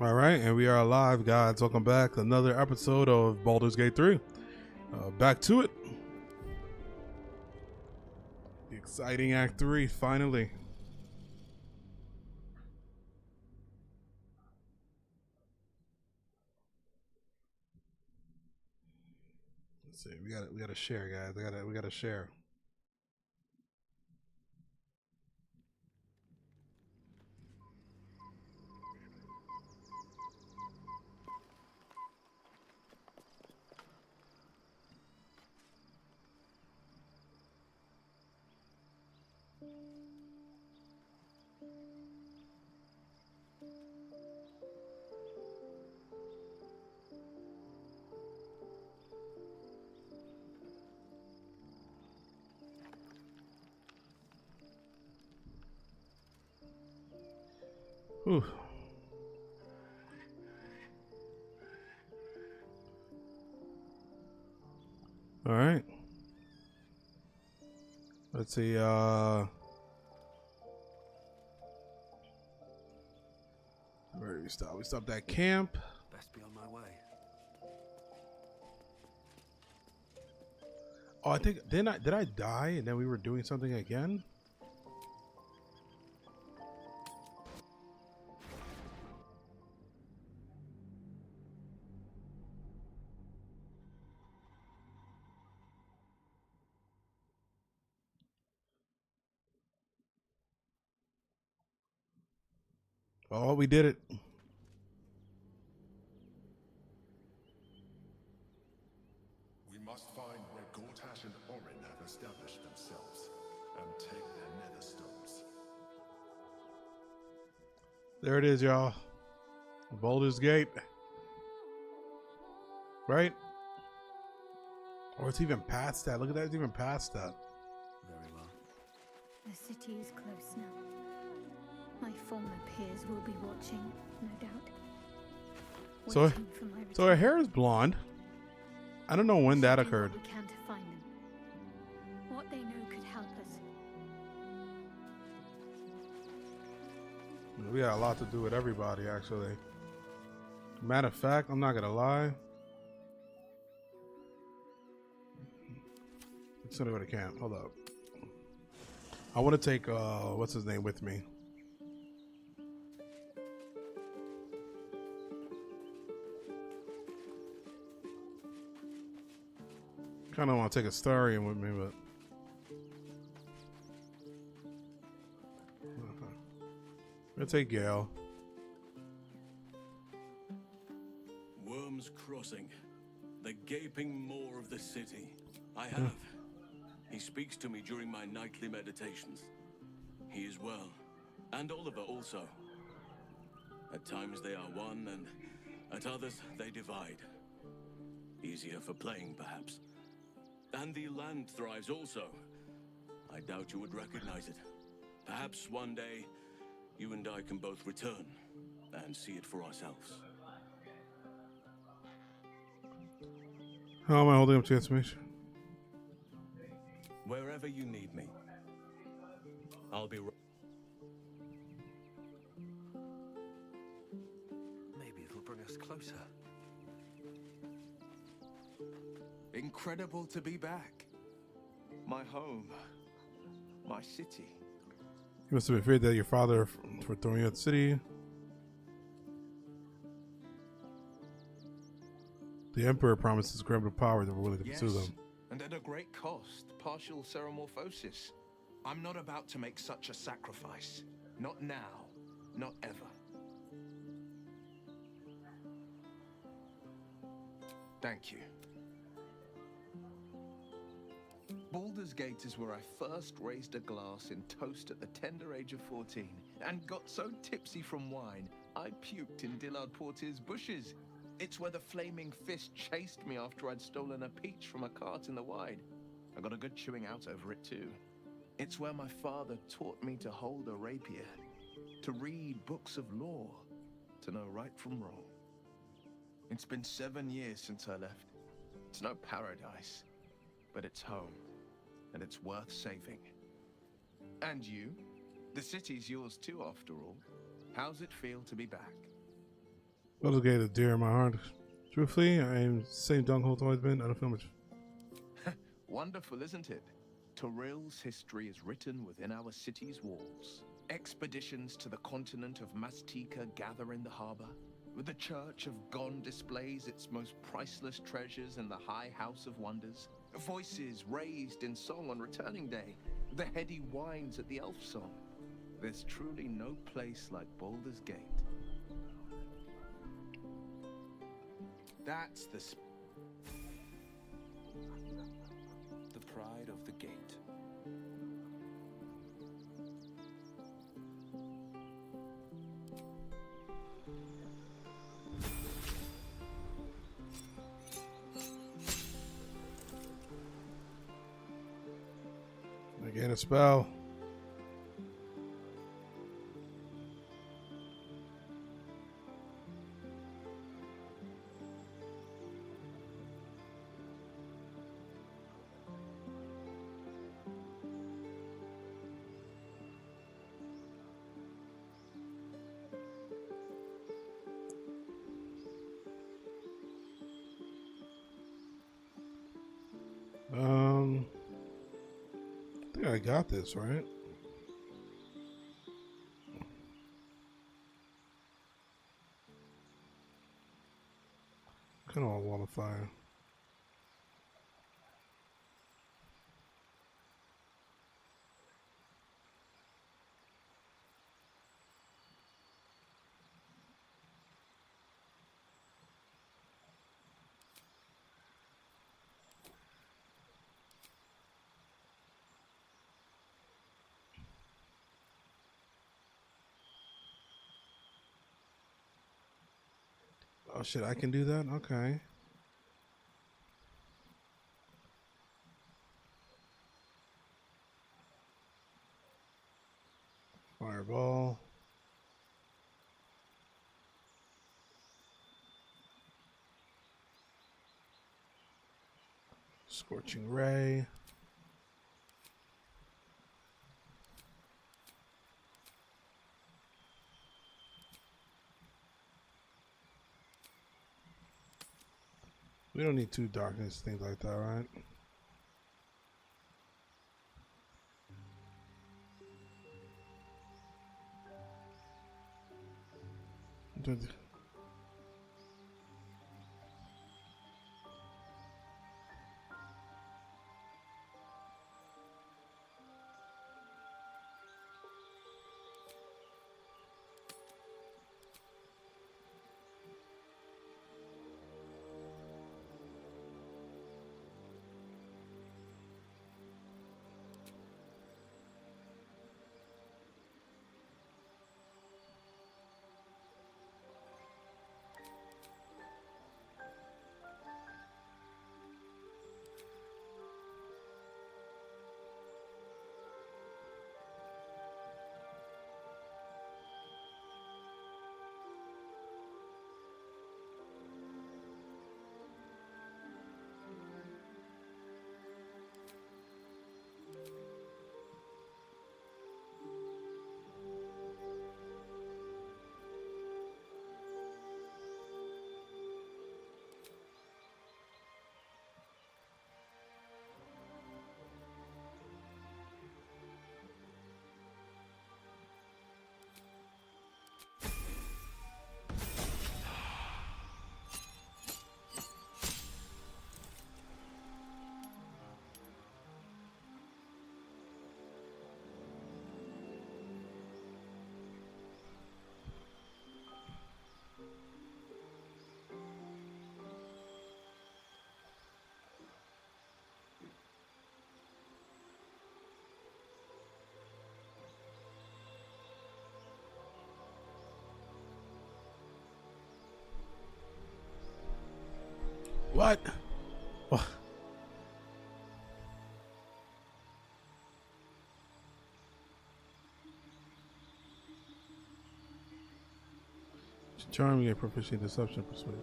All right, and we are live, guys. Welcome back to another episode of Baldur's Gate 3. Back to it. The exciting Act 3, finally. Let's see. We gotta share, guys. We gotta share. Whew. All right. Let's see. Where did we stop? We stopped at camp. Best be on my way. Oh, I think did I die and then we were doing something again? Oh, we did it. We must find where Gortash and Orin have established themselves and take their nether stones. There it is, y'all. Baldur's Gate. Right? Or it's even past that. Look at that. It's even past that. Very well. The city is close now. My former peers will be watching, no doubt. So Waiting for my her return. hair is blonde. I don't know when We that should do occurred. what we can to find them. What they know could help us. We got a lot to do with everybody, actually. Matter of fact, I'm not gonna lie. It's gonna go to camp. Hold up. I want to take what's his name with me. Kind of want to take a Starian with me, but I'm gonna take Gale. Worms Crossing, the gaping maw of the city. I have. He speaks to me during my nightly meditations. He is well, and Oliver also. At times they are one, and at others they divide. Easier for playing, perhaps. And the land thrives also. I doubt you would recognize it. Perhaps one day, you and I can both return and see it for ourselves. How am I holding up to the information? Wherever you need me, I'll be right. Maybe it'll bring us closer. Incredible to be back. My home. My city. You must have been afraid that your father for throwing you out the city. The Emperor promises incredible power that we're willing to pursue them. And at a great cost, partial ceremorphosis. I'm not about to make such a sacrifice. Not now. Not ever. Thank you. Baldur's Gate is where I first raised a glass in toast at the tender age of 14 and got so tipsy from wine, I puked in Dillard Portier's bushes. It's where the flaming fist chased me after I'd stolen a peach from a cart in the Wide. I got a good chewing out over it too. It's where my father taught me to hold a rapier, to read books of law, to know right from wrong. It's been 7 years since I left. It's no paradise, but it's home, and it's worth saving. And you? The city's yours too, after all. How's it feel to be back? Baldur's Gate is dear in my heart. Truthfully, I am same Dunkhold's always been. I don't feel much. Wonderful, isn't it? Torril's history is written within our city's walls. Expeditions to the continent of Mastika gather in the harbor. The Church of Gon displays its most priceless treasures in the High House of Wonders. Voices raised in song on returning day. The heady whines at the elf song. There's truly no place like Baldur's Gate. That's the pride of the gate. I gain a spell. I think I got this, right? Kind of want to fire. Oh shit, I can do that? Okay. Fireball. Scorching Ray. We don't need two darkness, things like that, right? What? What? Charming, a proficient deception persuade.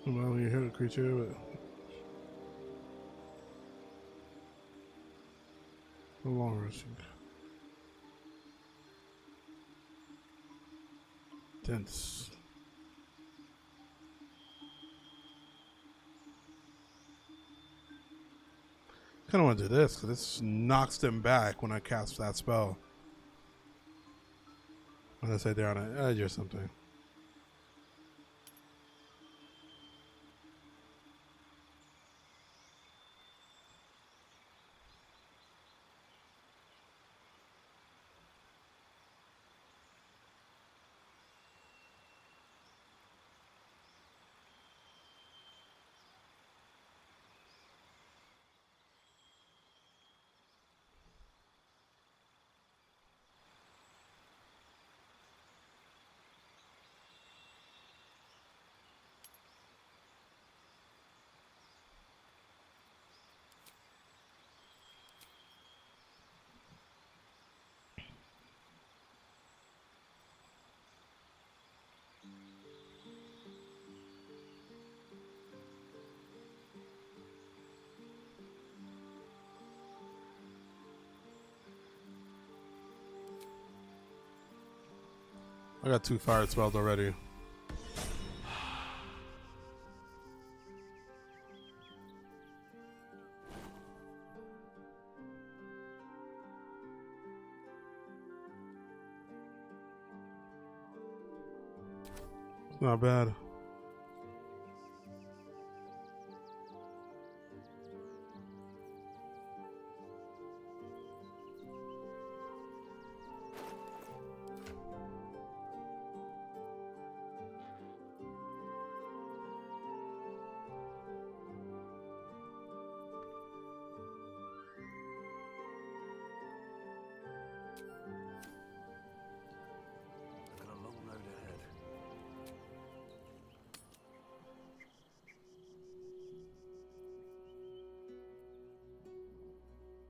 Well, you hit a creature with No longer rushing. Dense. Kind of want to do this because this knocks them back when I cast that spell. When I say they're on an edge or something. I got 2 fire spells already. It's not bad. I've got a long road ahead.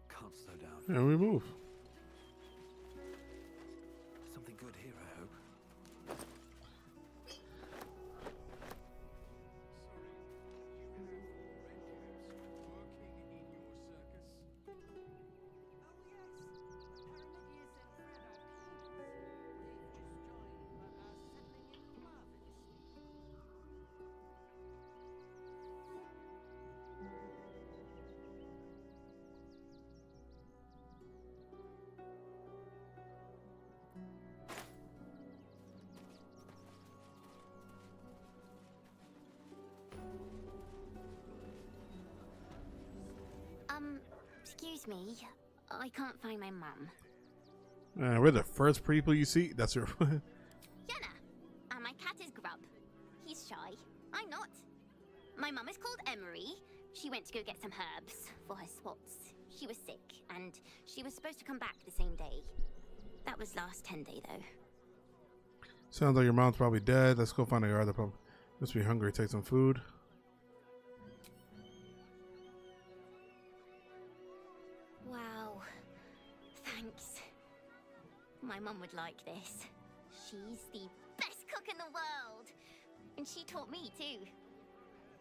Can't slow down. And we move. Something good here, I hope. Excuse me. I can't find my mum. We're the first people you see. That's your. Jenna! And my cat is Grub. He's shy. I'm not. My mum is called Emery. She went to go get some herbs for her spots. She was sick, and she was supposed to come back the same day. That was last 10 day, though. Sounds like your mom's probably dead. Let's go find your other pup. Must be hungry. Take some food. Wow. Thanks. My mum would like this. She's the best cook in the world. And she taught me too.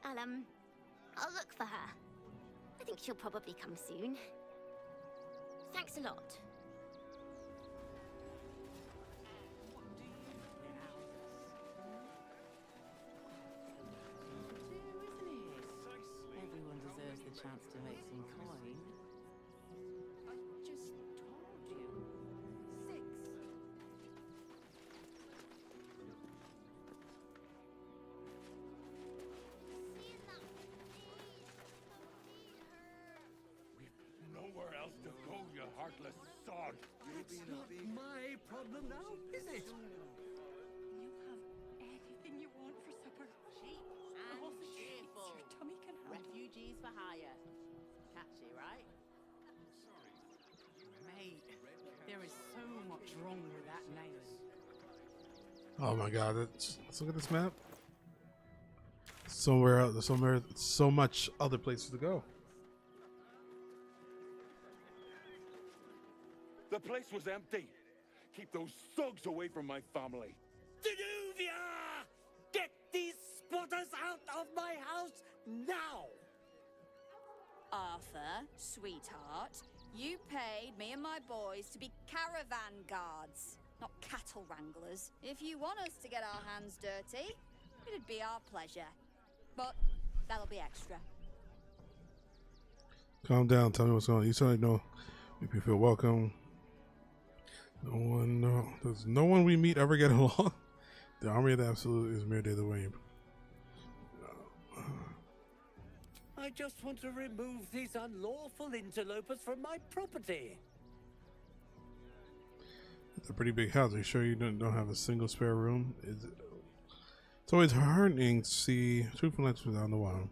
I'll look for her. I think she'll probably come soon. Thanks a lot. Everyone deserves the chance to make some coin. I just told you. 6. We've nowhere else to go, you heartless sod. It's not my problem now, is it? You have anything you want for supper. Cheap All and the treats cheerful. your tummy can handle. Refugees for hire. Catchy, right? Mate, there is so much wrong with that name. Oh my god, let's look at this map. Somewhere, so much other places to go. The place was empty. Keep those thugs away from my family. Danuvia! Get these spotters out of my house now! Arthur, sweetheart, You paid me and my boys to be caravan guards, not cattle wranglers. If you want us to get our hands dirty, it'd be our pleasure. But that'll be extra. Calm down. Tell me what's going on. You certainly know. Make me feel welcome. Does no one we meet ever get along? The army of the absolute is mere day the way. I just want to remove these unlawful interlopers from my property. It's a pretty big house. Are you sure you don't have a single spare room? It's always heartening to see truthfulness without the wild.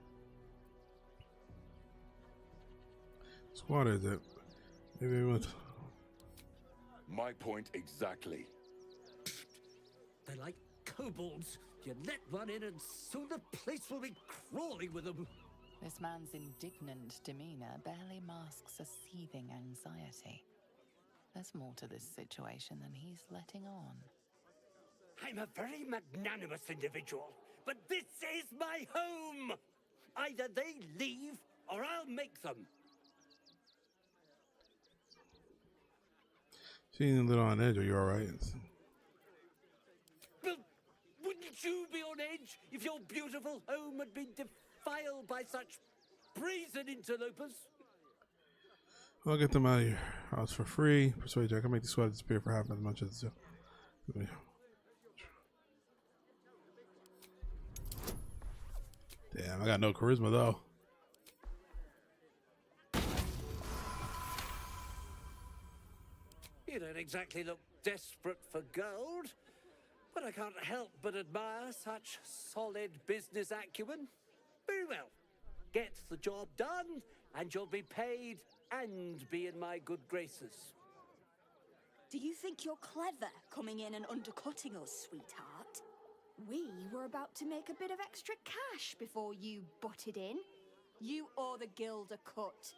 Squad is it? Maybe it was. My point exactly. They're like kobolds. You let one in and soon the place will be crawling with them. This man's indignant demeanor barely masks a seething anxiety. There's more to this situation than he's letting on. I'm a very magnanimous individual, but this is my home! Either they leave, or I'll make them. Seeing a little on edge. Are you alright? But wouldn't you be on edge if your beautiful home had been defiled by such brazen interlopers? I'll get them out of your house for free. Persuade you I can make the squad disappear for half as much as Damn, I got no charisma though. You don't exactly look desperate for gold, but I can't help but admire such solid business acumen. Very well. Get the job done, and you'll be paid and be in my good graces. Do you think you're clever coming in and undercutting us, sweetheart? We were about to make a bit of extra cash before you butted in. You owe the guild a cut.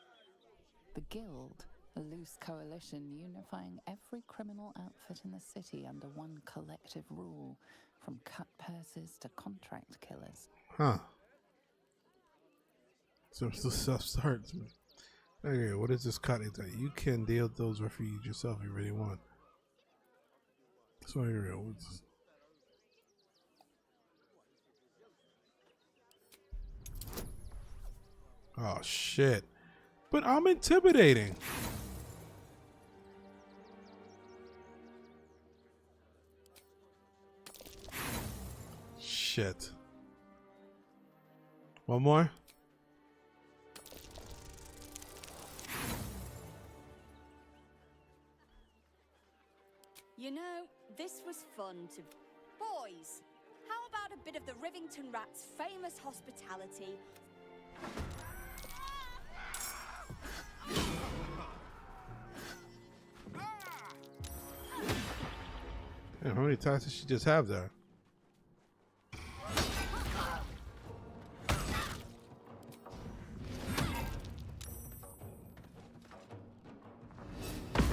The Guild, a loose coalition unifying every criminal outfit in the city under one collective rule, from cut purses to contract killers. Huh. So the stuff starts. Okay, what is this cut? You can deal with those refugees yourself if you really want. So here, what's this? Oh shit. But I'm intimidating. Shit. One more? You know, this was fun to... Boys, how about a bit of the Rivington Rat's famous hospitality? Damn, how many attacks did she just have there?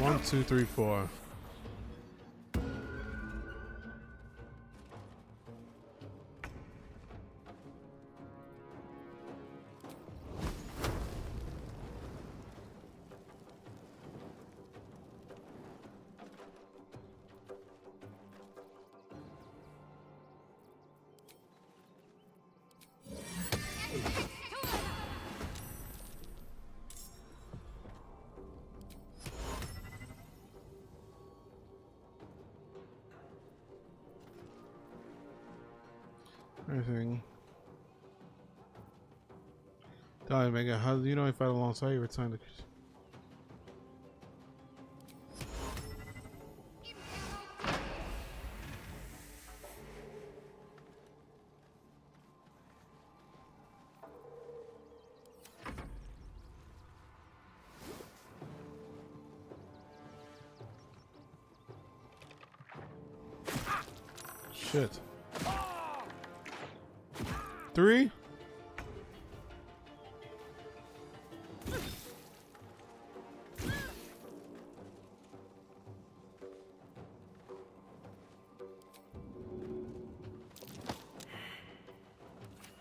One, two, three, four. Everything. Tell me, Megan, how do you know I fight alongside you every time? Shit. 3?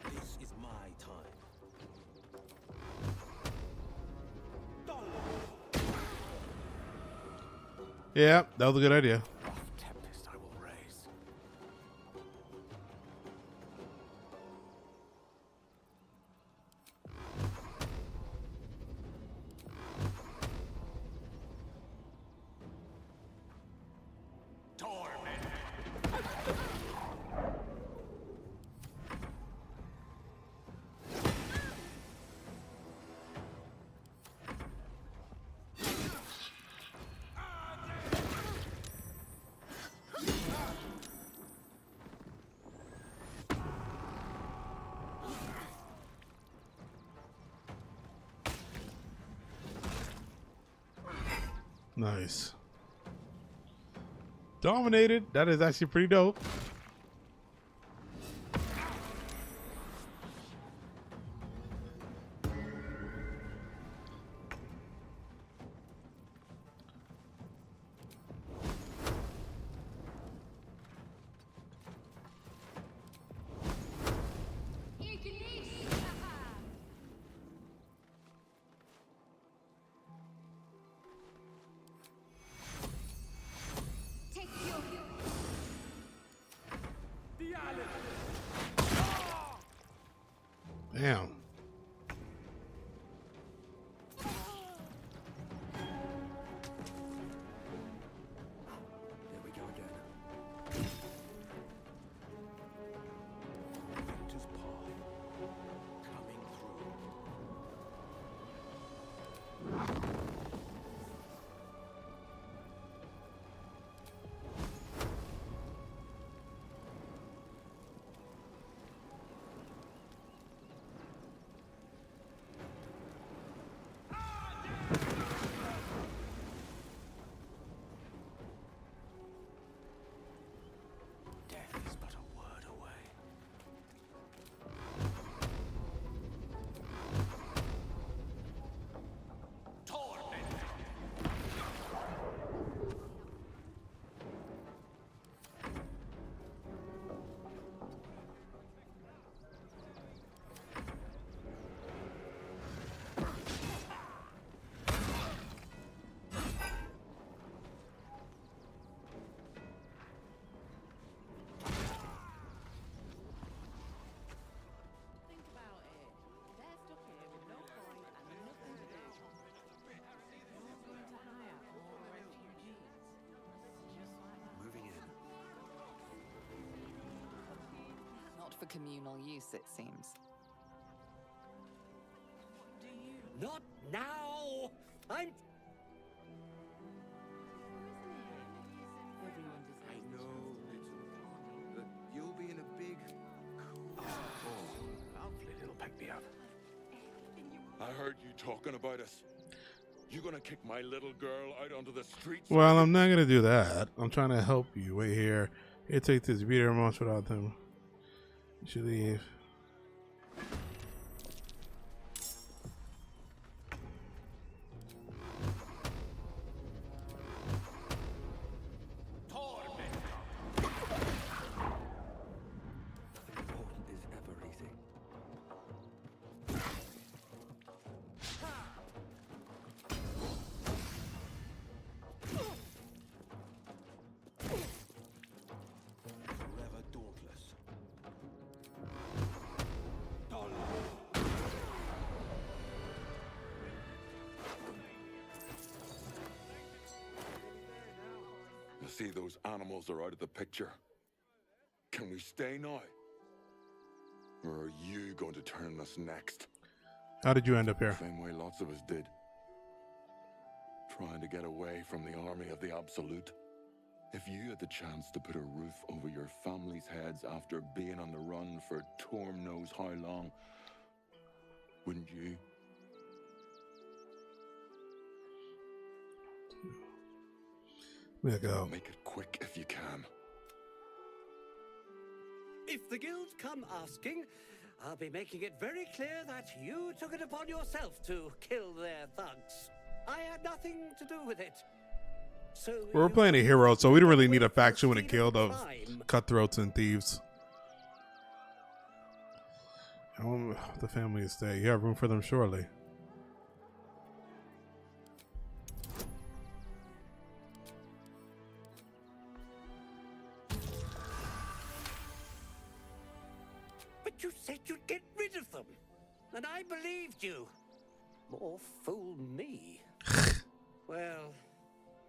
This is my time. Yeah, that was a good idea. Tempest I will raise. Nice. Dominated. That is actually pretty dope. Damn. There we go again. Victor's path coming through. Death is but a word away. Think about it. They're stuck here with no point and nothing to do. You're going to hire more refugees. Just like that. Moving in. Not for communal use, it seems. Not now! I'm. I know, little, but you'll be in a big, cool hopefully it'll pick me up. I heard you talking about us. You gonna kick my little girl out onto the streets? Well, I'm not gonna do that. I'm trying to help you. Wait here. Here, take this. Beat her much without them. You should leave. Nothing important is ever easy. Forever dauntless. You see, those animals are out of the picture. Can we stay now? Or are you going to turn us next? How did you end up here? Same way lots of us did. Trying to get away from the army of the Absolute. If you had the chance to put a roof over your family's heads after being on the run for Torm knows how long, wouldn't you? Make it quick if you can. If the guild come asking, I'll be making it very clear that you took it upon yourself to kill their thugs. I had nothing to do with it. So We're playing a hero, so we don't really need a faction with a guild of cutthroats and thieves. I want the family to stay. You have room for them, surely. you said you'd get rid of them. And I believed you. More fool me. Well,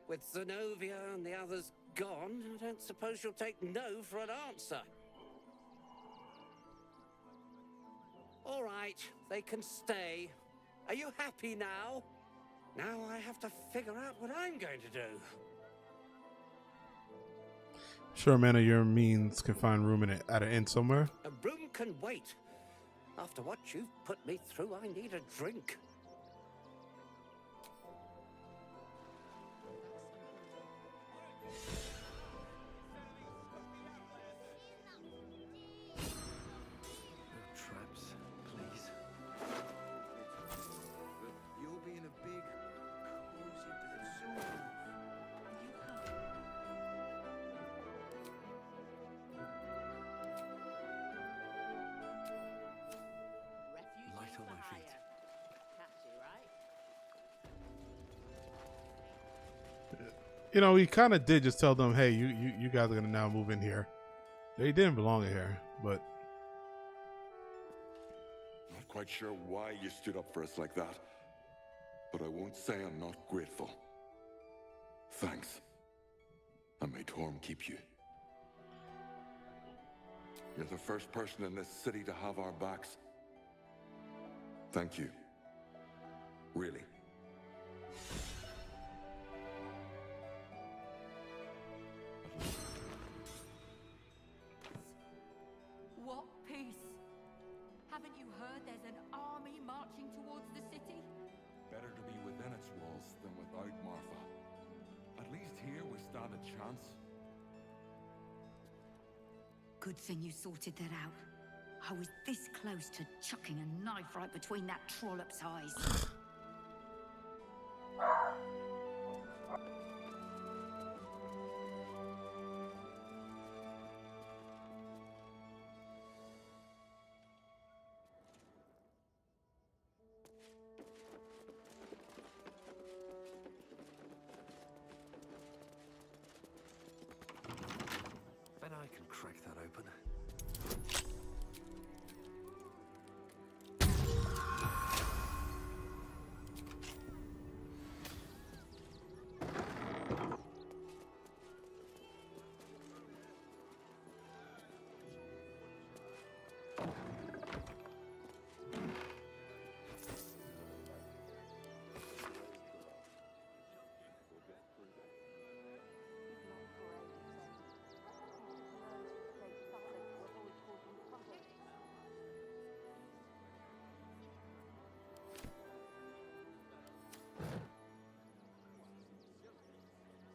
with Zenobia and the others gone, I don't suppose you'll take no for an answer. All right, they can stay. Are you happy now? Now I have to figure out what I'm going to do. Sure, man, of your means can find room at an inn somewhere. A room can wait. After what you've put me through, I need a drink. Traps, please. But you'll be in a big, cozy bed soon. Light on my feet. Catchy, right? You know, he kind of did just tell them, hey, you guys are going to now move in here. They didn't belong in here, but... Not quite sure why you stood up for us like that, but I won't say I'm not grateful. Thanks. And may Torm keep you. You're the first person in this city to have our backs. Thank you. Really. What peace? Haven't you heard there's an army marching towards the city? Better to be within its walls than without, Martha. At least here we stand a chance. Good thing you sorted that out. I was this close to chucking a knife right between that trollop's eyes. Bet I can crack that open.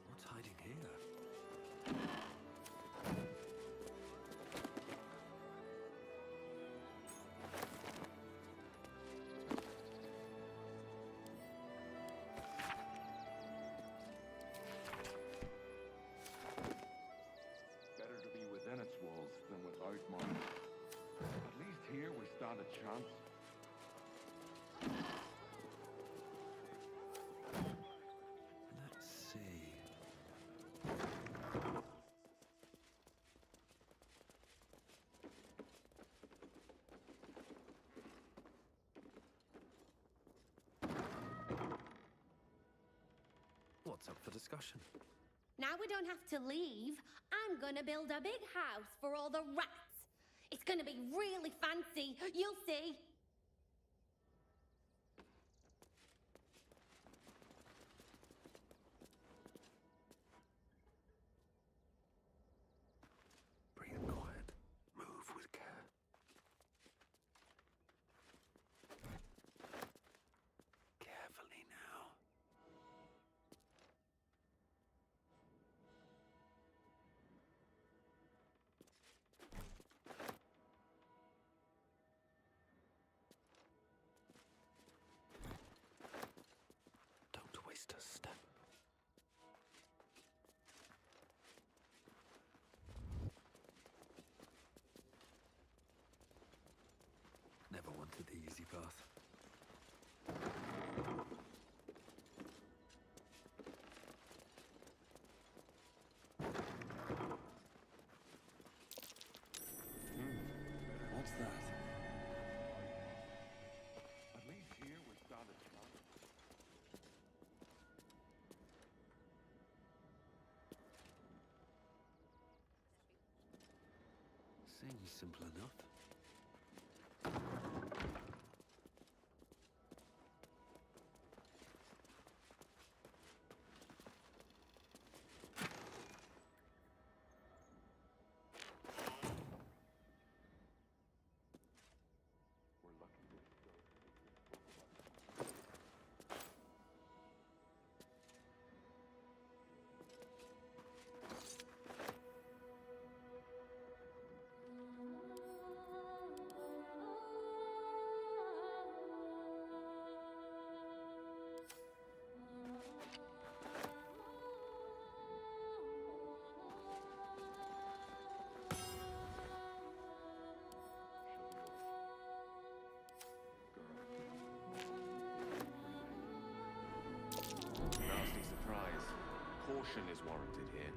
What's hiding here? Better to be within its walls than without, Martha. At least here we stand a chance. Let's see. What's up for discussion? Now we don't have to leave. I'm gonna build a big house for all the rats. It's gonna be really fancy. You'll see. Bring it quiet. Move with care. Carefully now. Don't waste a step. Never wanted the easy path. What's that? Seems simple enough. Nasty surprise. Caution is warranted here.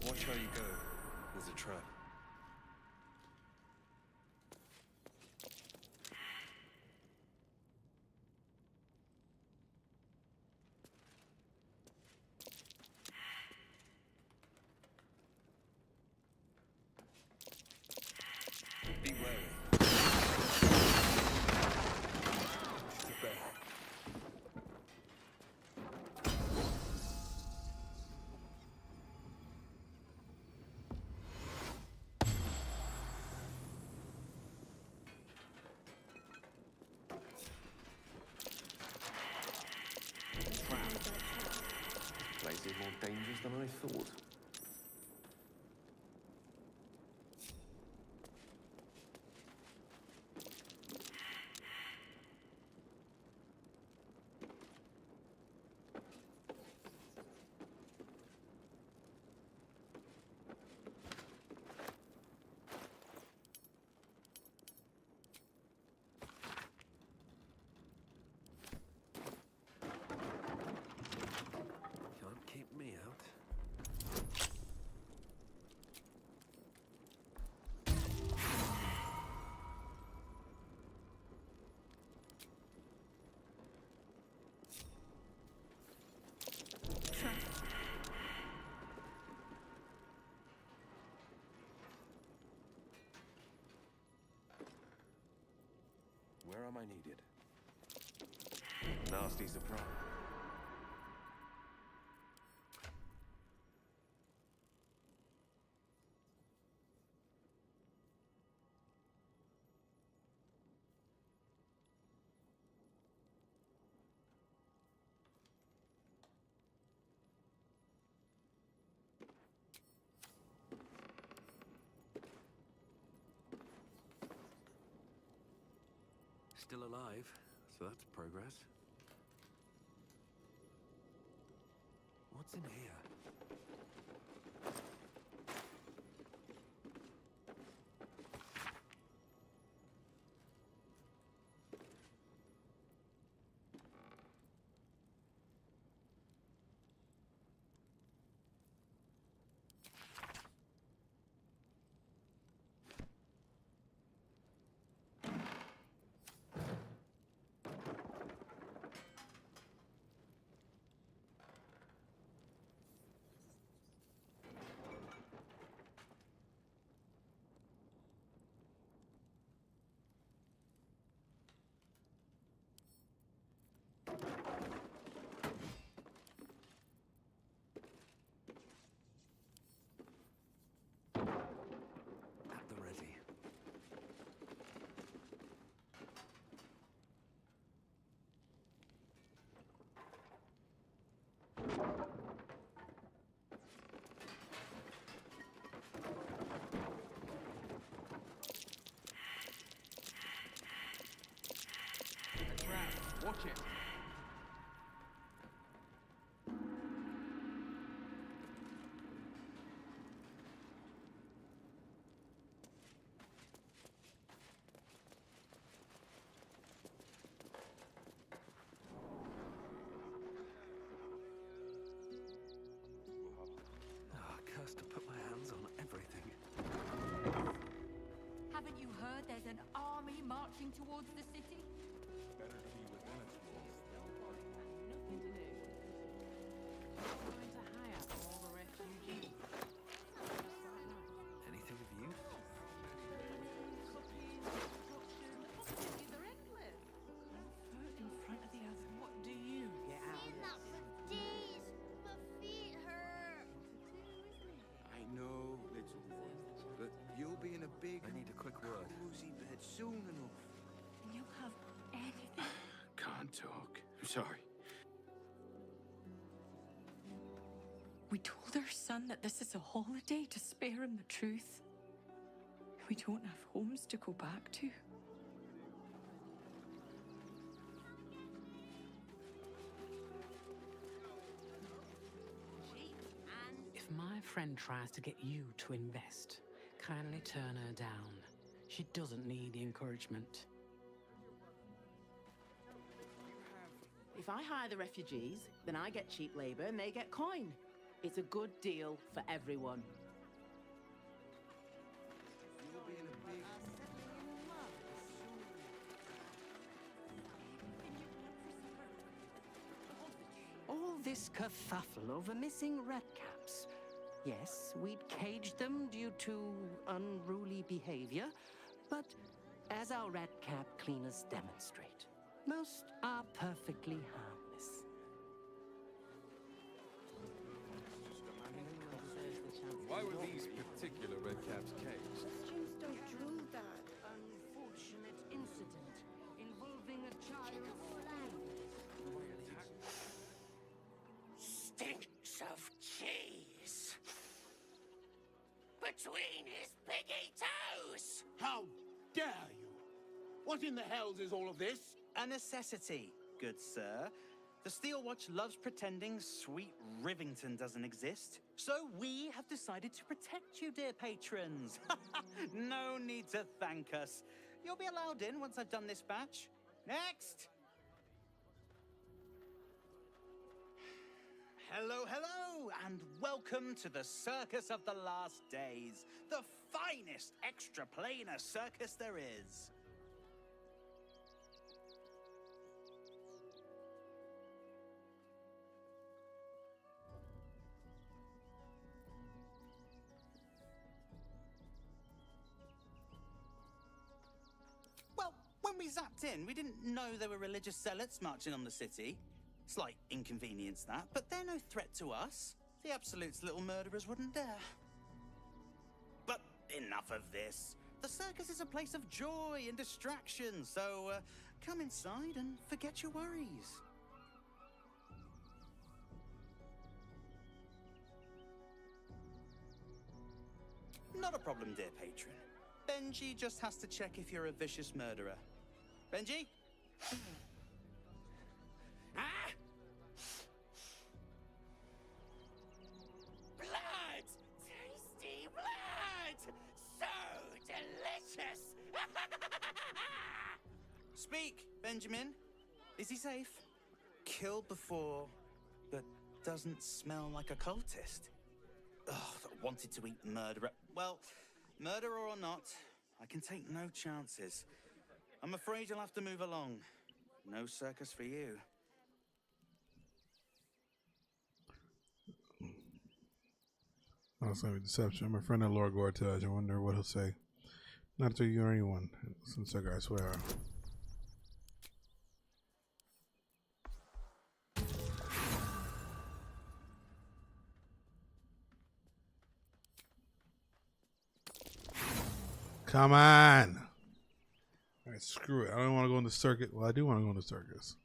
Watch how you go. There's a trap. Be wary. It's a bear. Place is more dangerous than I thought. Can't keep me out. Where am I needed? Nasty surprise. Still alive, so that's progress. What's in here? At the ready. A trap. Watch it. marching towards the city? Better to be within its walls. Nothing to do. You're going to hire all the refugees. Anything of use? They're endless. One foot in front of the other. What do you get out of Not this? for days. My feet hurt. I know, little one, but you'll be in a big, I need a quick word. cozy bed soon enough. And you'll have anything. Can't talk. I'm sorry. We told our son that this is a holiday to spare him the truth. We don't have homes to go back to. If my friend tries to get you to invest, kindly turn her down. She doesn't need the encouragement. If I hire the refugees, then I get cheap labor and they get coin. It's a good deal for everyone. You'll be in a big, All this kerfuffle over missing redcaps. Yes, we'd caged them due to unruly behavior, but as our redcap cleaners demonstrate, most are perfectly harmless. Why were these particular red caps caged? Costumes don't drool, Dad. Unfortunate incident involving a child. Stinks of cheese between his piggy toes. How dare you? What in the hells is all of this? A necessity, good sir. The Steel Watch loves pretending sweet Rivington doesn't exist. So we have decided to protect you, dear patrons. No need to thank us. You'll be allowed in once I've done this batch. Next! Hello, hello, and welcome to the Circus of the Last Days, the finest extra-planar circus there is. Well, when we zapped in, we didn't know there were religious zealots marching on the city. Slight inconvenience, that, but they're no threat to us. The Absolute's little murderers wouldn't dare. But enough of this. The circus is a place of joy and distraction, so come inside and forget your worries. Not a problem, dear patron. Benji just has to check if you're a vicious murderer. Benji? Ah! Blood! Tasty blood! So delicious! Speak, Benjamin. Is he safe? Killed before, but doesn't smell like a cultist. Ugh, wanted to eat murderer. Well, murderer or not, I can take no chances. I'm afraid you'll have to move along. No circus for you. Oh, it's gonna be deception. I'm a friend of Lord Gortage. I wonder what he'll say. Not to you or anyone. Since I swear. Come on. All right, screw it. I don't want to go in the circuit. Well, I do want to go in the circus.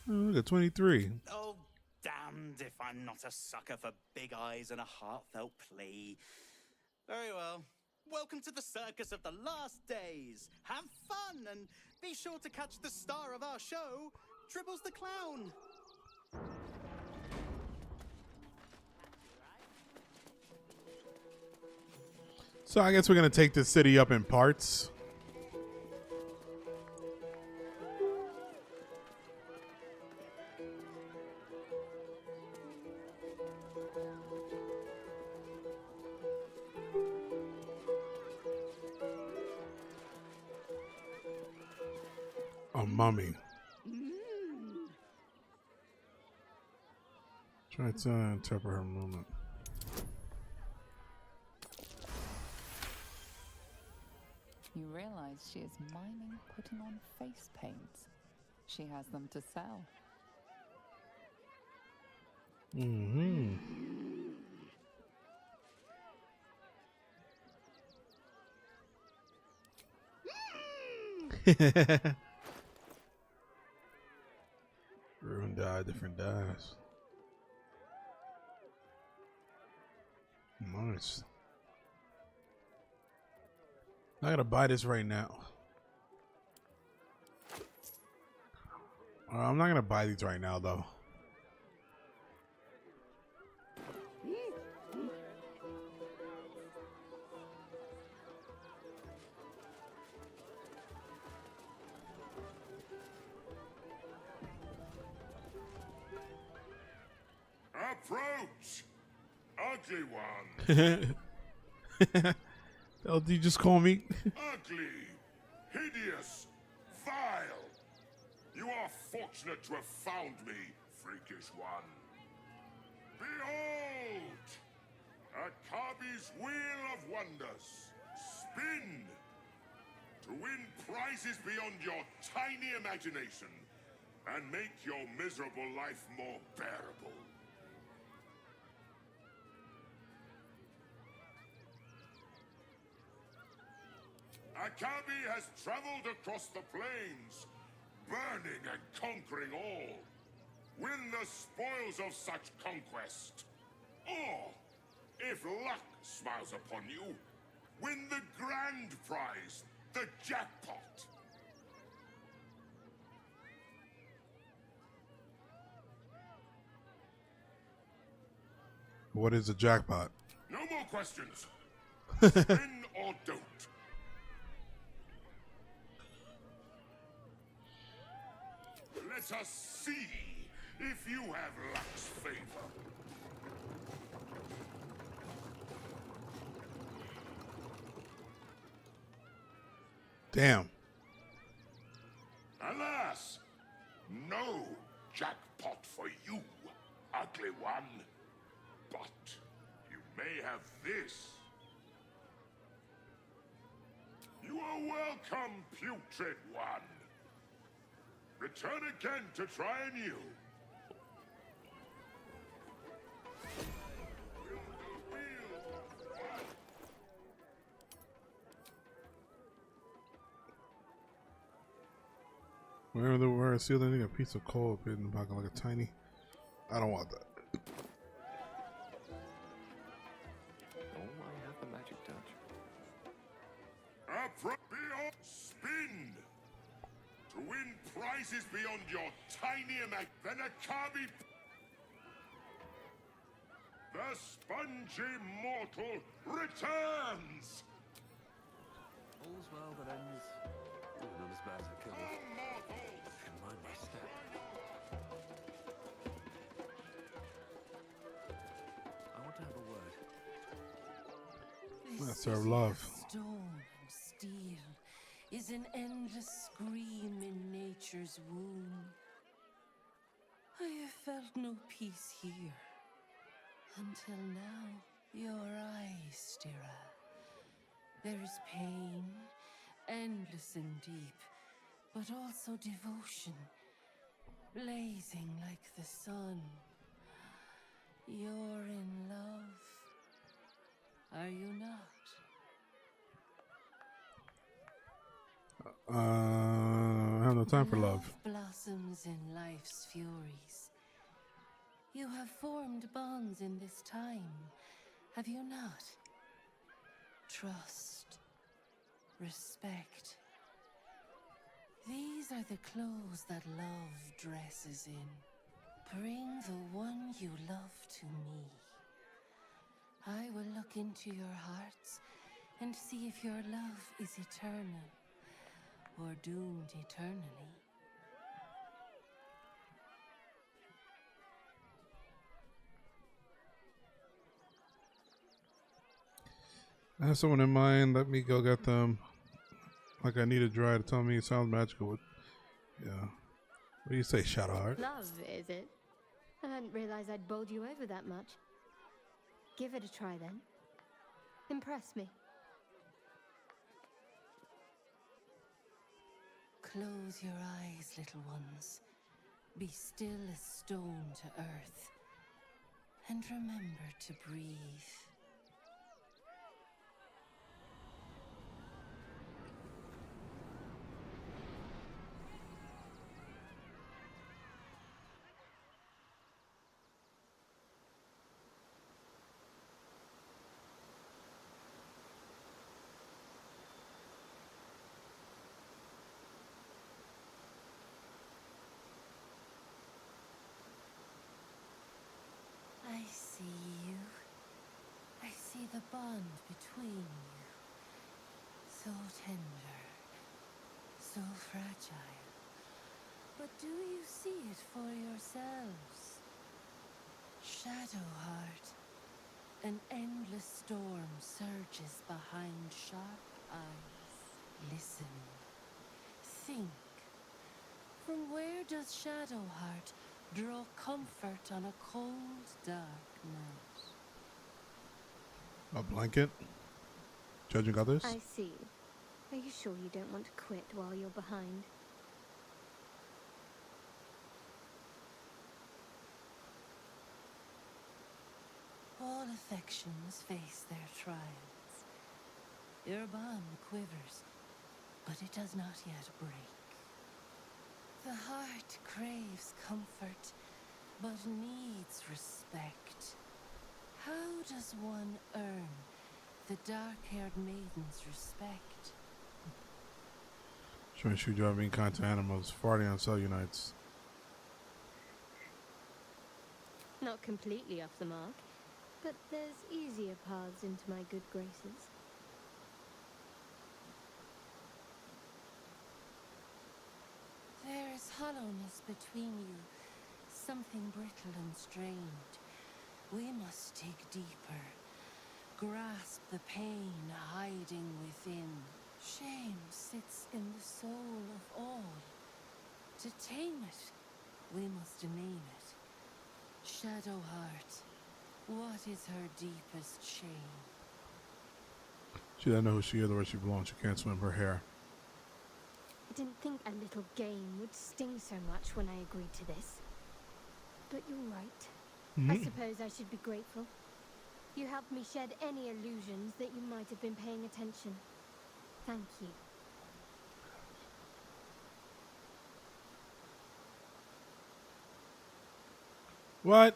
Oh, look at 23. Oh, damned if I'm not a sucker for big eyes and a heartfelt plea. Very well. Welcome to the Circus of the Last Days. Have fun and be sure to catch the star of our show, Dribbles the Clown. So I guess we're going to take this city up in parts. A mummy. Try to interpret her movement. You realize she is miming putting on face paints. She has them to sell. Mm-hmm. Ruined dye, different dyes. Nice. I gotta buy this right now. I'm not gonna buy these right now though. Approach, ugly one. Oh, did you just call me? Ugly, hideous, vile. You are fortunate to have found me, freakish one. Behold! Akabi's Wheel of Wonders. Spin! To win prizes beyond your tiny imagination and make your miserable life more bearable. Akabi has traveled across the plains, burning and conquering all. Win the spoils of such conquest. Or, if luck smiles upon you, win the grand prize, the jackpot. What is a jackpot? No more questions. Spin or don't. Let us see if you have luck's favor. Damn. Alas, no jackpot for you, ugly one. But you may have this. You are welcome, putrid one. Return again to try anew. Where I see a piece of coal up in the back like a tiny. I don't want that. Oh, I have the magic touch. Spin! To win prizes beyond your tiny then Akabi. The spongy mortal returns! All's well that ends. Ooh, not as bad as I killed it. And mind my step. I want to have a word. That's our love. Stone and steel is an endless scream in nature's womb. I have felt no peace here. Until now, your eyes, Stira. There is pain, endless and deep, but also devotion, blazing like the sun. You're in love, are you not? I have no time for love. Blossoms in life's furies. You have formed bonds in this time, have you not? Trust, respect. These are the clothes that love dresses in. Bring the one you love to me. I will look into your hearts and see if your love is eternal or doomed eternally. I have someone in mind. Let me go get them. Like I need a dry to tell me it sounds magical. Yeah. What do you say, Shadowheart? Love, is it? I hadn't realized I'd bowled you over that much. Give it a try then. Impress me. Close your eyes, little ones. Be still as stone to earth. And remember to breathe. I see you. I see the bond between you. So tender, so fragile. But do you see it for yourselves? Shadowheart, an endless storm surges behind sharp eyes. Listen. Think. From where does Shadowheart draw comfort on a cold, dark night? A blanket? Judging others? I see. Are you sure you don't want to quit while you're behind? All affections face their trials. Your bond quivers, but it does not yet break. The heart craves comfort, but needs respect. How does one earn the dark-haired maiden's respect? Trying to shoot you out being kind to animals. Farting on cell unites. Not completely off the mark, but there's easier paths into my good graces. There is hollowness between you, something brittle and strained. We must dig deeper, grasp the pain hiding within. Shame sits in the soul of all. To tame it, we must name it. Shadowheart, what is her deepest shame? She doesn't know who she is or where she belongs. She can't swim her hair. I didn't think a little game would sting so much when I agreed to this. But you're right. I suppose I should be grateful. You helped me shed any illusions that you might have been paying attention. Thank you. What?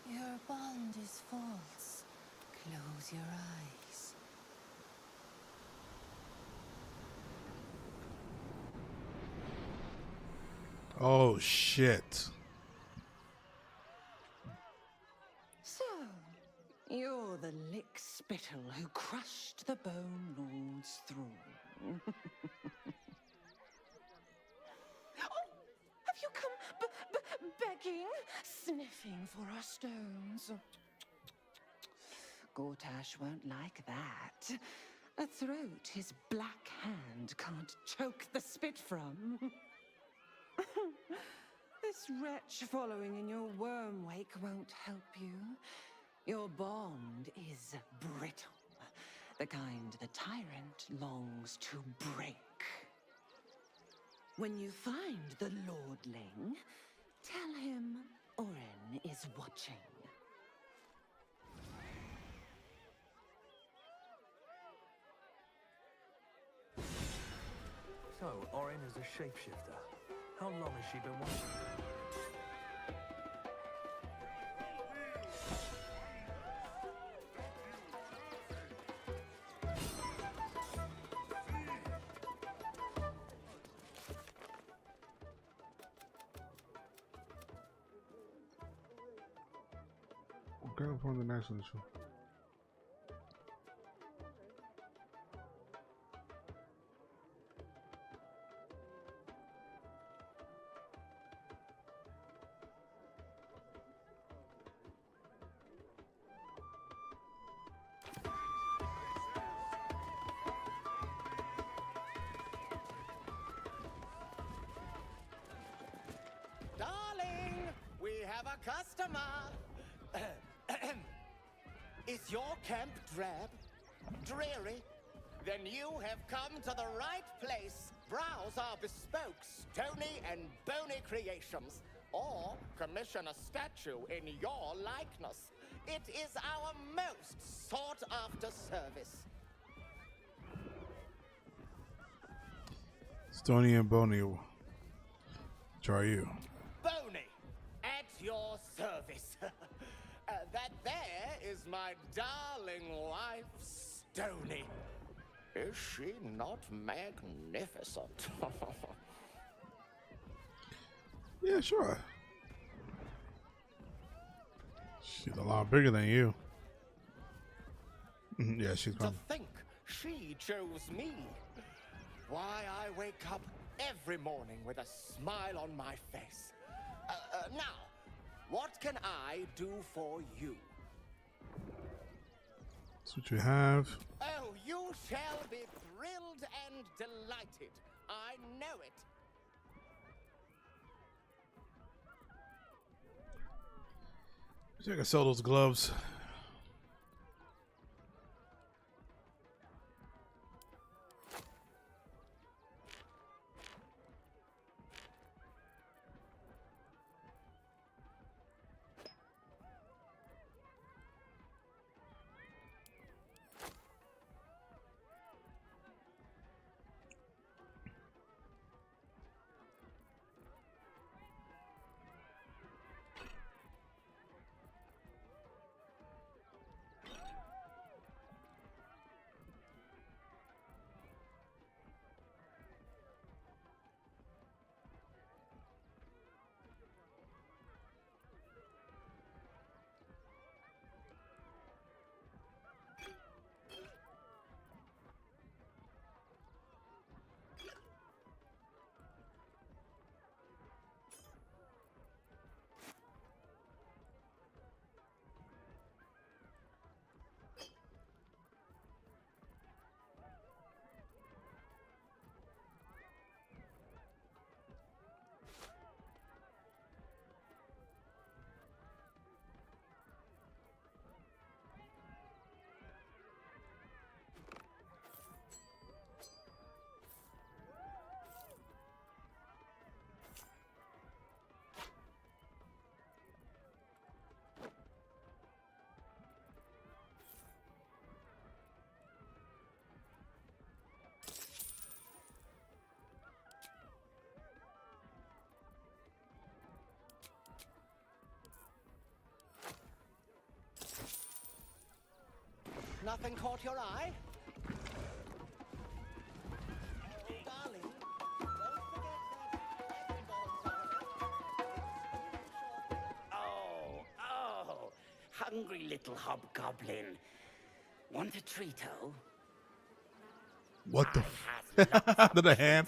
Your bond is false. Close your eyes. Oh, shit. So, you're the lick-spittle who crushed the Bone Lord's throne. Oh, have you come begging, sniffing for our stones? Gortash won't like that. A throat his black hand can't choke the spit from. This wretch following in your worm wake won't help you. Your bond is brittle, the kind the tyrant longs to break. When you find the lordling, tell him Oren is watching. So, Orin is a shapeshifter. How long has she been watching? Okay, from the next one. customer! Is your camp drab? Dreary? Then you have come to the right place. Browse our bespoke, stony and bony creations. Or commission a statue in your likeness. It is our most sought-after service. Stony and Bony. Which are you? Bony, at your service. That there is my darling wife, Stony. Is she not magnificent? Yeah, sure. She's a lot bigger than you. Yeah, she's To fine. think she chose me. Why, I wake up every morning with a smile on my face. Now, what can I do for you? That's what you have. Oh, you shall be thrilled and delighted. I know it. See if I can sell those gloves. Nothing caught your eye? Darling, don't forget that. Oh, hungry little hobgoblin. Want a Treato? What the f? Did I ham?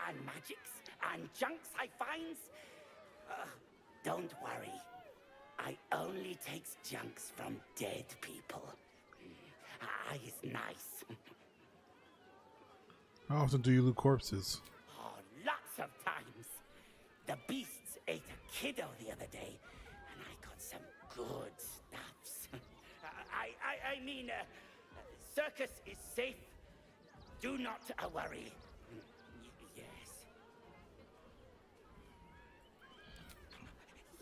And magics and junks I finds. Don't worry. I only takes junks from dead people. I is nice. How often do you loot corpses? Oh, lots of times. The beasts ate a kiddo the other day, and I got some good stuffs. I mean, circus is safe. Do not worry. Yes.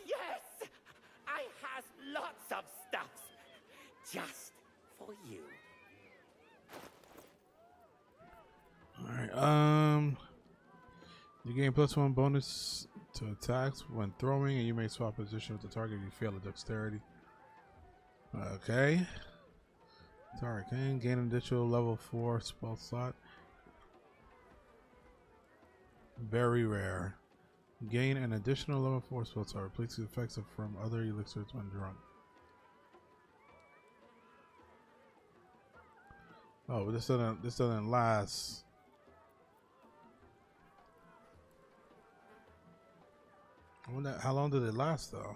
Yes! I has lots of stuffs. Just for you. Alright, you gain +1 bonus to attacks when throwing, and you may swap position with the target if you fail a dexterity. Okay. Target can gain an additional level 4 spell slot. Very rare. Gain an additional level 4 spell slot. Replaces effects from other elixirs when drunk. Oh, but this doesn't last. I wonder how long did it last though?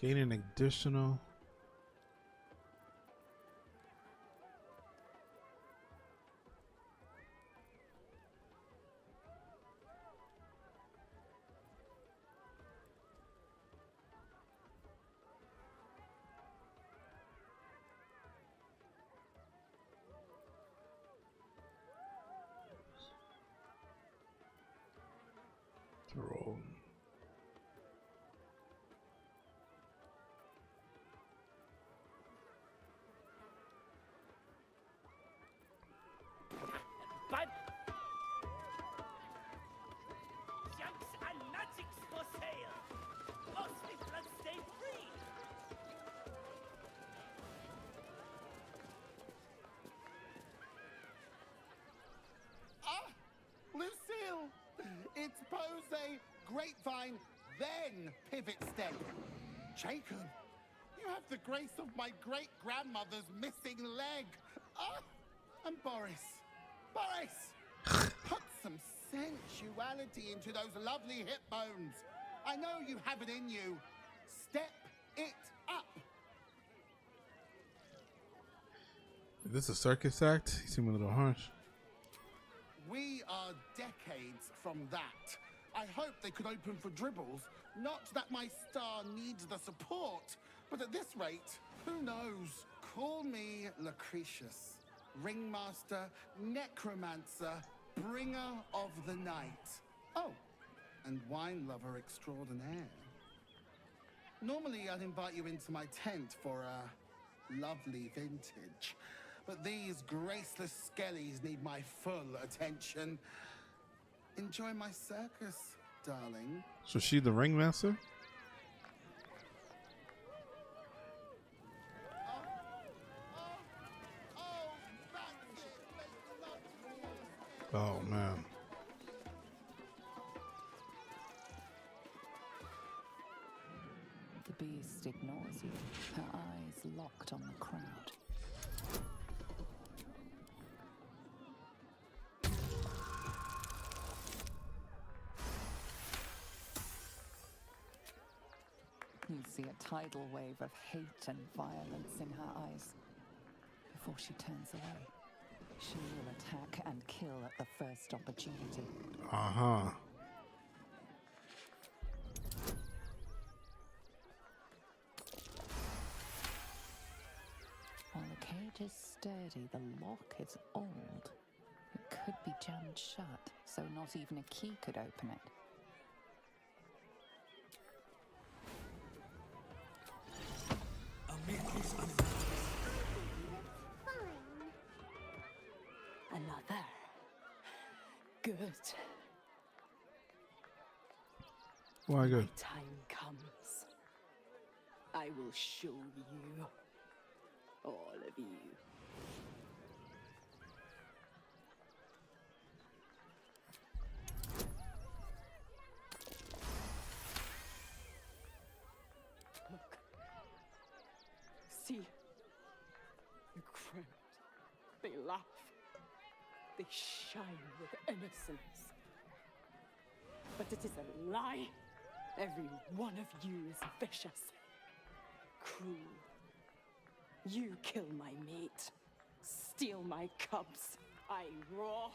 Gain an additional. grapevine, then pivot step. Jacob, you have the grace of my great-grandmother's missing leg. Oh, and Boris. Put some sensuality into those lovely hip bones. I know you have it in you. Step it up. Is this a circus act? He seemed a little harsh. We are decades from that. I hope they could open for dribbles. Not that my star needs the support, but at this rate, who knows? Call me Lucretius, ringmaster, necromancer, bringer of the night. Oh, and wine lover extraordinaire. Normally, I'd invite you into my tent for a lovely vintage. But these graceless skellies need my full attention. Enjoy my circus, darling. So she the ringmaster? Oh, man. The beast ignores you, her eyes locked on the crowd. You see a tidal wave of hate and violence in her eyes. Before she turns away, she will attack and kill at the first opportunity. Uh-huh. While the cage is sturdy, the lock is old. It could be jammed shut, so not even a key could open it. Another. Good. Why good? When time comes, I will show you. All of you. Look. See. The crowd. They laugh. They shine with innocence. But it is a lie. Every one of you is vicious. Cruel. You kill my mate, steal my cubs, I roar,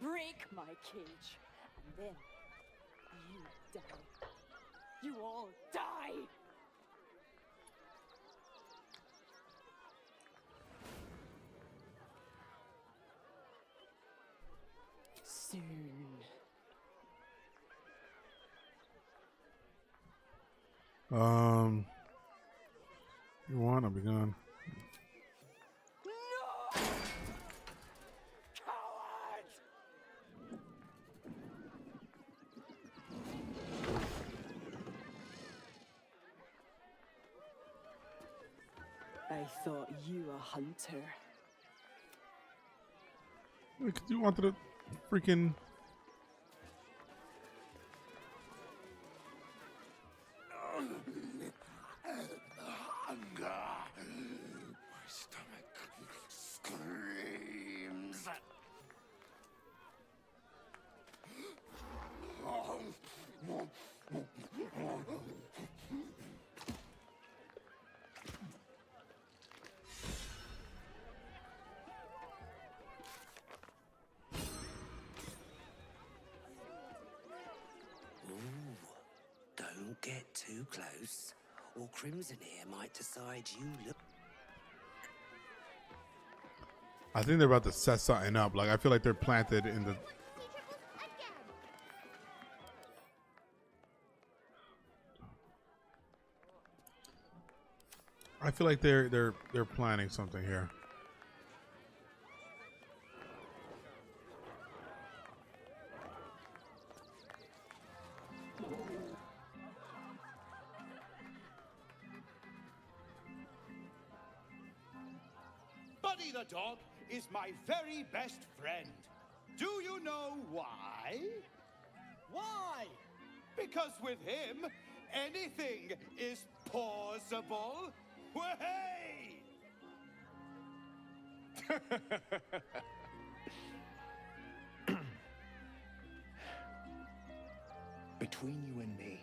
break my cage, and then you die. You all die! Soon. You want? I'll be gone. I thought you a hunter. You wanted to freaking... Hunger. My stomach screams. Don't get too close, or Crimson here might decide you look. I think they're about to set something up. Like, I feel like they're planted in the... I feel like they're planning something here. Buddy the dog is my very best friend. Do you know why? Why? Because with him, anything is possible. Way! Between you and me,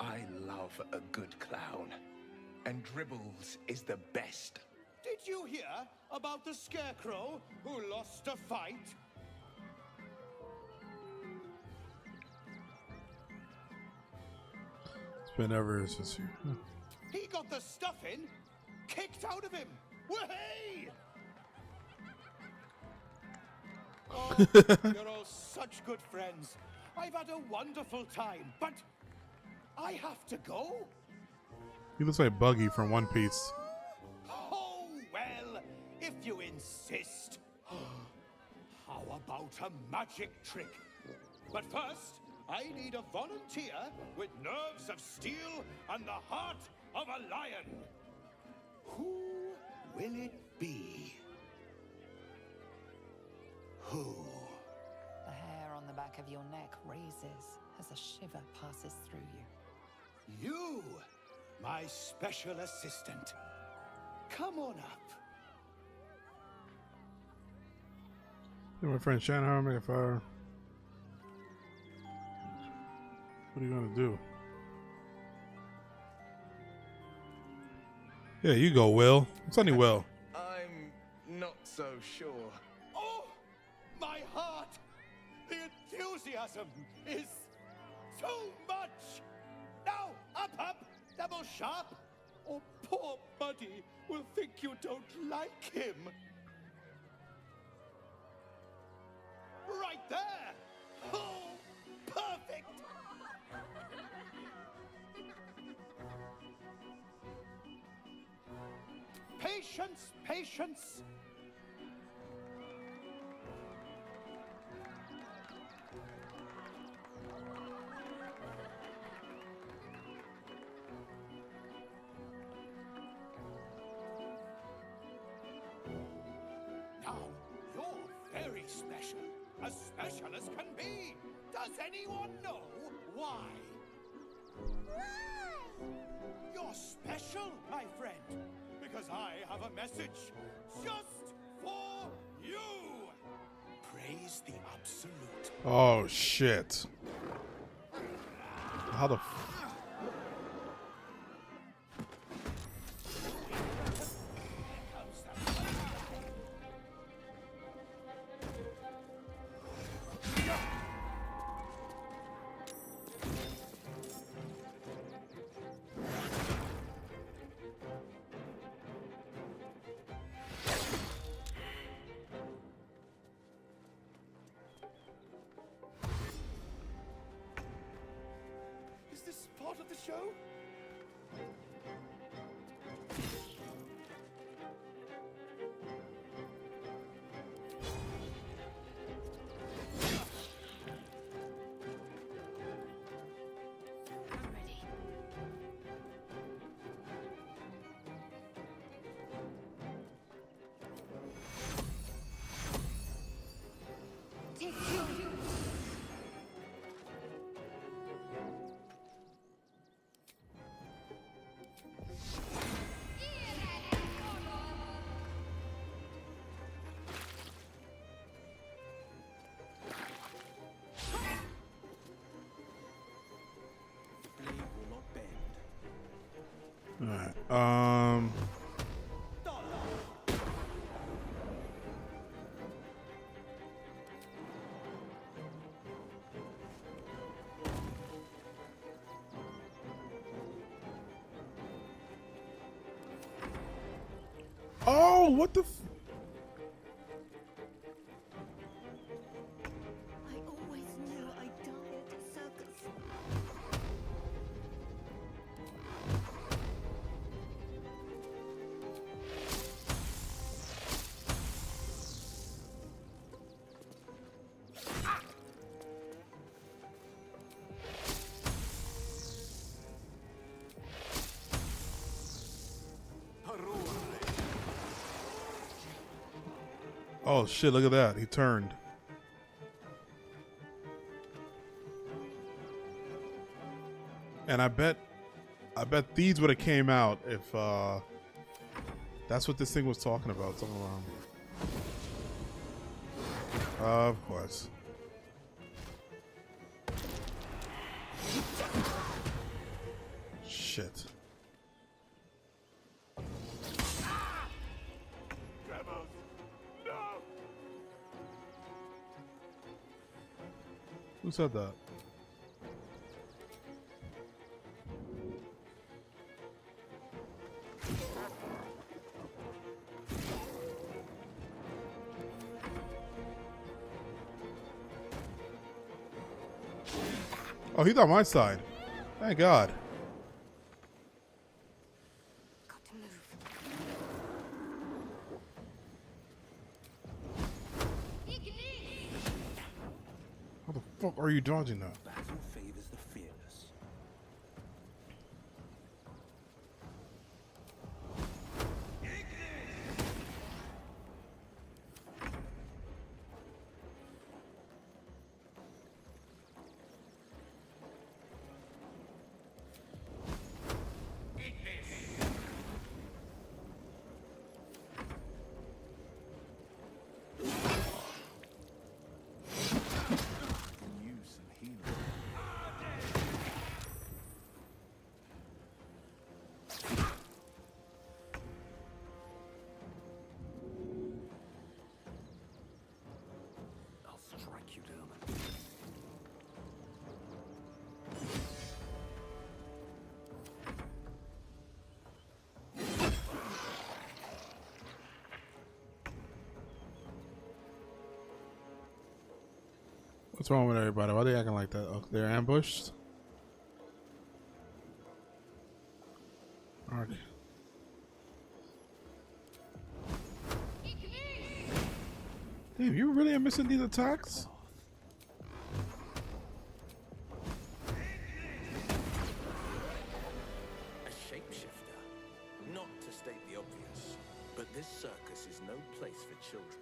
I love a good clown. And Dribbles is the best. Did you hear about the Scarecrow who lost a fight? It's been ever since you. He got the stuffing kicked out of him. Way! Oh, you're all such good friends. I've had a wonderful time, but I have to go. He looks like Buggy from One Piece. Oh, well, if you insist. How about a magic trick? But first, I need a volunteer with nerves of steel and the heart of a lion. Who will it be? Who? The hair on the back of your neck raises as a shiver passes through you. You, my special assistant. Come on up. Hey, my friend Shannon, how make a fire? What are you gonna do? Yeah, you go, Will. It's only Will. I'm not so sure. Oh, my heart! The enthusiasm is too much! Now, up, double sharp, or poor Buddy will think you don't like him. Right there! Oh, perfect! Patience, patience! Now, you're very special. As special as can be. Does anyone know why? Why? You're special, my friend. Because I have a message just for you. Praise the absolute. Oh shit! How the? Is this part of the show? Alright, oh, what the I always knew I'd die at a circus. Oh shit, look at that. He turned. And I bet these would have came out if that's what this thing was talking about. Something wrong. Of course. Shit. Who said that? Oh, he's on my side. Thank God. Got to move. How the fuck are you dodging that? Battle favors the fearless. What's wrong with everybody? Why are they acting like that? Oh, they're ambushed? Alright. Damn, you really are missing these attacks? A shapeshifter. Not to state the obvious, but this circus is no place for children.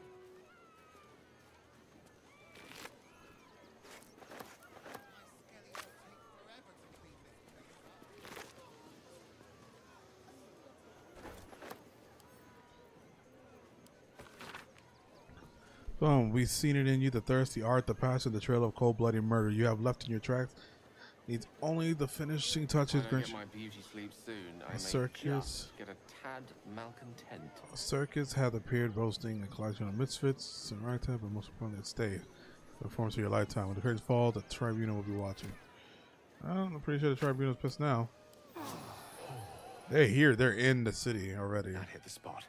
Boom, we've seen it in you, the thirst, the art, the passion, the trail of cold-blooded murder you have left in your tracks. Needs only the finishing touches. When I get my beauty sleep soon, I may circus. just get a tad malcontent. A circus has appeared boasting a collection of misfits and ragtime, but most importantly, it stay. Performs for your lifetime. When the curtains fall, the tribunal will be watching. I'm pretty sure the tribunal's pissed now. They're here. They're in the city already. That hit the spot.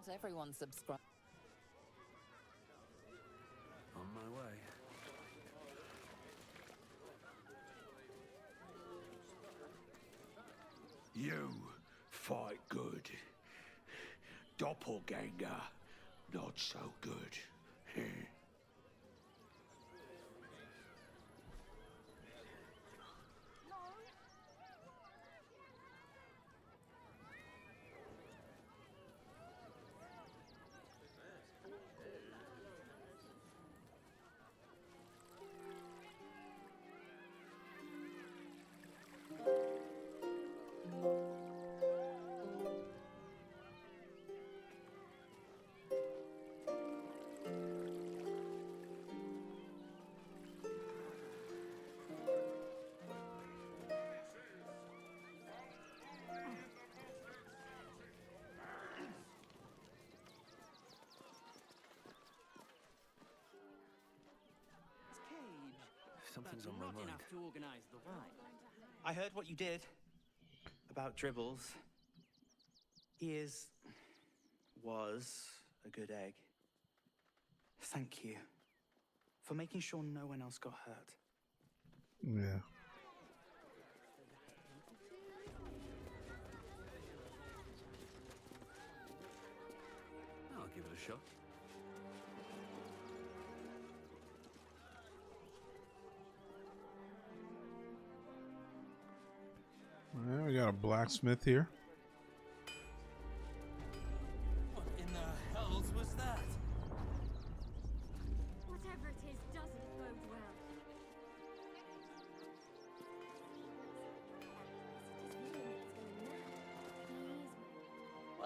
Not everyone subscribes. On my way. You fight good. Doppelganger, not so good. Something's on my Not mind. enough to organize the ride. I heard what you did about Dribbles. He was a good egg. Thank you for making sure no one else got hurt. Yeah. I'll give it a shot. Well, we got a blacksmith here. What in the hells was that? Whatever it is doesn't bode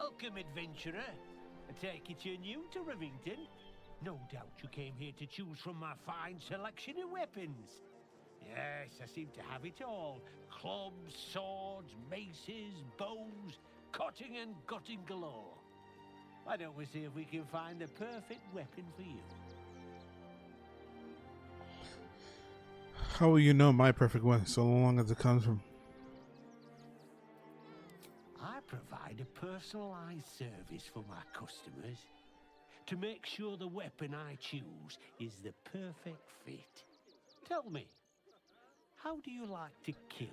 Welcome, adventurer. I take it you're new to Rivington. No doubt you came here to choose from my fine selection of weapons. Yes, I seem to have it all. Clubs, swords, maces, bows, cutting and gutting galore. Why don't we see if we can find the perfect weapon for you? How will you know my perfect one so long as it comes from? I provide a personalized service for my customers to make sure the weapon I choose is the perfect fit. Tell me, how do you like to kill?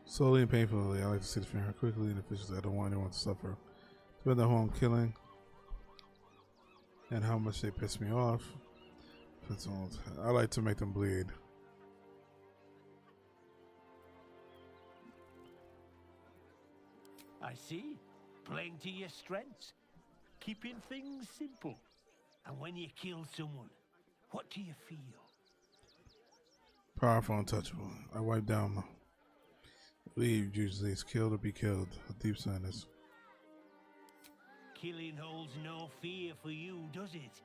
Slowly and painfully. I like to see the finger quickly and efficiently. I don't want anyone to suffer. Depends on who I'm killing and how much they piss me off. I like to make them bleed. I see. Playing to your strengths. Keeping things simple. And when you kill someone, what do you feel? Powerful, untouchable. I wipe down my leave. Usually it's killed or be killed. A deep sadness. Killing holds no fear for you, does it?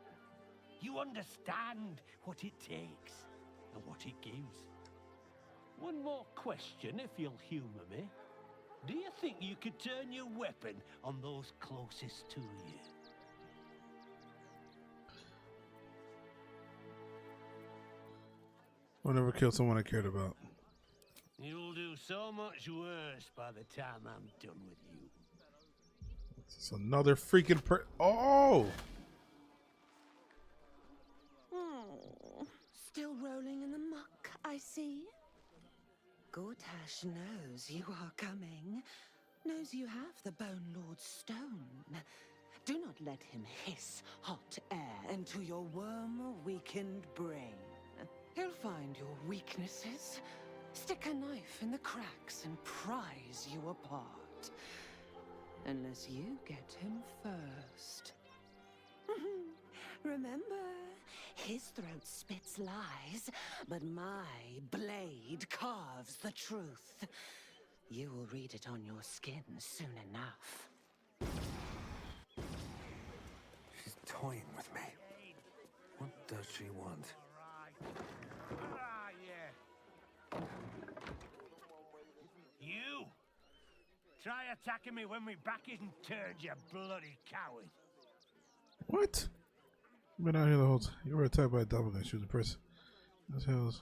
You understand what it takes and what it gives. One more question, if you'll humor me. Do you think you could turn your weapon on those closest to you? I never killed someone I cared about. You'll do so much worse by the time I'm done with you. It's another freaking Oh! Still rolling in the muck, I see. Gortash knows you are coming. Knows you have the Bone Lord's stone. Do not let him hiss hot air into your worm-weakened brain. He'll find your weaknesses, stick a knife in the cracks and prise you apart. Unless you get him first. Remember, his throat spits lies, but my blade carves the truth. You will read it on your skin soon enough. She's toying with me. What does she want? You! Try attacking me when my back isn't turned, you bloody coward! What? You've been out here the whole time. You were attacked by a doppelganger. She was a person. That's hell's.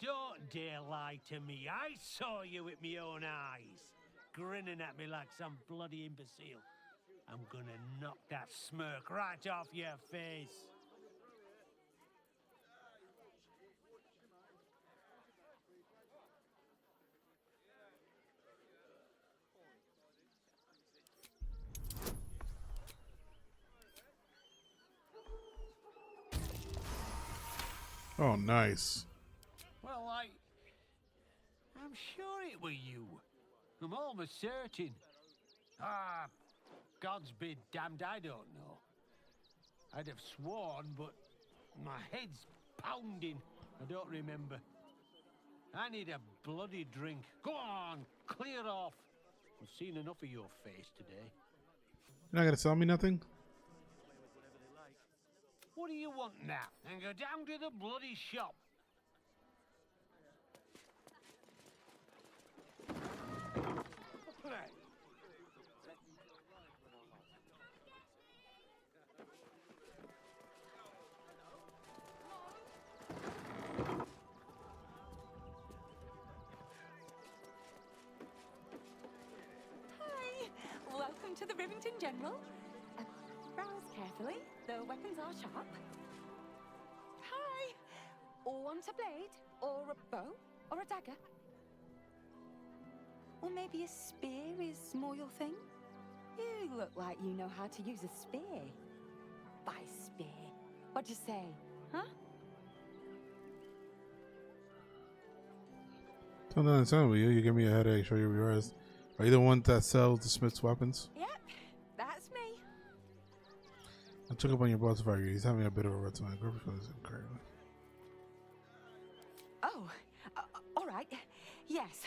Don't dare lie to me. I saw you with my own eyes, grinning at me like some bloody imbecile. I'm gonna knock that smirk right off your face. Oh, nice. Well, I'm sure it were you. I'm almost certain. God's be damned, I don't know. I'd have sworn, but my head's pounding. I don't remember. I need a bloody drink. Go on, clear off. I've seen enough of your face today. You're not gonna sell me nothing? What do you want now? And go down to the bloody shop. Hi, welcome to the Rivington General. Browse carefully, the weapons are sharp. Hi! Want a blade, or a bow, or a dagger? Or maybe a spear is more your thing? You look like you know how to use a spear. By spear. What'd you say, huh? Don't understand with you. You give me a headache. Show you your eyes. Are you the one that sells the Smith's weapons? Yep, that's me. I took up on your boss fire. He's having a bit of a rough time. Griffith is incredible. Oh, all right. Yes.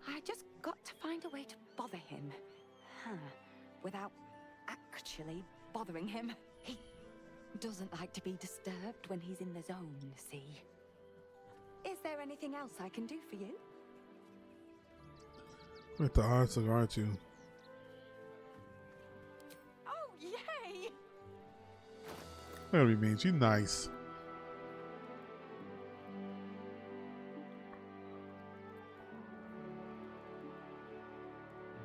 I just got to find a way to bother him. Without actually bothering him. He doesn't like to be disturbed when he's in the zone, see? Is there anything else I can do for you? With the hearts, aren't you? Oh, yay! That would be mean. She's nice.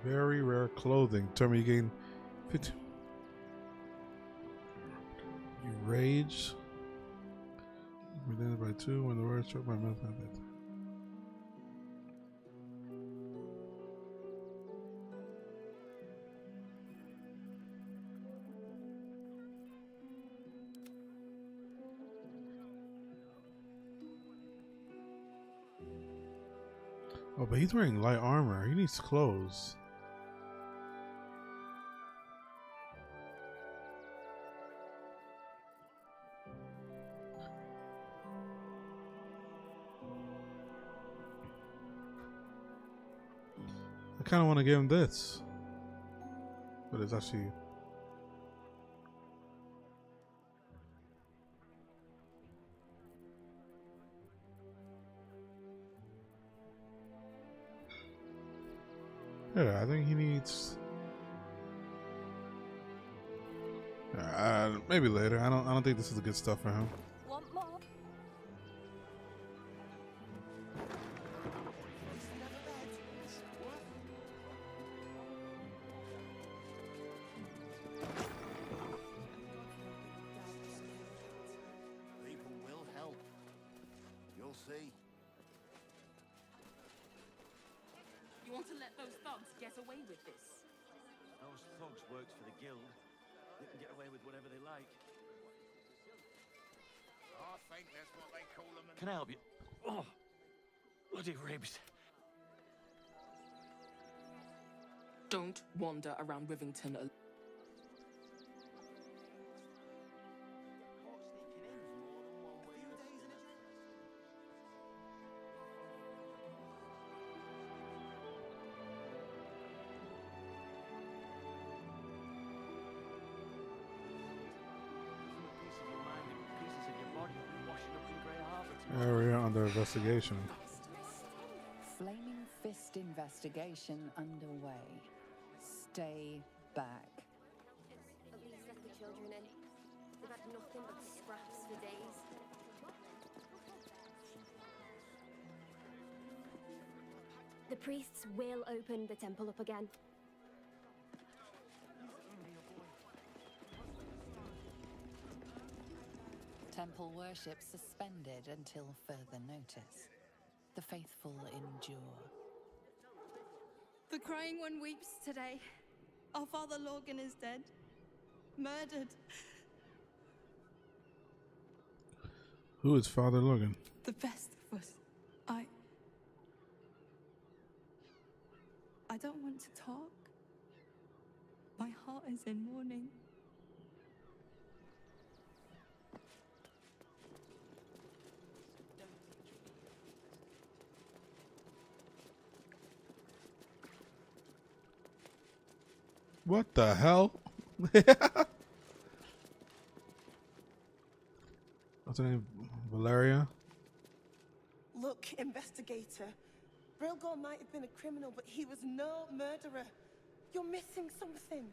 Very rare clothing. Term you gain 50. You rage. Within by 2 when the word struck by mouth. Oh, but he's wearing light armor. He needs clothes. I kind of want to give him this, but it's actually. Yeah, I think he needs. Maybe later. I don't think this is the good stuff for him. Want more? People will help. You'll see. You want to let those thugs get away with this? Those thugs worked for the guild. They can get away with whatever they like. I think that's what they call them. Can I help you? Oh, bloody ribs. Don't wander around Rivington alone. Area under investigation. Flaming Fist investigation underway. Stay back. At least let the children in. They've had nothing but scraps for days. The priests will open the temple up again. Temple worship suspended until further notice. The faithful endure. The crying one weeps today. Our father Logan is dead. Murdered. Who is Father Logan? The best of us. I don't want to talk. My heart is in mourning. What the hell? What's her name? Valeria? Look, investigator. Brilgor might have been a criminal, but he was no murderer. You're missing something.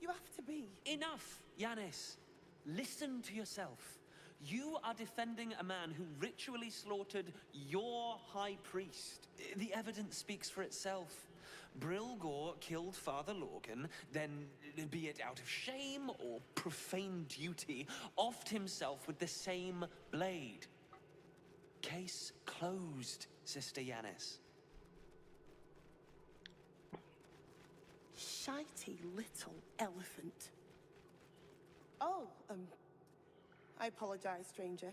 You have to be. Enough, Yanis. Listen to yourself. You are defending a man who ritually slaughtered your high priest. The evidence speaks for itself. Brilgor killed Father Logan, then, be it out of shame or profane duty, offed himself with the same blade. Case closed, Sister Yanis. Shitey little elephant. Oh, I apologize, stranger.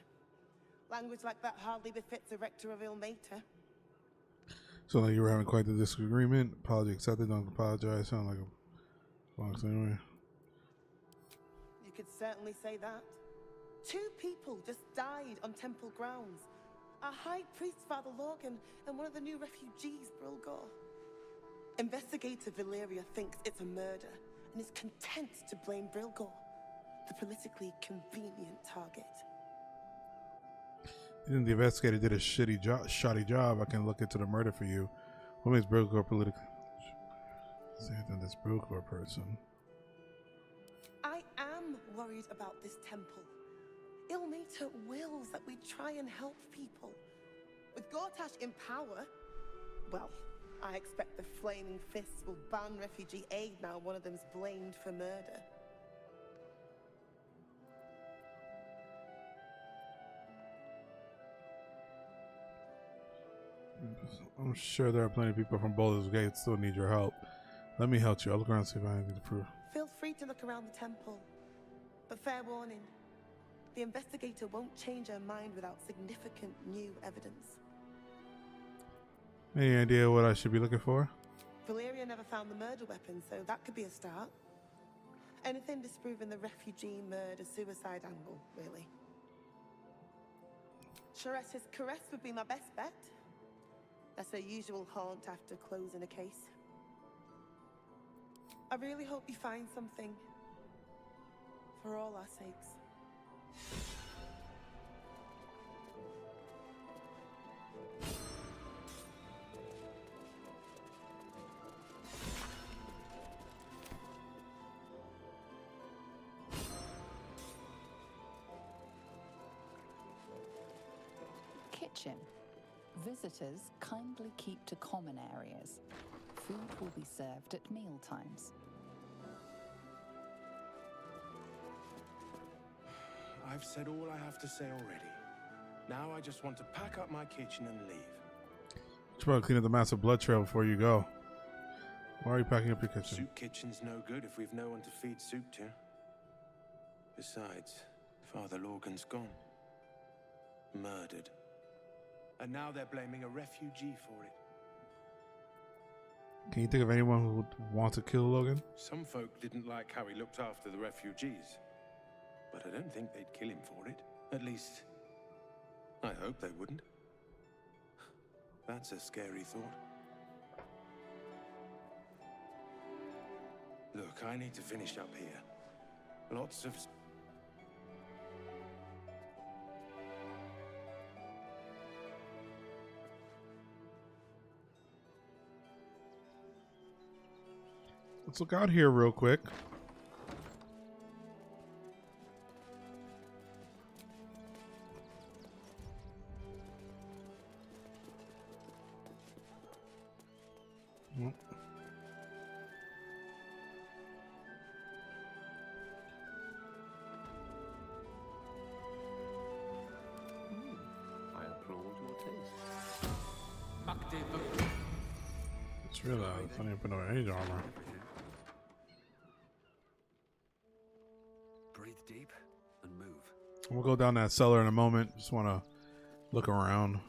Language like that hardly befits a rector of Ilmater. So like you were having quite the disagreement. Apology accepted. Don't apologize. Sound like a box anyway. You could certainly say that. 2 people just died on temple grounds. Our high priest, Father Logan, and one of the new refugees, Brilgor. Investigator Valeria thinks it's a murder and is content to blame Brilgor, the politically convenient target. Even the investigator did a shoddy job. I can look into the murder for you. What makes Brilgor politically? Same than this Brilgor person. I am worried about this temple. Ilmater wills that we try and help people. With Gortash in power, well, I expect the Flaming Fists will ban refugee aid now one of them's blamed for murder. I'm sure there are plenty of people from Baldur's Gate that still need your help. Let me help you. I'll look around and see if I have anything to prove. Feel free to look around the temple. But fair warning, the investigator won't change her mind without significant new evidence. Any idea what I should be looking for? Valeria never found the murder weapon, so that could be a start. Anything disproving the refugee murder-suicide angle, really. Sharetta's caress would be my best bet. That's her usual haunt after closing a case. I really hope you find something. For all our sakes. Kitchen. Visitors kindly keep to common areas. Food will be served at meal times. I've said all I have to say already. Now I just want to pack up my kitchen and leave. You should probably clean up the massive blood trail before you go. Why are you packing up your kitchen? Soup kitchen's no good if we've no one to feed soup to. Besides, Father Lorgan's gone. Murdered. And now they're blaming a refugee for it. Can you think of anyone who would want to kill Logan? Some folk didn't like how he looked after the refugees. But I don't think they'd kill him for it. At least, I hope they wouldn't. That's a scary thought. Look, I need to finish up here. Lots of... Let's look out here real quick. I applaud your taste. It's really funny to put no age armor. Breathe deep and move. We'll go down that cellar in a moment. Just want to look around.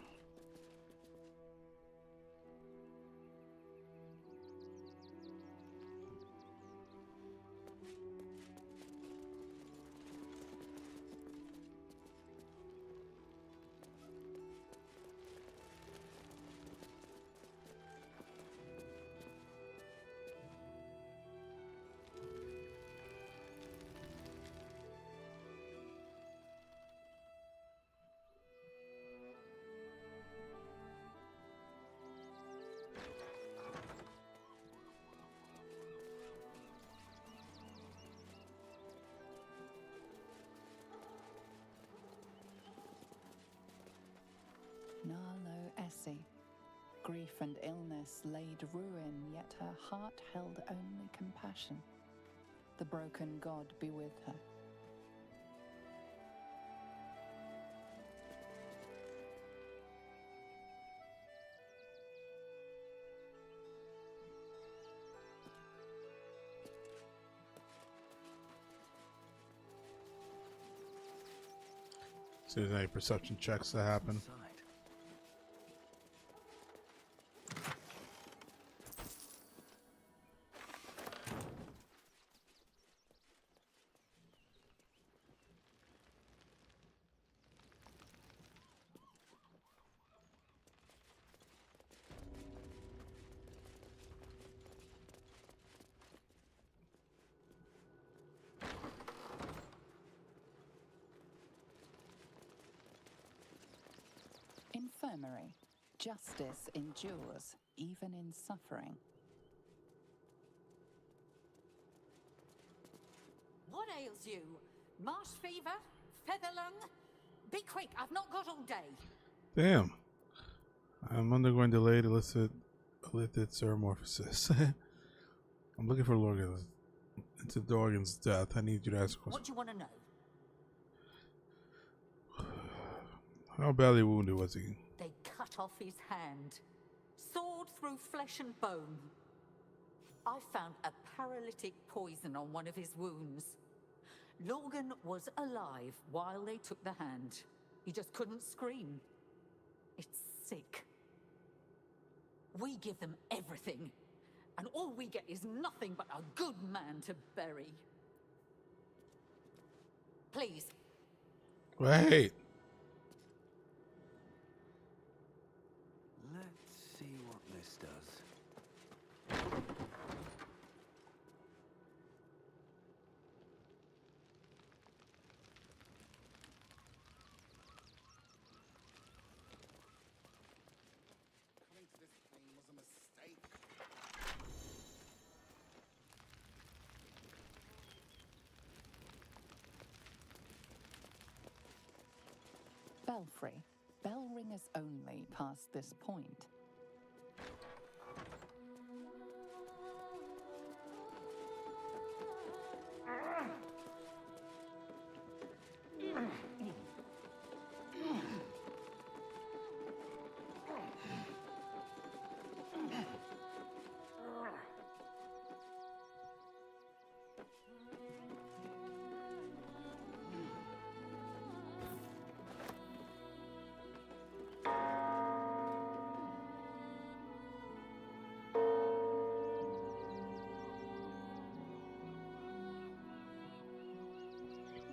Narlo Essie. Grief and illness laid ruin, yet her heart held only compassion. The broken god be with her. See if there's any perception checks that happen. infirmary. Justice endures, even in suffering. What ails you? Marsh fever? Feather lung? Be quick, I've not got all day. Damn. I'm undergoing delayed illicit seromorphosis. I'm looking for Lorgan's. Into Lorgan's death. I need you to ask a question. What do you want to know? How badly wounded was he? They cut off his hand. Sword through flesh and bone. I found a paralytic poison on one of his wounds. Logan was alive while they took the hand. He just couldn't scream. It's sick. We give them everything, and all we get is nothing but a good man to bury. Please. Wait. Let's see what this does. Coming to this plane was a mistake. Belfry. Bell ringers only past this point.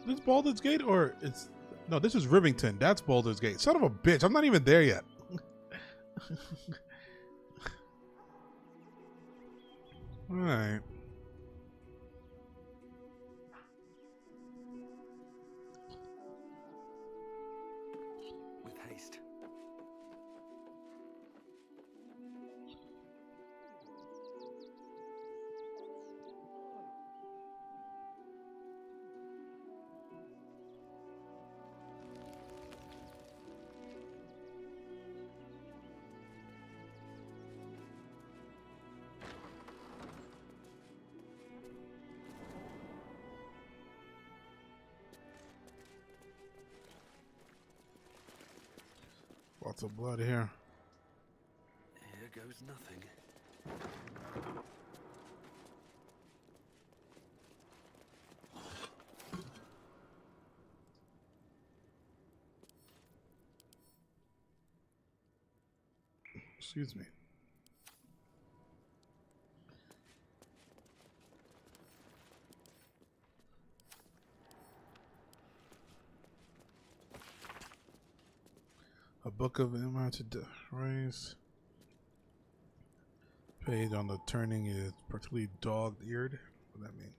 This Baldur's Gate, or it's no? This is Rivington. That's Baldur's Gate. Son of a bitch! I'm not even there yet. All right. With haste. Lots of blood here. Here goes nothing. Excuse me. A book of unmounted rays. Page on the turning is particularly dog-eared. What does that mean?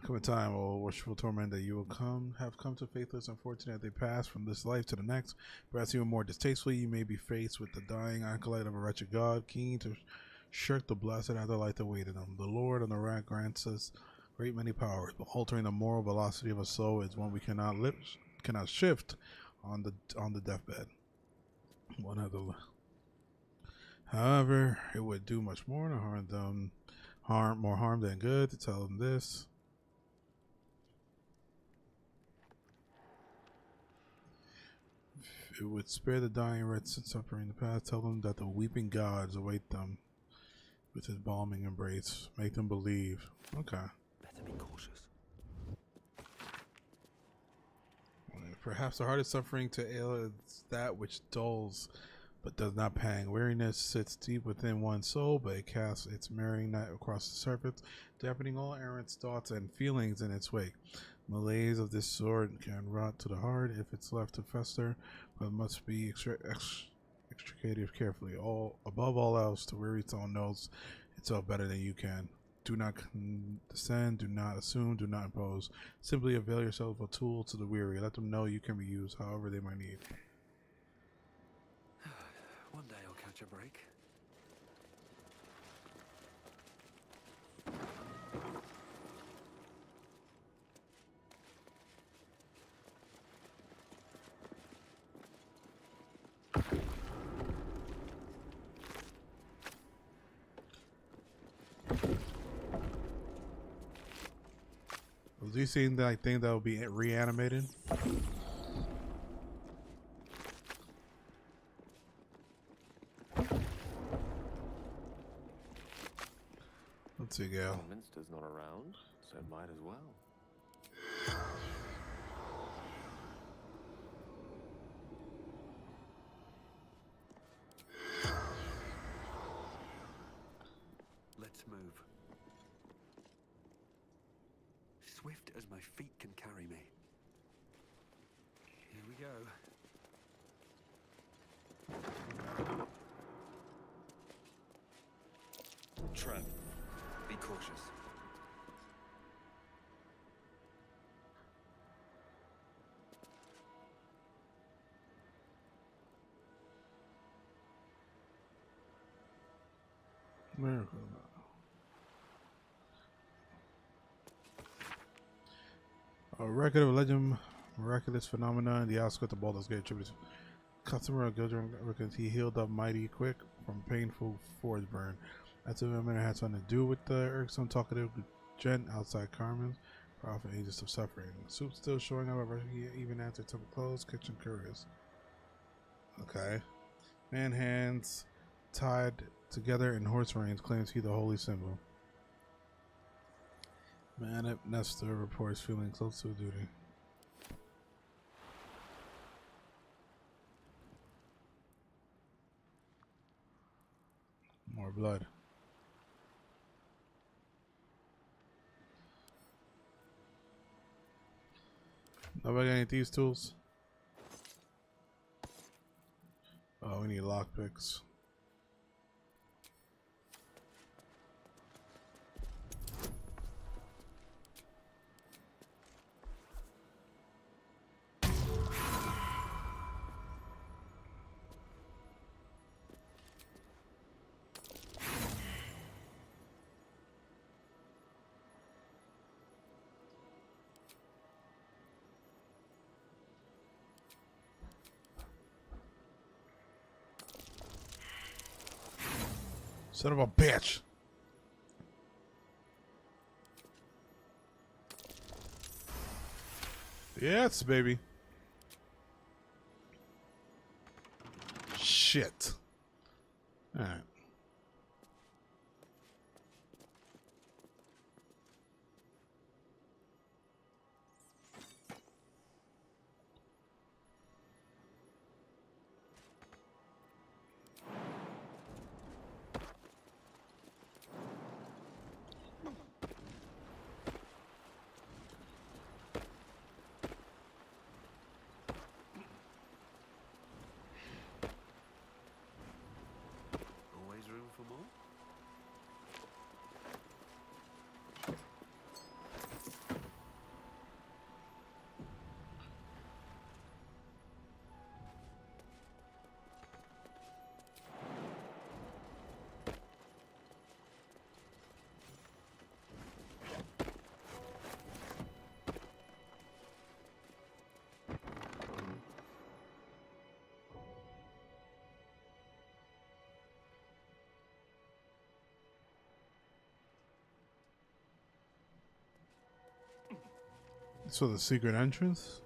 Come a time, O worshipful torment, that you will have come to faithless and fortunate as they pass from this life to the next. Perhaps even more distastefully, you may be faced with the dying acolyte of a wretched god, keen to shirk the blessed afterlife that awaited them. The Lord on the rack grants us great many powers, but altering the moral velocity of a soul is one we cannot shift on the deathbed. One of the, however, it would do much more to harm them, more harm than good to tell them this. It would spare the dying wretched and suffering in the past. Tell them that the weeping gods await them with his balming embrace. Make them believe. Okay. Better be cautious. Perhaps the hardest suffering to ail is that which dulls but does not pang. Weariness sits deep within one's soul, but it casts its mirroring night across the surface, dampening all errant's thoughts and feelings in its wake. Malaise of this sort can rot to the heart if it's left to fester, but must be extricated carefully. Above all else, the weary soul knows itself better than you can. Do not condescend, do not assume, do not impose. Simply avail yourself of a tool to the weary. Let them know you can be used however they might need. catch a break? Was he seeing that thing that will be reanimated? Let's see, Gal. Minster's not around, so might as well. Let's move. Swift as my feet can carry me. Here we go. Trap. Be cautious. Miracle. A record of a legend, miraculous phenomenon. The outskirts of Baldur's Gate attributes. Customer of Gildren reckons he healed up mighty quick from painful forge burn. That's a minute had something to do with the irksome talkative gent outside Carmen's for often ages of suffering. Soup still showing up even after temple closed. Kitchen curious. Okay. Man hands tied together in horse reins claims he the holy symbol. Man up Nestor reports feeling close to duty. More blood. Nobody got any thieves tools? Oh, we need lockpicks. Son of a bitch. Yes, baby. Shit. All right. Always room for more? So the secret entrance?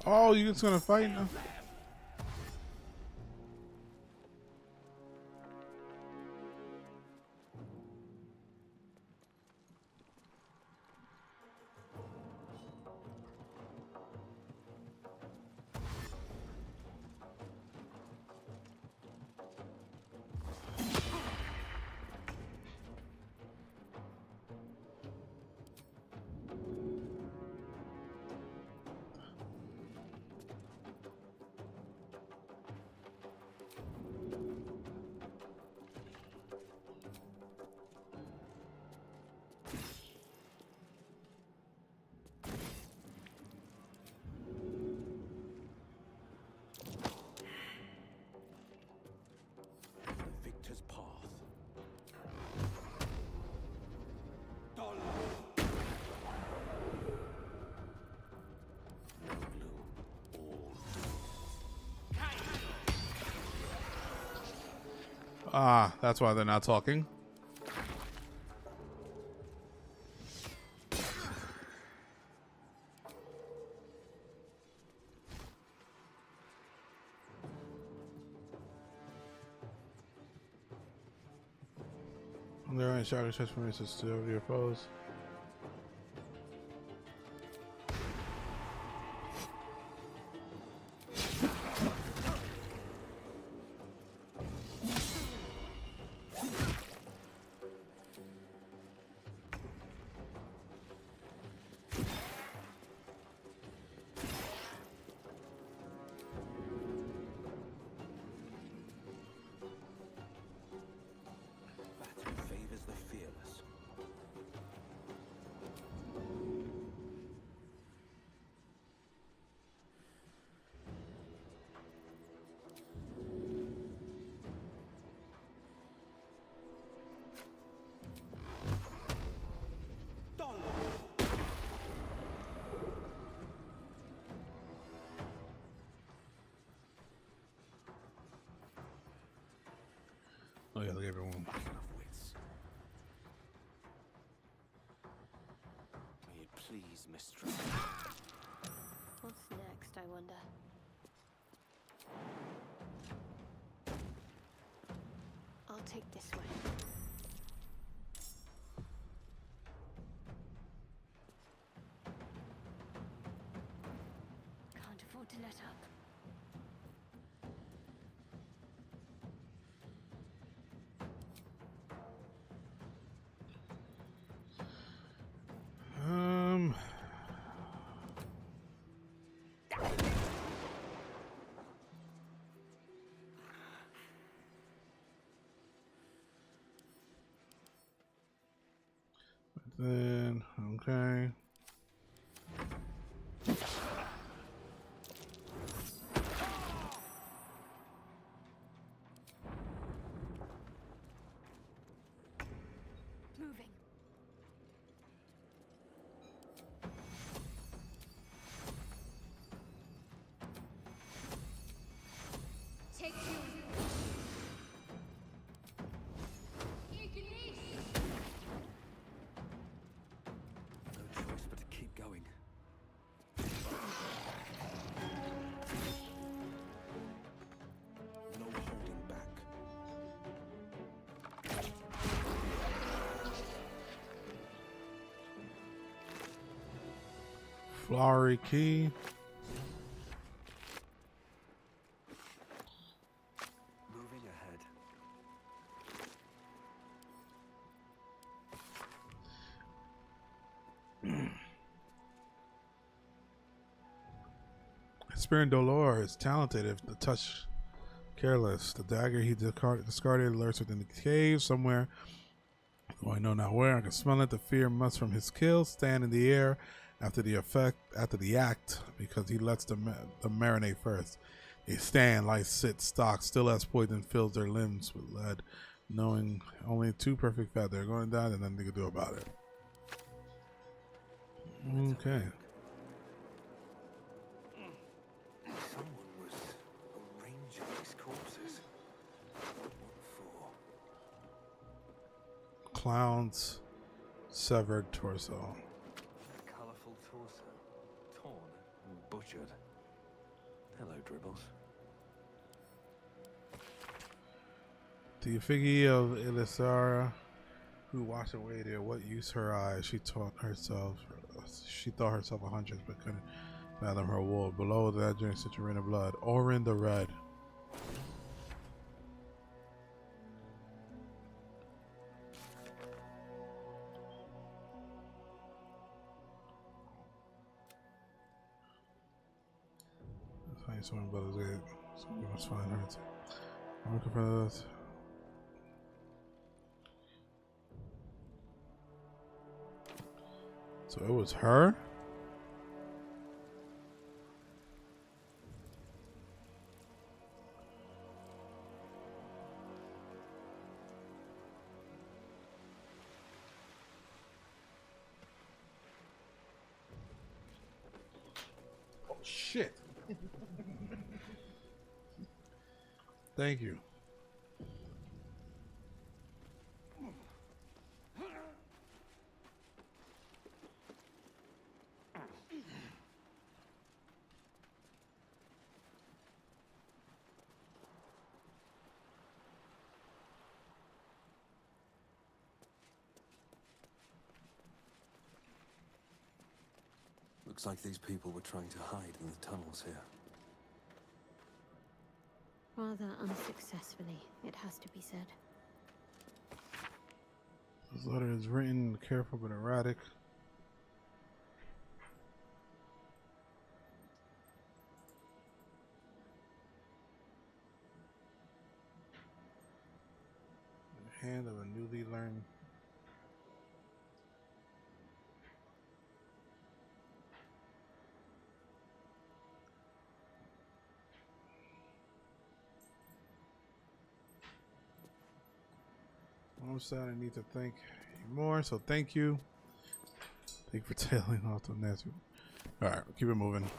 Oh, you just gonna fight now? Ah, that's why they're not talking. There are shocking transformations to your foes. Oh yeah, look at everyone. May it please, mistress. What's next, I wonder? I'll take this way. Can't afford to let up. Then okay. Moving. Take two. No choice but to keep going. No holding back. Flowery key. Moving ahead. Spear Dolor is talented if the touch careless. The dagger he discarded lurks within the cave somewhere. Though I know not where. I can smell it. The fear must from his kill stand in the air after the act, because he lets them marinate first. They stand, lie, sit, stock, still as poison fills their limbs with lead, knowing only two perfect fat they're going to die and nothing they can do about it. Okay. Someone was arranging these corpses. What for? Clown's severed torso. A colourful torso, torn and butchered. Hello, Dribbles. The effigy of Elisara, who washed away there, what use her eyes? She thought herself a huntress, but couldn't fathom her wool. Below that drink such a rain of blood. Orin the Red. Find someone Baldur's Gate. So we must find her. I'm looking for this. So it was her? Oh shit. Thank you. Looks like these people were trying to hide in the tunnels here. Rather unsuccessfully, it has to be said. This letter is written careful but erratic. The hand of a newly learned. I'm sad I need to thank you more, so thank you. Thank you for tailing off the nasty. Alright, keep it moving.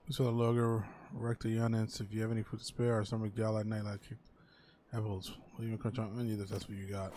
We saw the logo rector units. If you have any food to spare or some gala at night like apples, we'll even crunch on onions if that's what you got.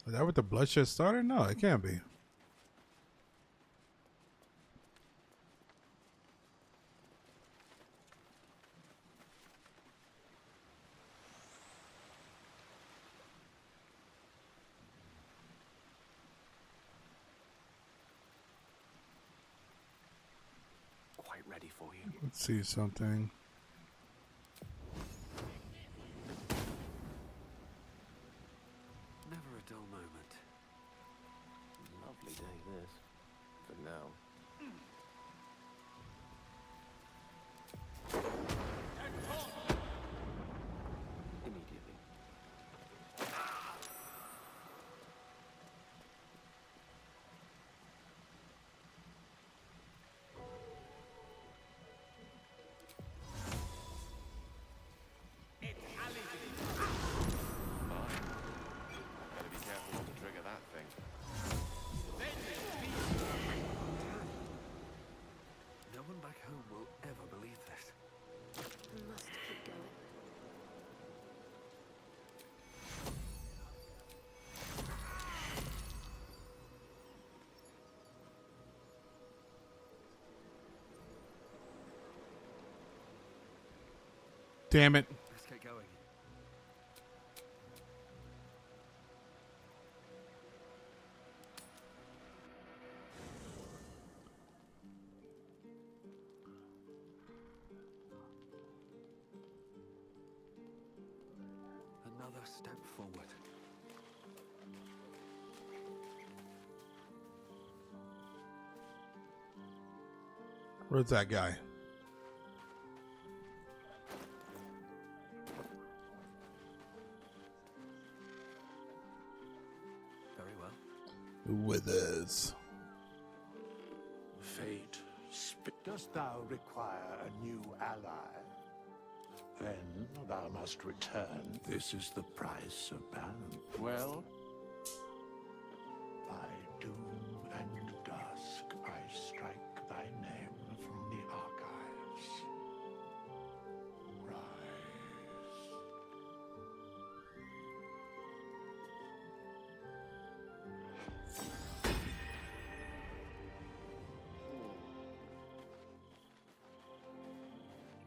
Is that what the bloodshed started? No, it can't be. Quite ready for you. Let's see something. Never a dull moment. Lovely day this, for now. Immediately. Better be careful not to trigger that thing. No one back home will ever believe this. We must keep going. Damn it. Let's get going. Another step forward. Where's that guy? Very well. Withers. Fate, dost thou require a new ally? Then thou must return. This is the price of balance. Well, by doom and dusk, I strike thy name from the archives. Rise.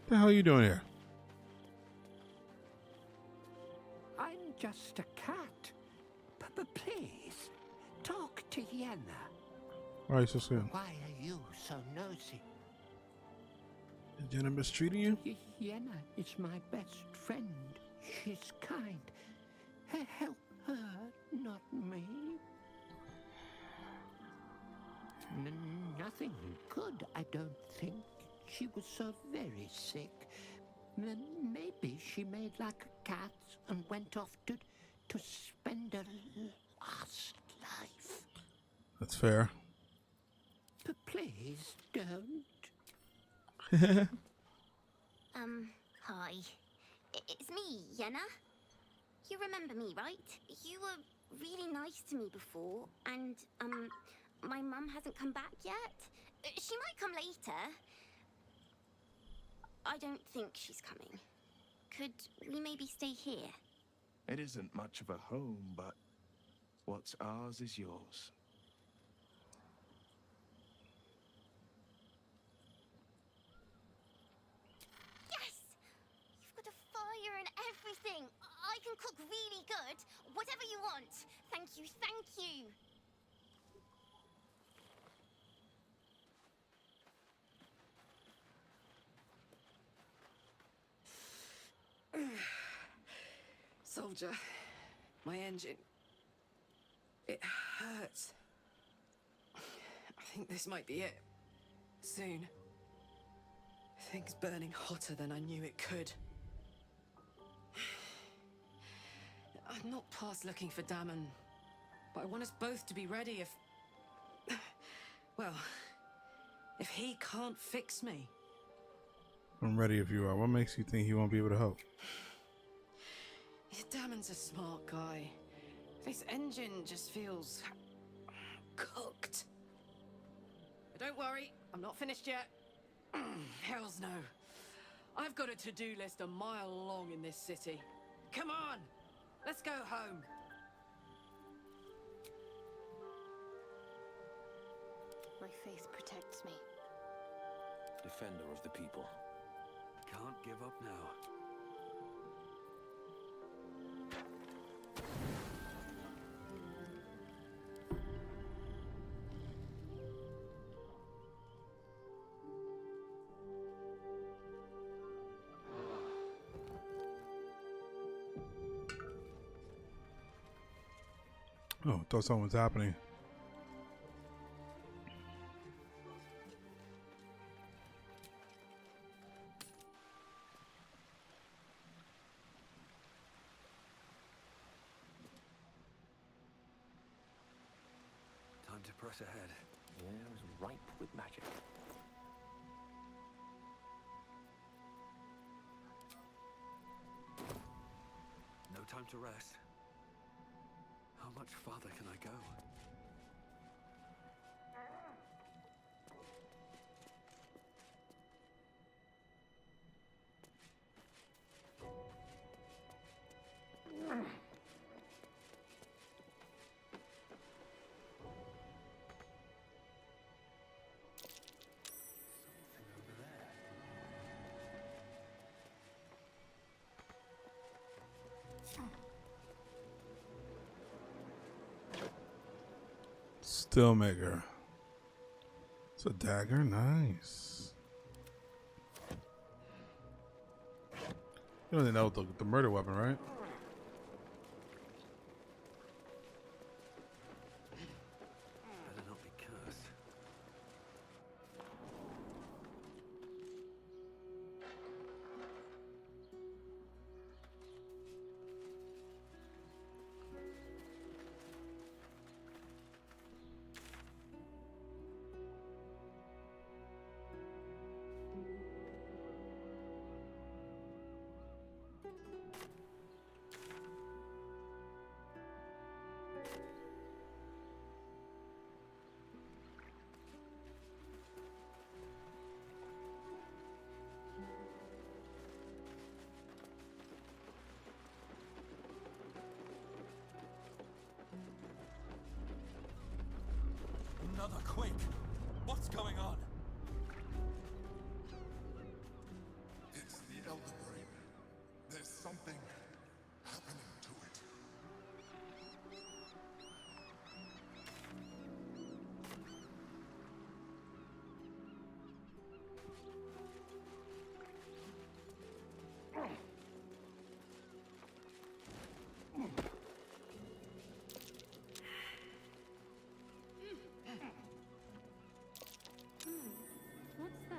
What the hell are you doing here? I'm just a cat. Please, talk to Yenna. Why are you so scared? Why are you so nosy? Is Jenna mistreating you? Yenna is my best friend. She's kind. Help her, not me. Nothing good, I don't think. She was so very sick. Maybe she made like a cat and went off to spend her last life. That's fair. Please don't. Hi. It's me, Yenna. You remember me, right? You were really nice to me before, and, my mum hasn't come back yet. She might come later. I don't think she's coming. Could we maybe stay here? It isn't much of a home, but what's ours is yours. Yes! You've got a fire and everything. I can cook really good. Whatever you want. Thank you, thank you. Soldier, my engine. It hurts. I think this might be it. Soon. Things burning hotter than I knew it could. I'm not past looking for Damon, but I want us both to be ready if... Well, if he can't fix me. I'm ready if you are. What makes you think he won't be able to help? Damon's a smart guy. This engine just feels... cooked. But don't worry, I'm not finished yet. Hells no. I've got a to-do list a mile long in this city. Come on, let's go home. My faith protects me. Defender of the people. Can't give up now. Oh, thought something was happening. Time to press ahead. The air is ripe with magic. No time to rest. How much farther can I go? Stillmaker. It's a dagger. Nice. You don't think that was the murder weapon, right? Better not be cursed. Another quake! What's going on? It's the Elder Brain. There's something happening to it. What's that?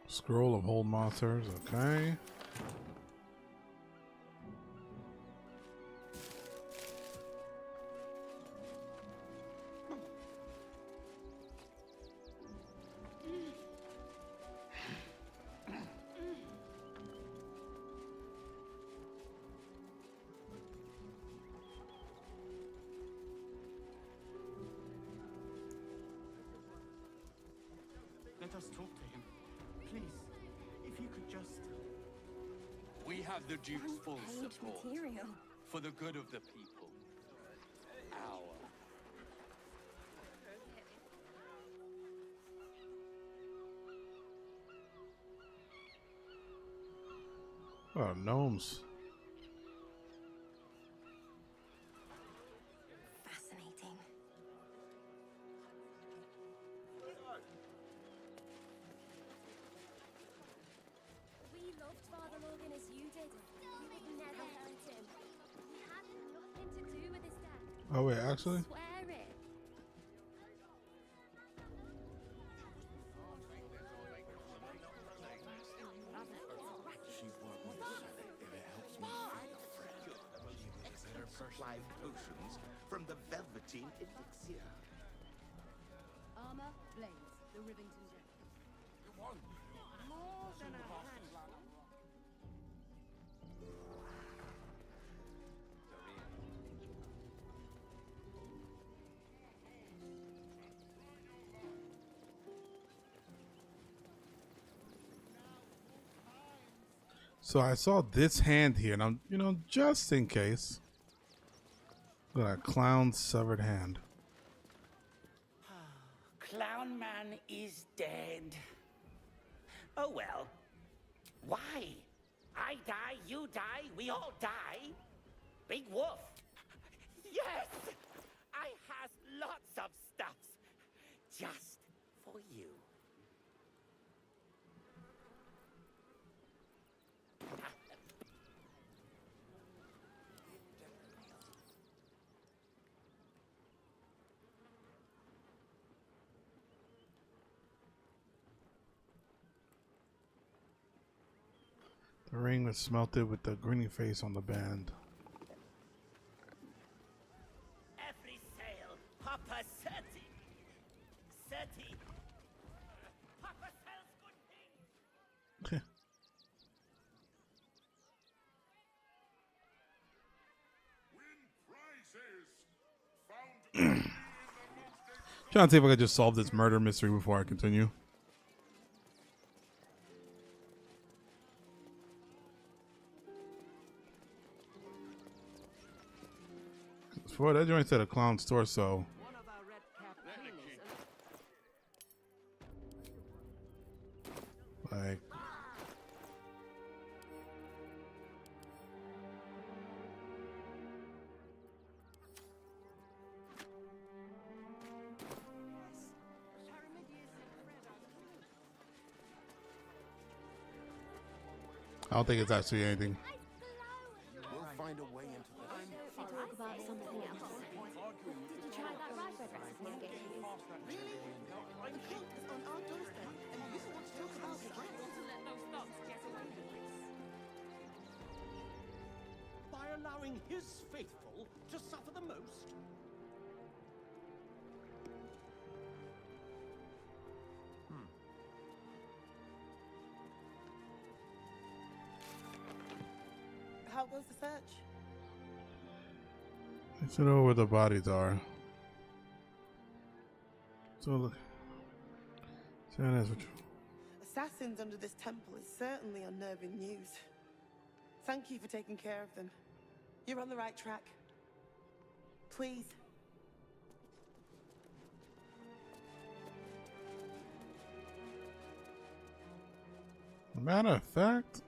Scroll of hold monsters. Okay. must talk to him. Please, if you could just... We have the Duke's full Page support. material. For the good of the people. Oh, gnomes. Fascinating. We loved Father Logan as you did. We would never hurt him. He had nothing to do with his death. Oh, wait, actually? Swear it. Supply potions from the Velveteen Elixir. Armor, blades, the Rivington jacket. More than a handful. So I saw this hand here, and I'm, just in case. Look at that clown's severed hand. Clown Man is dead. Oh well. Why? I die, you die, we all die. Big Wolf. Yes! I has lots of stuffs. Just for you. The ring was smelted with the grinning face on the band. Every sale, Papa 30. 30. Papa sells good things. Trying to see if I could just solve this murder mystery before I continue. Before that joint said a clown's torso. Like, I don't think it's actually anything. We'll find a way into this. Talk about something else. Did you try that rye bread recipe I gave you? Really? The cake is on our doorstep, and you want to talk about it again? Let those thoughts get away with this. By allowing his faithful to suffer the most. How goes the search? I should know where the bodies are. So look. Assassins under this temple is certainly unnerving news. Thank you for taking care of them. You're on the right track. Please. Matter of fact,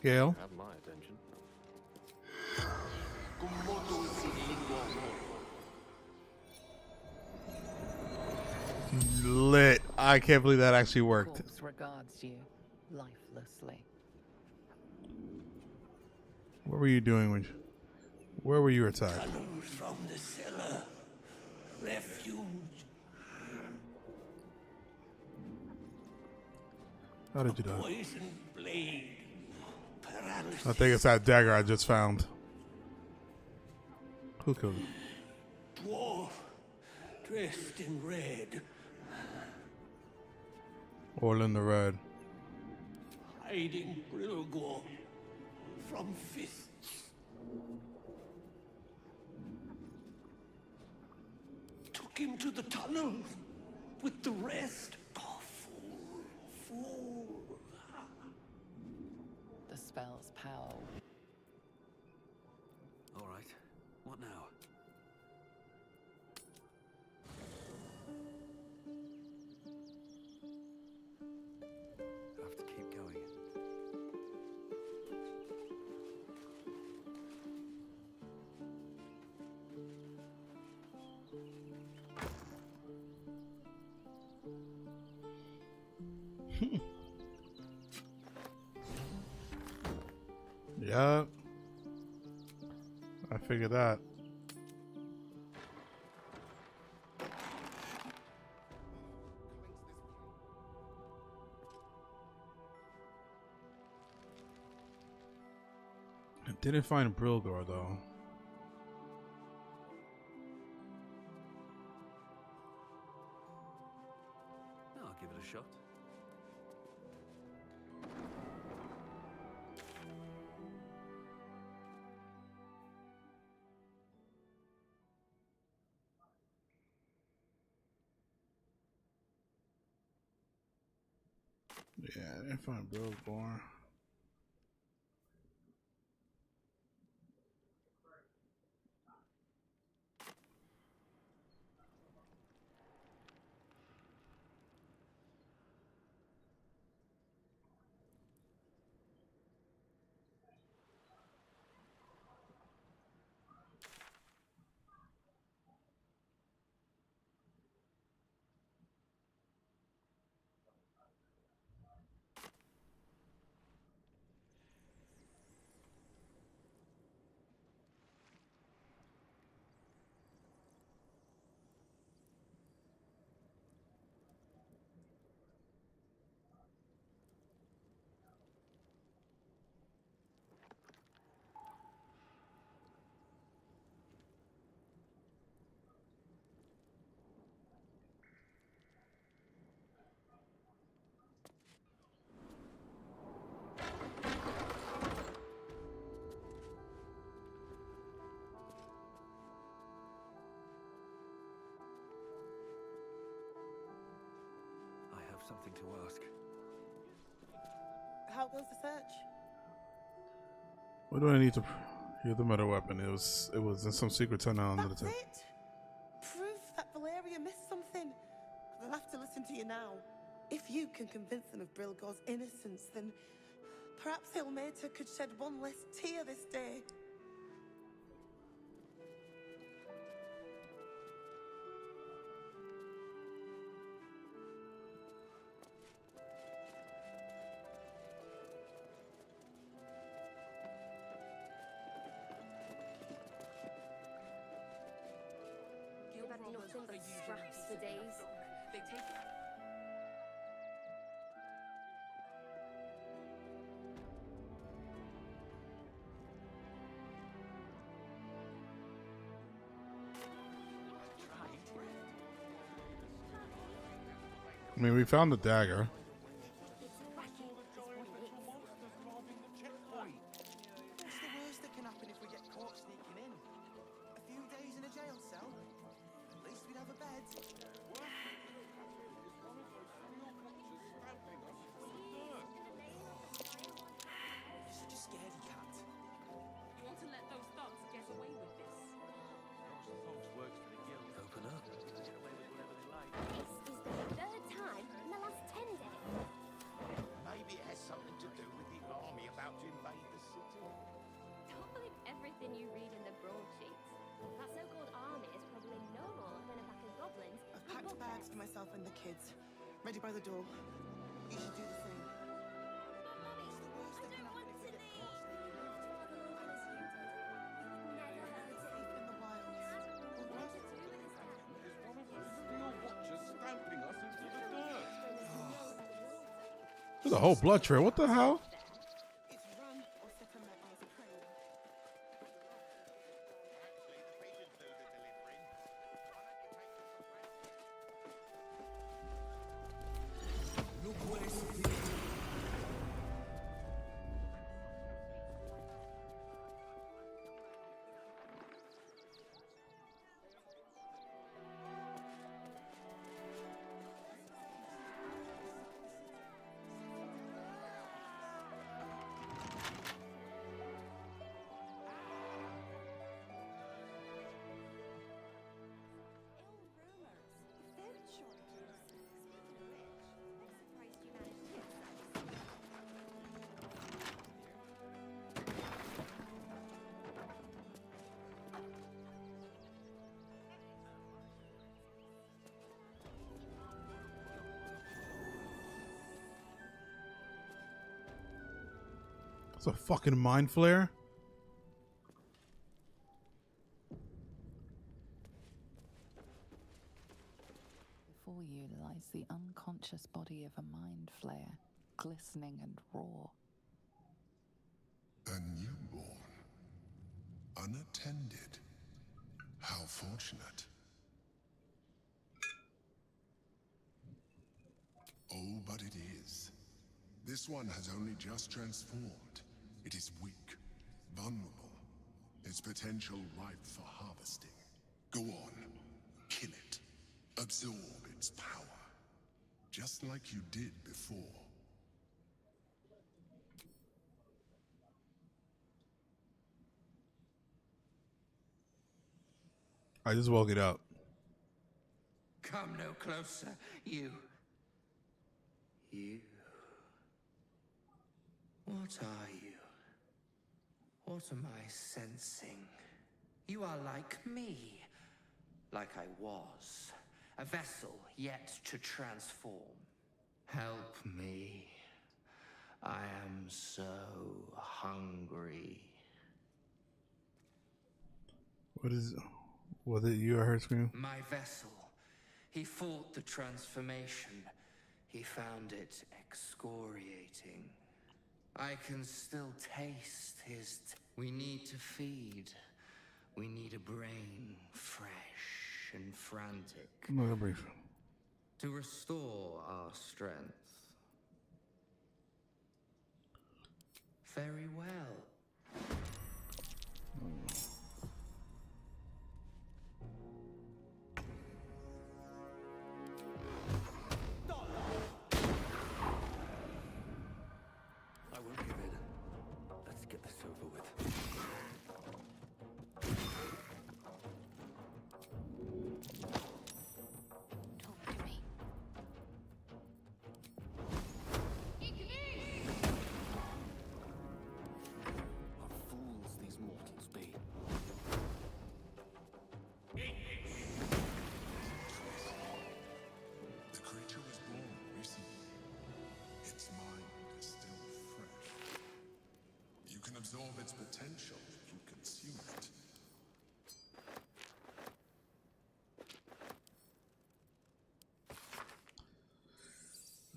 Gale. Have my attention. Lit. I can't believe that actually worked. Corpse regards you lifelessly. What were you doing when? Where were you attacked? From the cellar. Refuge. How did you die? Poison blade. Paralysis. I think it's that dagger I just found. Who killed him? Dwarf. Dressed in red. Orlin the Red. Hiding Brilgor from fists. back into the tunnel with the rest. Oh, fool. The spell's power. All right. What now? Have to keep going. Yup. I figured that. I didn't find Brilgar though. I'll give it a shot. Yeah, I didn't find Brilgar. I have something to ask. How goes the search? What do I need to hear the meta weapon? It was in some secret tunnel under the That's table. it? Proof that Valeria missed something. They'll have to listen to you now. If you can convince them of Brilgar's innocence, then perhaps Ilmater could shed one less tear this day. You've had nothing but scraps for days. They take I mean, we found the dagger. What's the worst that can happen if we get caught sneaking in? A few days in a jail cell? At least we'd have a bed. You're such a scaredy cat. You want to let those thugs get away with this? Open up. This is the third time in the last 10 days. Maybe it has something to do with the army about to invade the city. Don't believe everything you read in the broadsheets. That so-called army is probably no more than a pack of goblins. I've packed bags for myself and the kids. Ready by the door. You should do the same. There's a whole blood trail. What the hell? It's a fucking mind flare. Before you lies the unconscious body of a mind flayer, glistening and raw. A newborn. Unattended. How fortunate. Oh, but it is. This one has only just transformed. It is weak, vulnerable. Its potential ripe for harvesting. Go on. Kill it. Absorb its power. Just like you did before. I just woke it up. Come no closer, you. You. What are you? What am I sensing? You are like me. Like I was. A vessel yet to transform. Help me. I am so hungry. What is it? Was it you or her scream? My vessel. He fought the transformation. He found it excoriating. I can still taste his... We need to feed. We need a brain fresh and frantic. I'm gonna brief. To restore our strength. Very well. I won't give in. Let's get this over with. Talk to me. What fools these mortals be. The creature was born recently. Its mind is still fresh. You can absorb its potential if you consume it.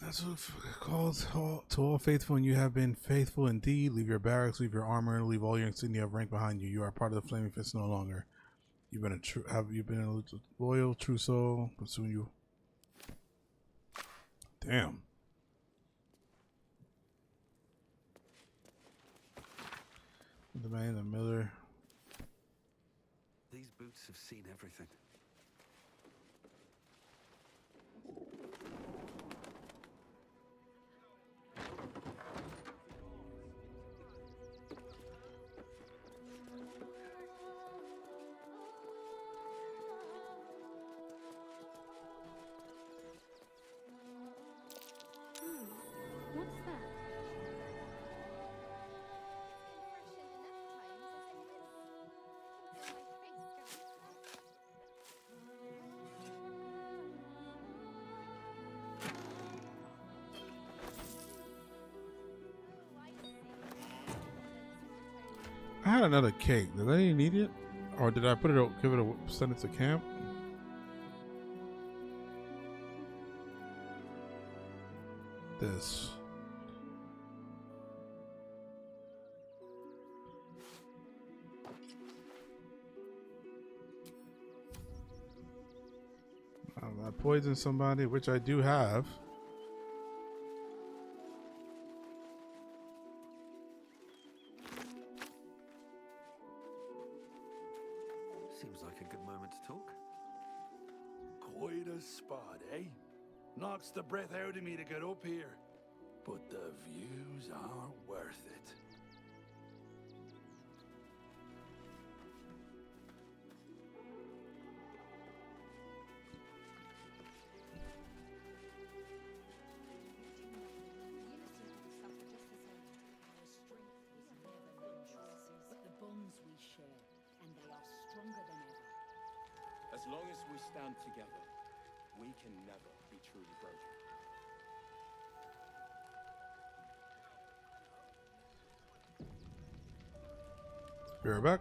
That's what it calls to all faithful, and you have been faithful indeed. Leave your barracks, leave your armor, and leave all your insignia of rank behind you. You are part of the Flaming Fist no longer. You've been a loyal, true soul, but soon you. Damn. The man, the miller. These boots have seen everything. What's that? I had another cake. Did I need it, or did I put it? Give it a send it to camp? This. I poisoned somebody, which I do have. Seems like a good moment to talk. Quite a spot, eh? Knocks the breath out of me to get up here. But the views are worth it. But the bonds we share, and they are stronger than ever. As long as we stand together, we can never be truly broken. Be right back.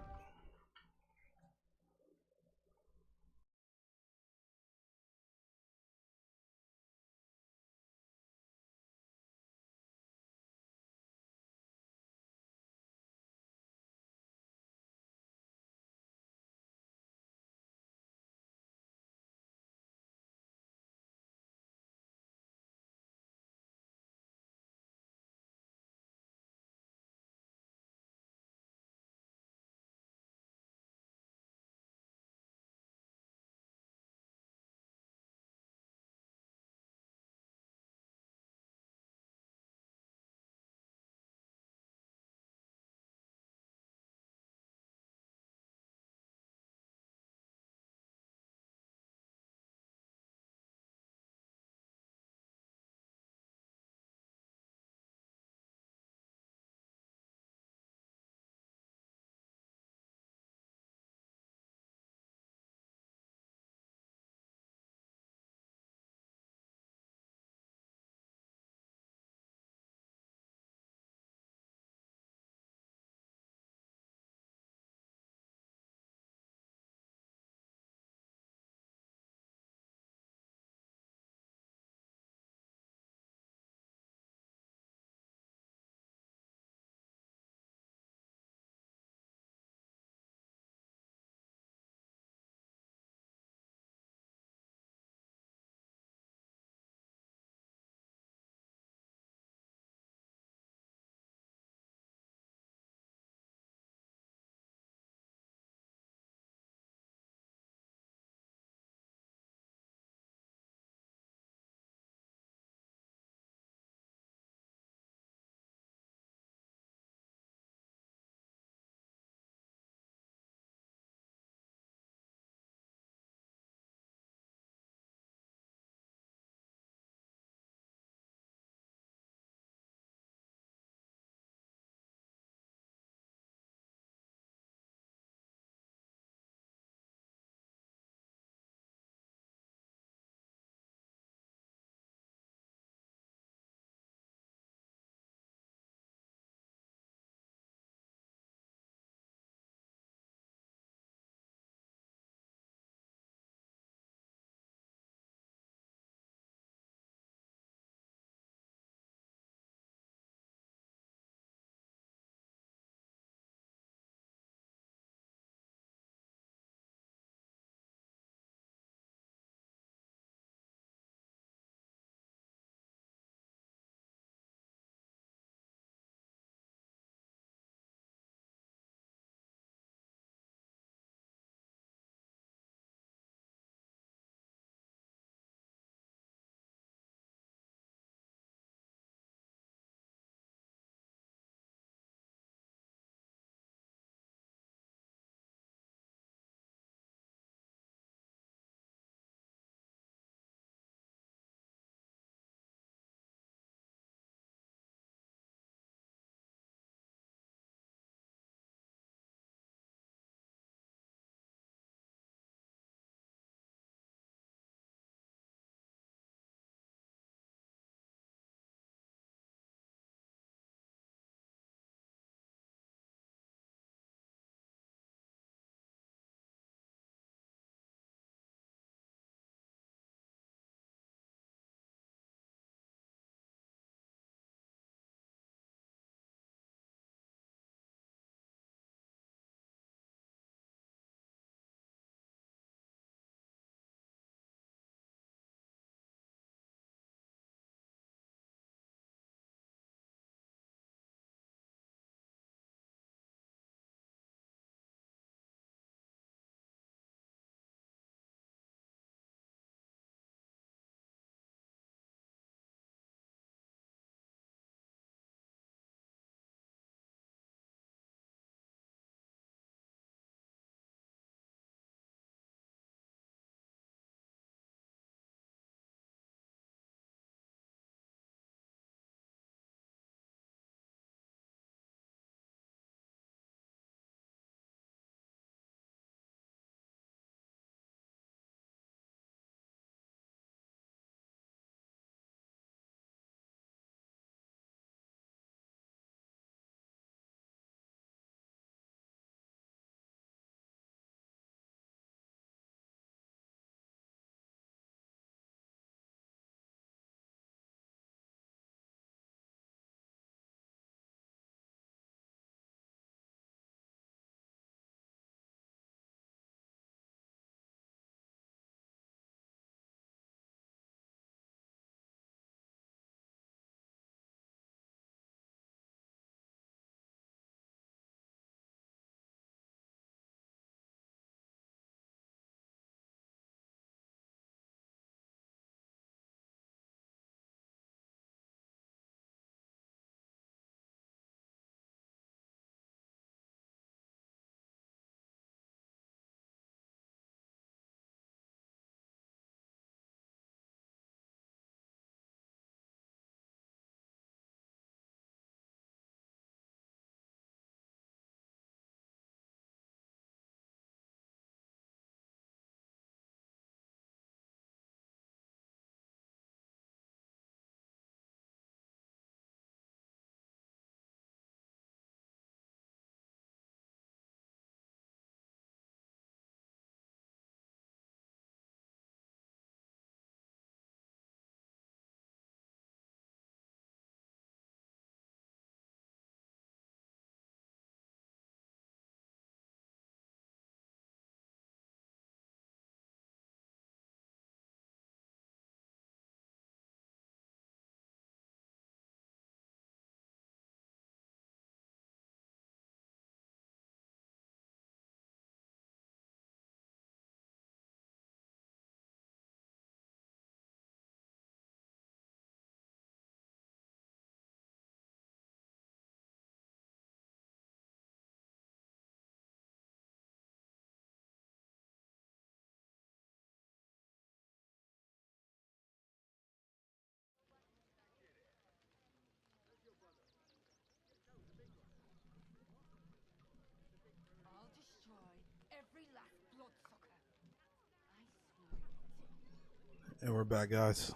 And we're back, guys.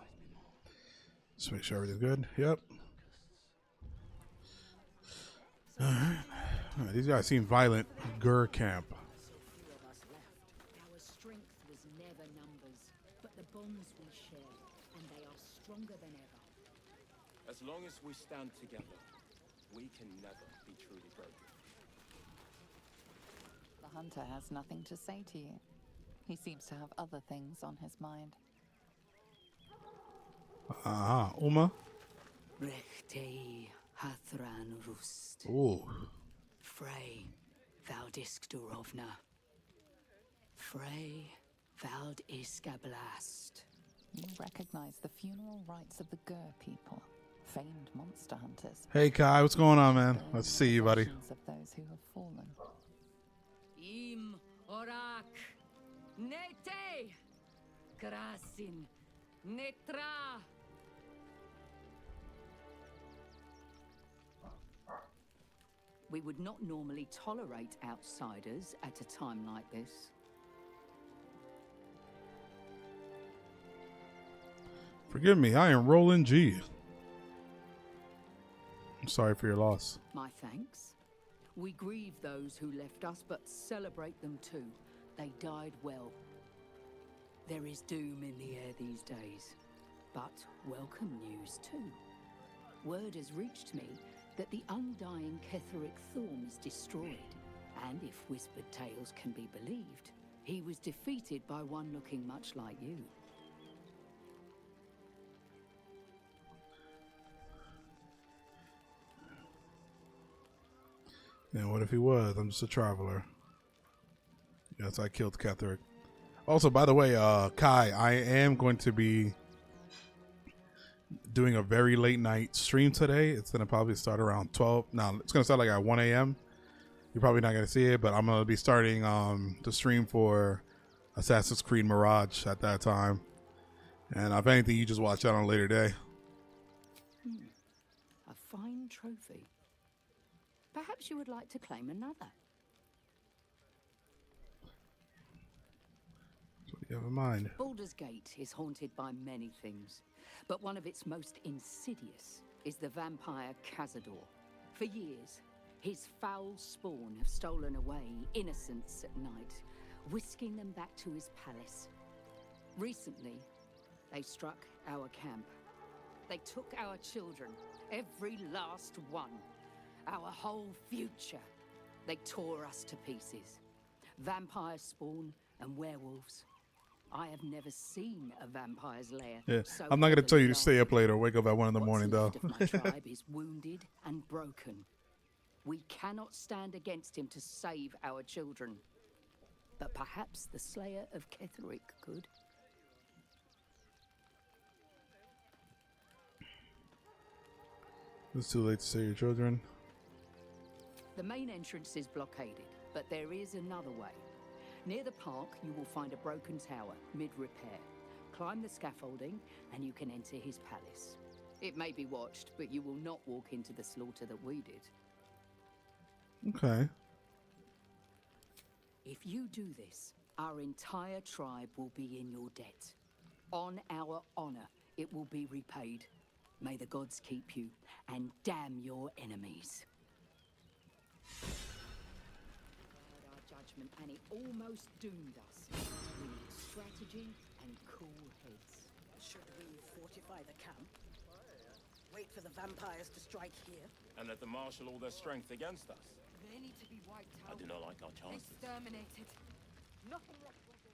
Just make sure everything's good. Yep. Alright. These guys seem violent. Gur camp. Our strength was never numbers, but the bonds we share, and they are stronger than ever. As long as we stand together, we can never be truly broken. The hunter has nothing to say to you. He seems to have other things on his mind. Uma. Rechtei Hathran Rust. Ooh. Frey Valdisk Durovna. Frey Vald Iskablast. You recognize the funeral rites of the Gur people, famed monster hunters. Hey Kai, what's going on, man? Let's see you, buddy. Of those who have fallen. Im Orak Nete Krasin Netra. We would not normally tolerate outsiders at a time like this. Forgive me, I am Roland G. I'm sorry for your loss. My thanks. We grieve those who left us, but celebrate them too. They died well. There is doom in the air these days, but welcome news too. Word has reached me that the undying Ketheric Thorm is destroyed, and if whispered tales can be believed, he was defeated by one looking much like you. And what if he was? I'm just a traveler. Yes, I killed Ketheric. Also, by the way, Kai, I am going to be doing a very late night stream today. It's going to probably start around 12. No, it's going to start like at 1 a.m. You're probably not going to see it, but I'm going to be starting the stream for Assassin's Creed Mirage at that time. And if anything, you just watch that on a later day. A fine trophy. Perhaps you would like to claim another. What do you have in mind? Baldur's Gate is haunted by many things, but one of its most insidious is the vampire Cazador. For years, his foul spawn have stolen away innocents at night, whisking them back to his palace. Recently, they struck our camp. They took our children, every last one. Our whole future. They tore us to pieces. Vampire spawn and werewolves. I have never seen a vampire's lair. Yeah, So I'm not going to tell you to dark. stay up late or wake up at 1 in the morning, though. What's left of my tribe is wounded and broken. We cannot stand against him to save our children. But perhaps the Slayer of Ketheric could. It's too late to save your children. The main entrance is blockaded, but there is another way. Near the park, you will find a broken tower, mid-repair. Climb the scaffolding, and you can enter his palace. It may be watched, but you will not walk into the slaughter that we did. Okay. If you do this, our entire tribe will be in your debt. On our honor, it will be repaid. May the gods keep you, and damn your enemies. Heard our judgment, and it almost doomed us. We need strategy and cool heads. Should we fortify the camp? Wait for the vampires to strike here? And let them marshal all their strength against us. They need to be wiped I out. do not like our chances. Exterminated. Nothing left will do.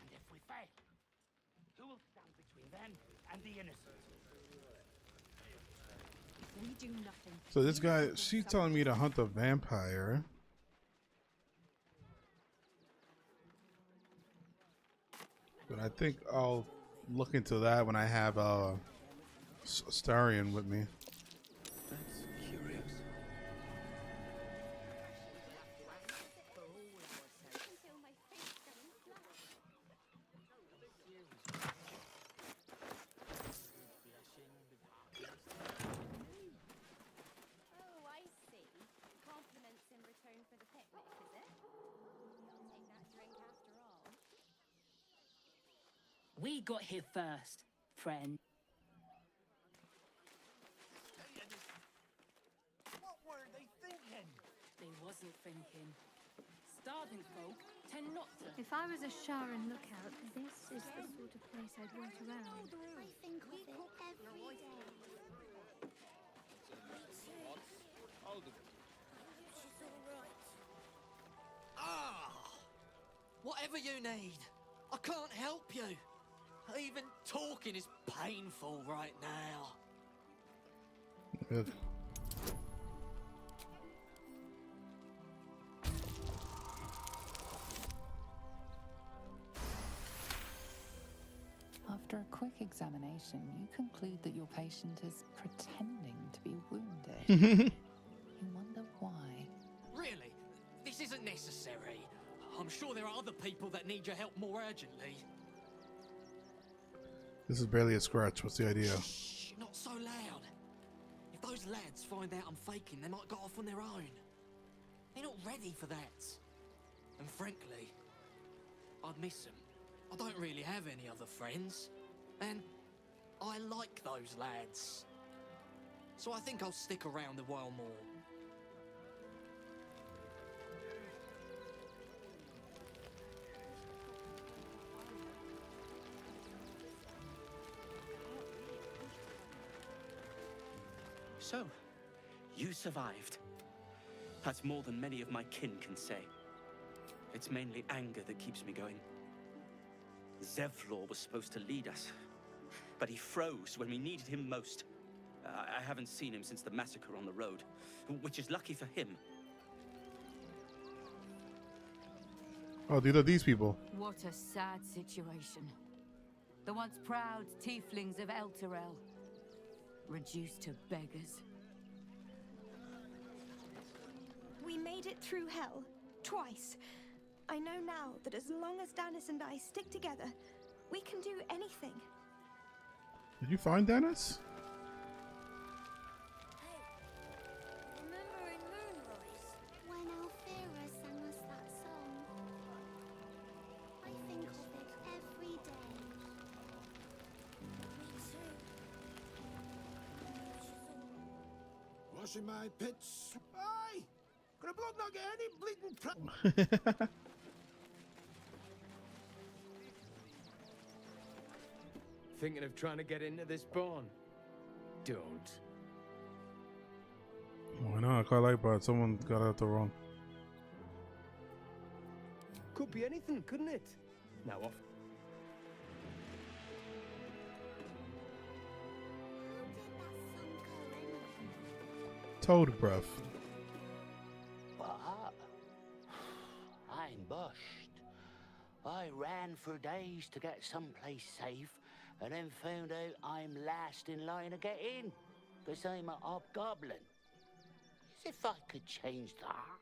And if we fail, who will stand between them and the innocent? If we do nothing. So this guy, she's telling me to hunt a vampire. But I think I'll look into that when I have Starion with me. That's curious. Oh, I see. Compliments in return for the picnic, is it? You'll take that drink after all. We got here first, friend. What were they thinking? They wasn't thinking. Starving folk tend not to. If I was a Sharon lookout, this is the sort of place I'd wait around. I think of it every day. Whatever you need. I can't help you. Even talking is painful right now. Good. After a quick examination, you conclude that your patient is pretending to be wounded. You wonder why. Really? This isn't necessary. I'm sure there are other people that need your help more urgently. This is barely a scratch. What's the idea? Shh, not so loud. If those lads find out I'm faking, they might go off on their own. They're not ready for that. And frankly, I'd miss them. I don't really have any other friends. And I like those lads. So I think I'll stick around a while more. So, you survived. That's more than many of my kin can say. It's mainly anger that keeps me going. Zevlor was supposed to lead us, but he froze when we needed him most. I haven't seen him since the massacre on the road, which is lucky for him. Oh, these are these people. What a sad situation. The once proud tieflings of Elturel, reduced to beggars. We made it through hell, twice. I know now that as long as Dennis and I stick together, we can do anything. Did you find Dennis? Remember in Moonrise, when Alfira sang us that song? I think of it every day. Me too. Washing my pits. Aye! Could a bloke not get any bleeding Thinking of trying to get into this barn? Don't. Why not? I quite like, but someone got out the wrong. Could be anything, couldn't it? Now off. Toad breath. What? I'm bushed. I ran for days to get someplace safe, and then found out I'm last in line to get in, because I'm a hobgoblin. As if I could change that.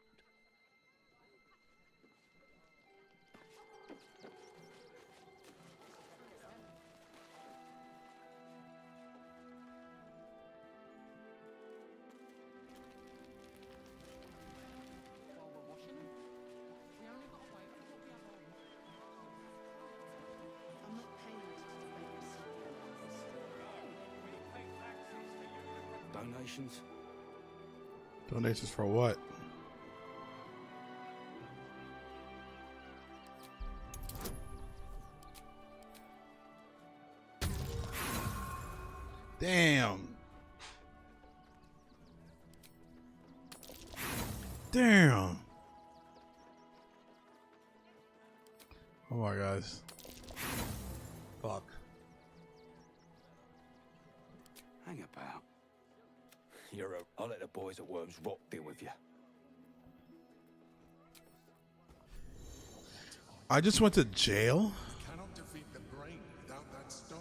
Donations? Donations for what? Damn. Damn. Oh my guys. Fuck. Hang about. You're a... I'll let the boys at Worms Rock deal with you. I just went to jail? Cannot defeat the brain without that stone.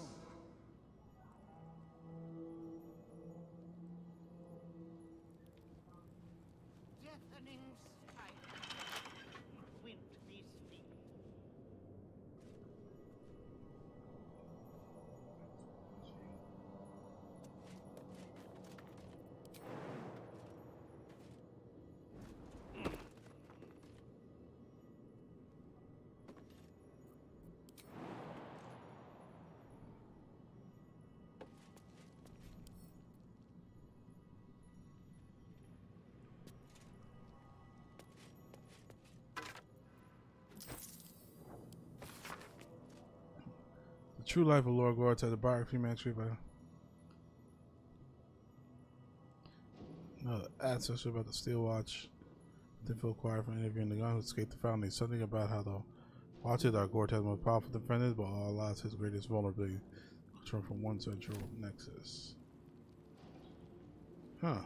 Deafening silence. Wind be speak. True Life of Lord Gorta, the biography manuscript by ancestor about the Steel Watch. They feel quiet from interviewing the gun who escaped the founding. Something about how the Watches are Gorta's most powerful defenders, but all allows his greatest vulnerability. Control from one central nexus. Huh.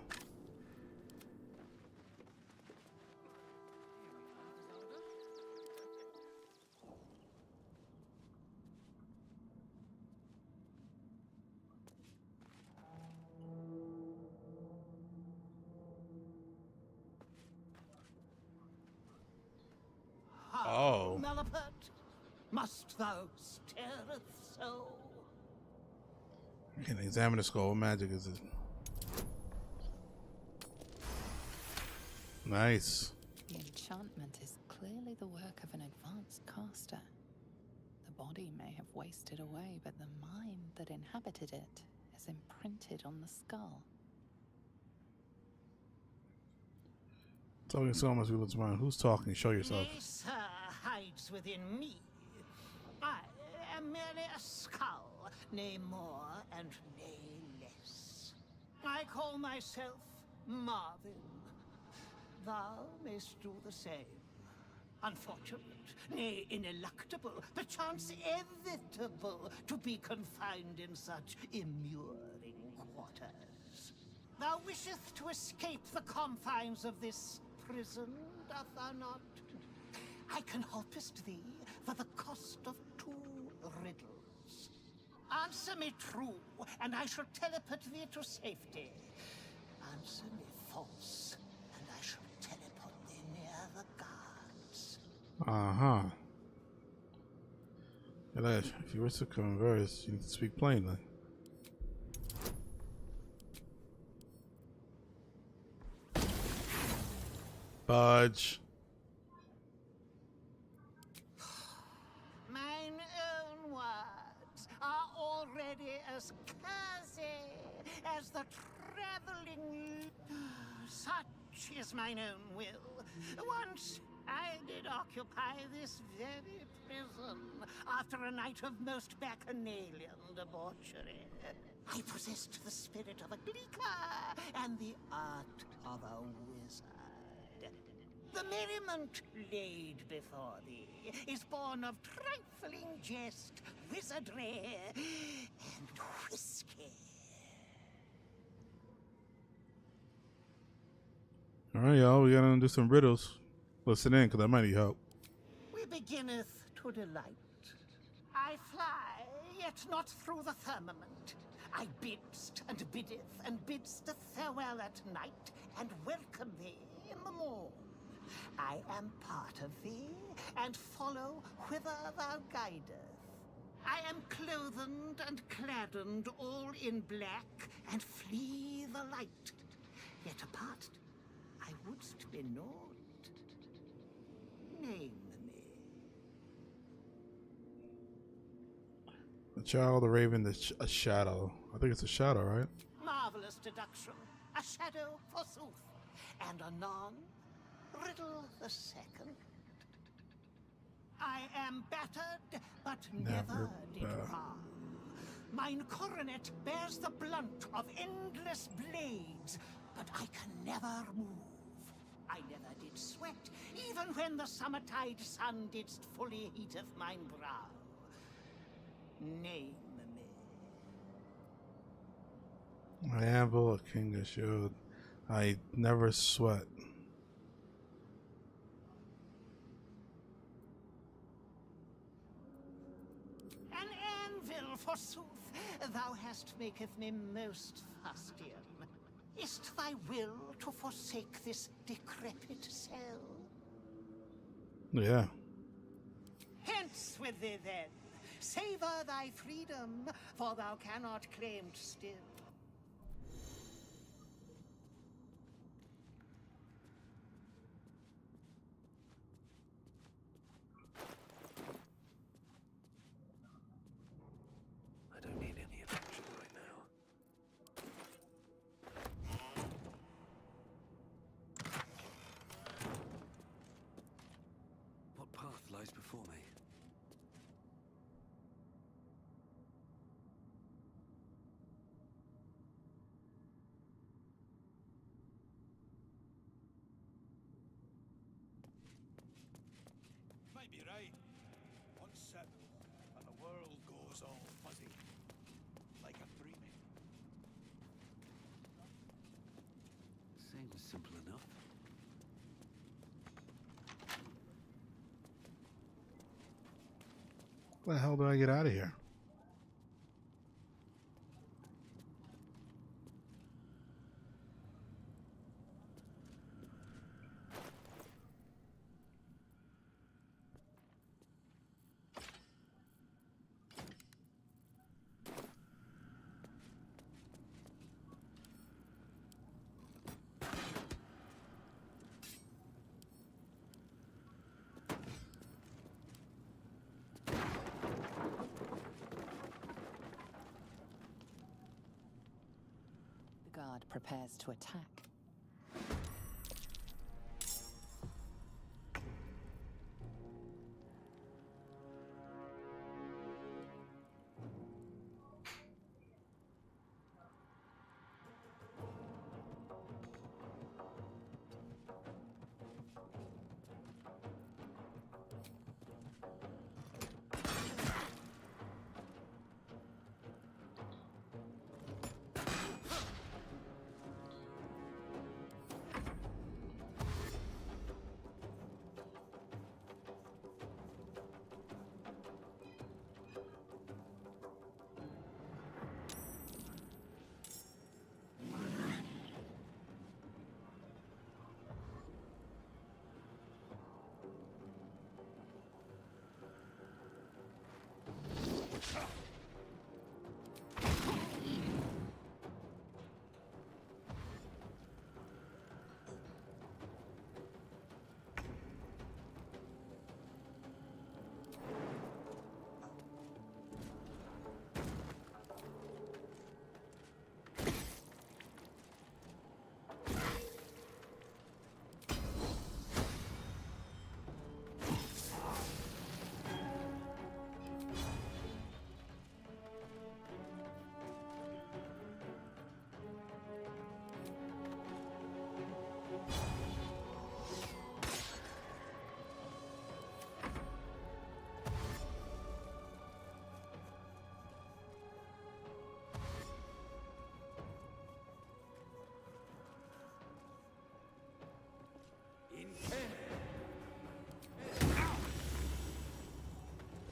Oh. Malapert, must thou stirreth so? You can examine the skull. What magic is it? Nice. The enchantment is clearly the work of an advanced caster. The body may have wasted away, but the mind that inhabited it is imprinted on the skull. Talking so much, we look mine. Who's talking? Show yourself. This hides within me. I am merely a skull, nay more and nay less. I call myself Marvin. Thou mayst do the same. Unfortunate, nay ineluctable, perchance inevitable, to be confined in such immuring quarters. Thou wisheth to escape the confines of this prison, doth thou not? I can helpest thee for the cost of 2 riddles. Answer me true, and I shall teleport thee to safety. Answer me false, and I shall teleport thee near the guards. Uh-huh. If you wish to converse, you need to speak plainly. Budge. Mine own words are already as cozy as the traveling. Such is mine own will. Once I did occupy this very prison after a night of most bacchanalian debauchery. I possessed the spirit of a gleeker and the art of a wizard. The merriment laid before thee is born of trifling jest, wizardry, and whiskey. Alright, y'all, we gotta do some riddles. Listen in, because I might need help. We beginneth to delight. I fly, yet not through the firmament. I bidst and biddeth and bidst a farewell at night, and welcome thee in the morn. I am part of thee, and follow whither thou guideth. I am clothed and claddened all in black, and flee the light. Yet apart, I wouldst be known. Name me. The child, the raven, a shadow. I think it's a shadow, right? Marvelous deduction. A shadow, forsooth. And anon, riddle the second. I am battered, but never did harm. Mine coronet bears the blunt of endless blades, but I can never move. I never did sweat, even when the summertide sun didst fully heateth mine brow. Name me. I anvil, a king, a shield. I never sweat. An anvil, forsooth, thou hast maketh me most fustian. Is't thy will to forsake this decrepit cell? Yeah. Hence with thee then. Savor thy freedom, for thou cannot claim still. I don't need any attention right now. What path lies before me? Simple enough. Where the hell do I get out of here? The guard prepares to attack.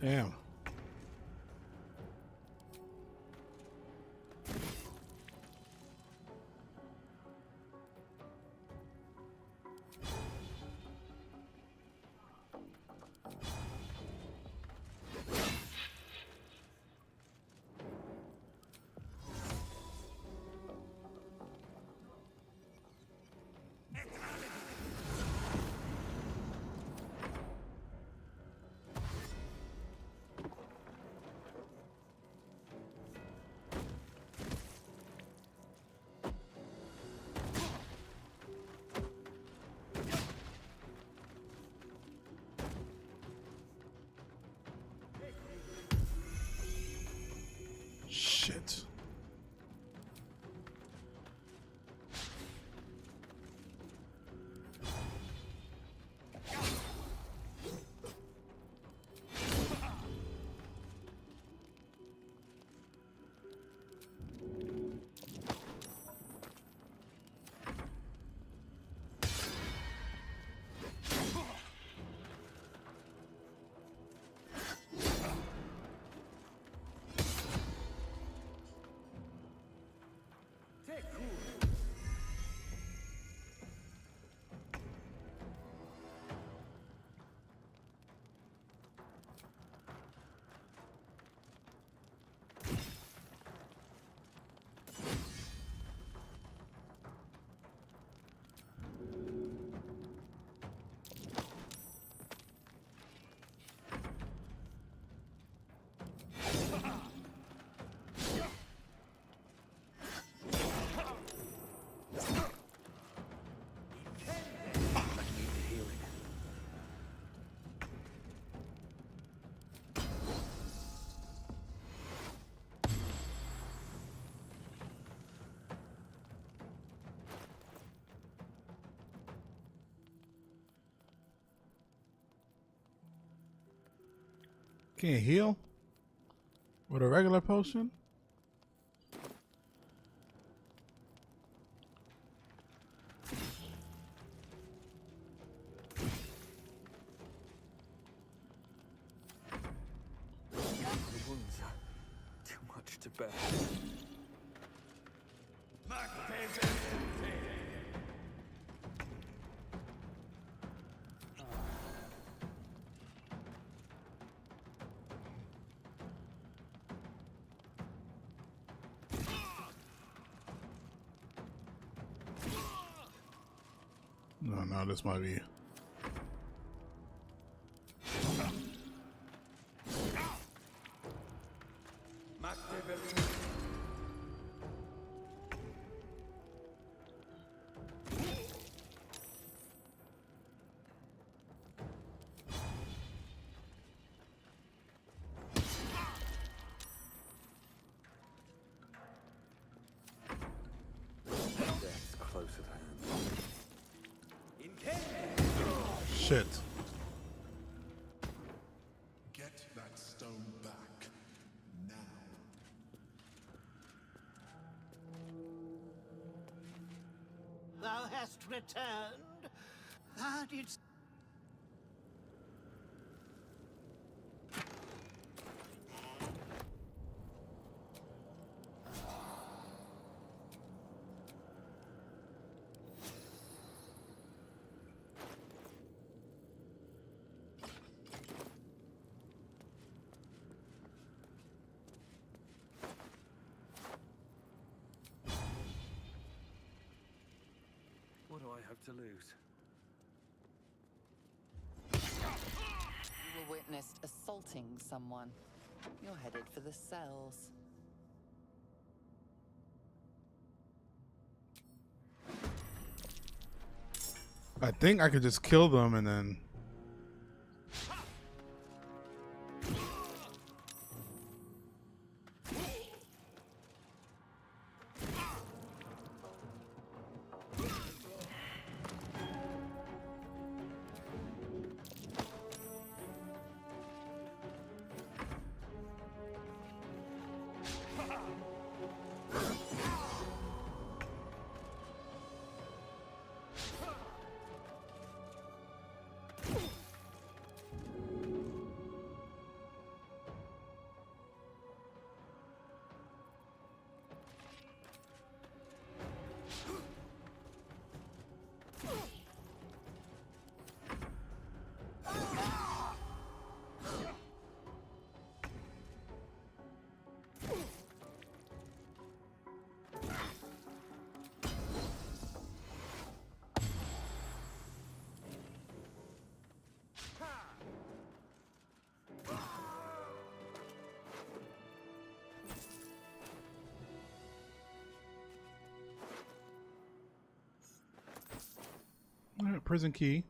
Damn. Shit. Can't heal with a regular potion? spare. No, this might be. Death's close at hand. Shit. Get that stone back. Now. Thou hast returned. Thou didst. What do I have to lose? You were witnessed assaulting someone. You're headed for the cells. I think I could just kill them and then. Alright, prison key.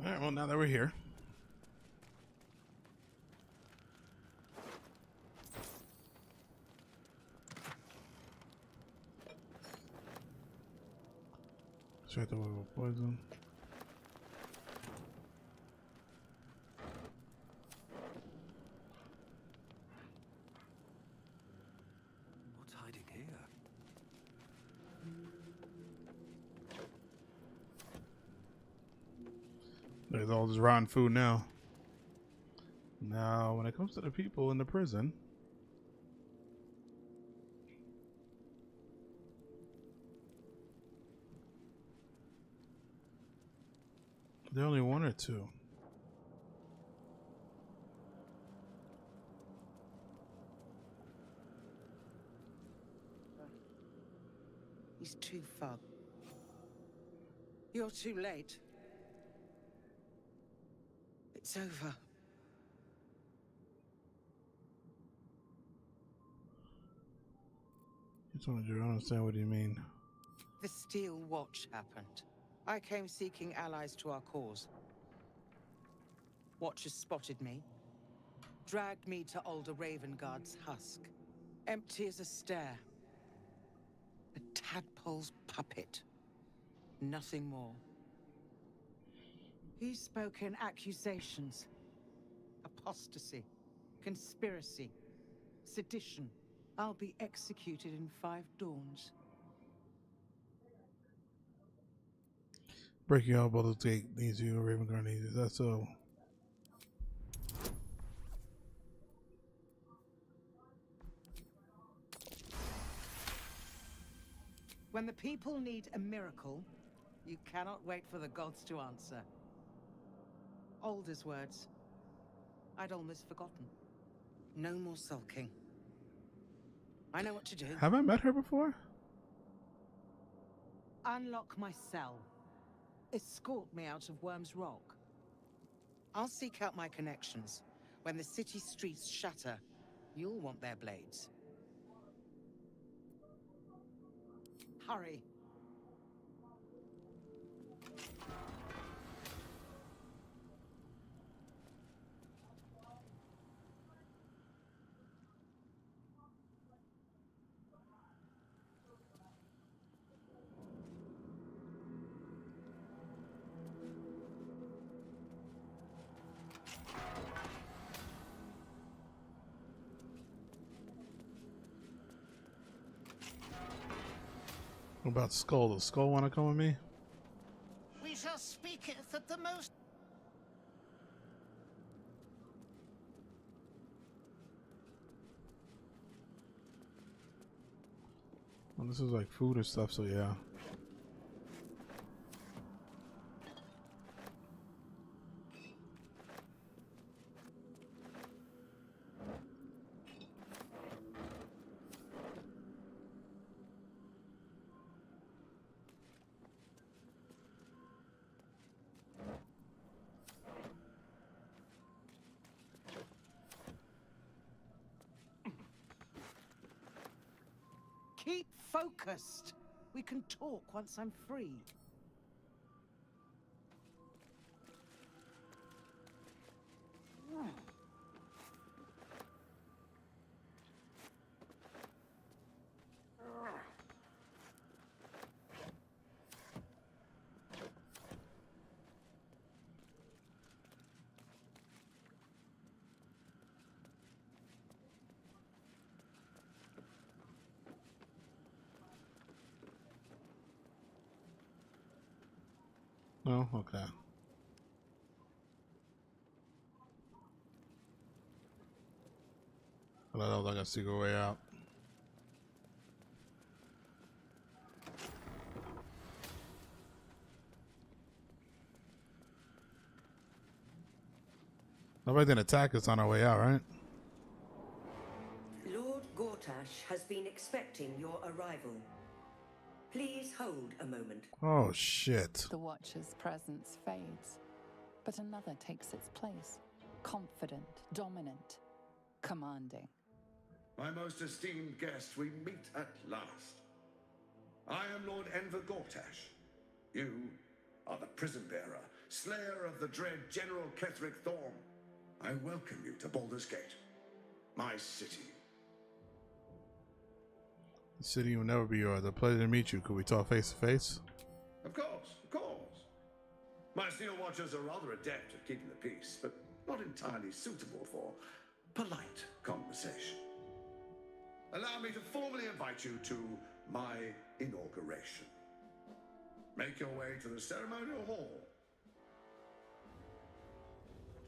Alright, well, now that we're here. Straight the level poison. What's hiding here? There's all this rotten food now. Now, when it comes to the people in the prison, there are only one or two. He's too far. You're too late. It's over. I don't understand what you mean. The Steel Watch happened. I came seeking allies to our cause. Watchers spotted me, dragged me to Older Ravengard's husk, empty as a stare. A tadpole's puppet. Nothing more. He's spoken accusations. Apostasy. Conspiracy. Sedition. I'll be executed in 5 dawns. Breaking out Baldur's Gate needs you, Ravenguard needs you. That's so. When the people need a miracle, you cannot wait for the gods to answer. Alder's words. I'd almost forgotten. No more sulking. I know what to do. Have I met her before? Unlock my cell. Escort me out of Worm's Rock. I'll seek out my connections. When the city streets shatter, you'll want their blades. Hurry. What about Skull? Does Skull want to come with me? We shall speak it at the most. Well, this is like food and stuff, so yeah. Keep focused. We can talk once I'm free. Oh, okay. I thought that was like a secret way out. Nobody didn't attack us on our way out, right? Lord Gortash has been expecting your arrival. Please hold a moment. Oh, shit. The Watcher's presence fades, but another takes its place. Confident, dominant, commanding. My most esteemed guest, we meet at last. I am Lord Enver Gortash. You are the prison bearer, slayer of the dread General Ketheric Thorm. I welcome you to Baldur's Gate, my city. The city will never be yours. A pleasure to meet you. Could we talk face to face? Of course, of course. My Steel Watchers are rather adept at keeping the peace, but not entirely suitable for polite conversation. Allow me to formally invite you to my inauguration. Make your way to the ceremonial hall.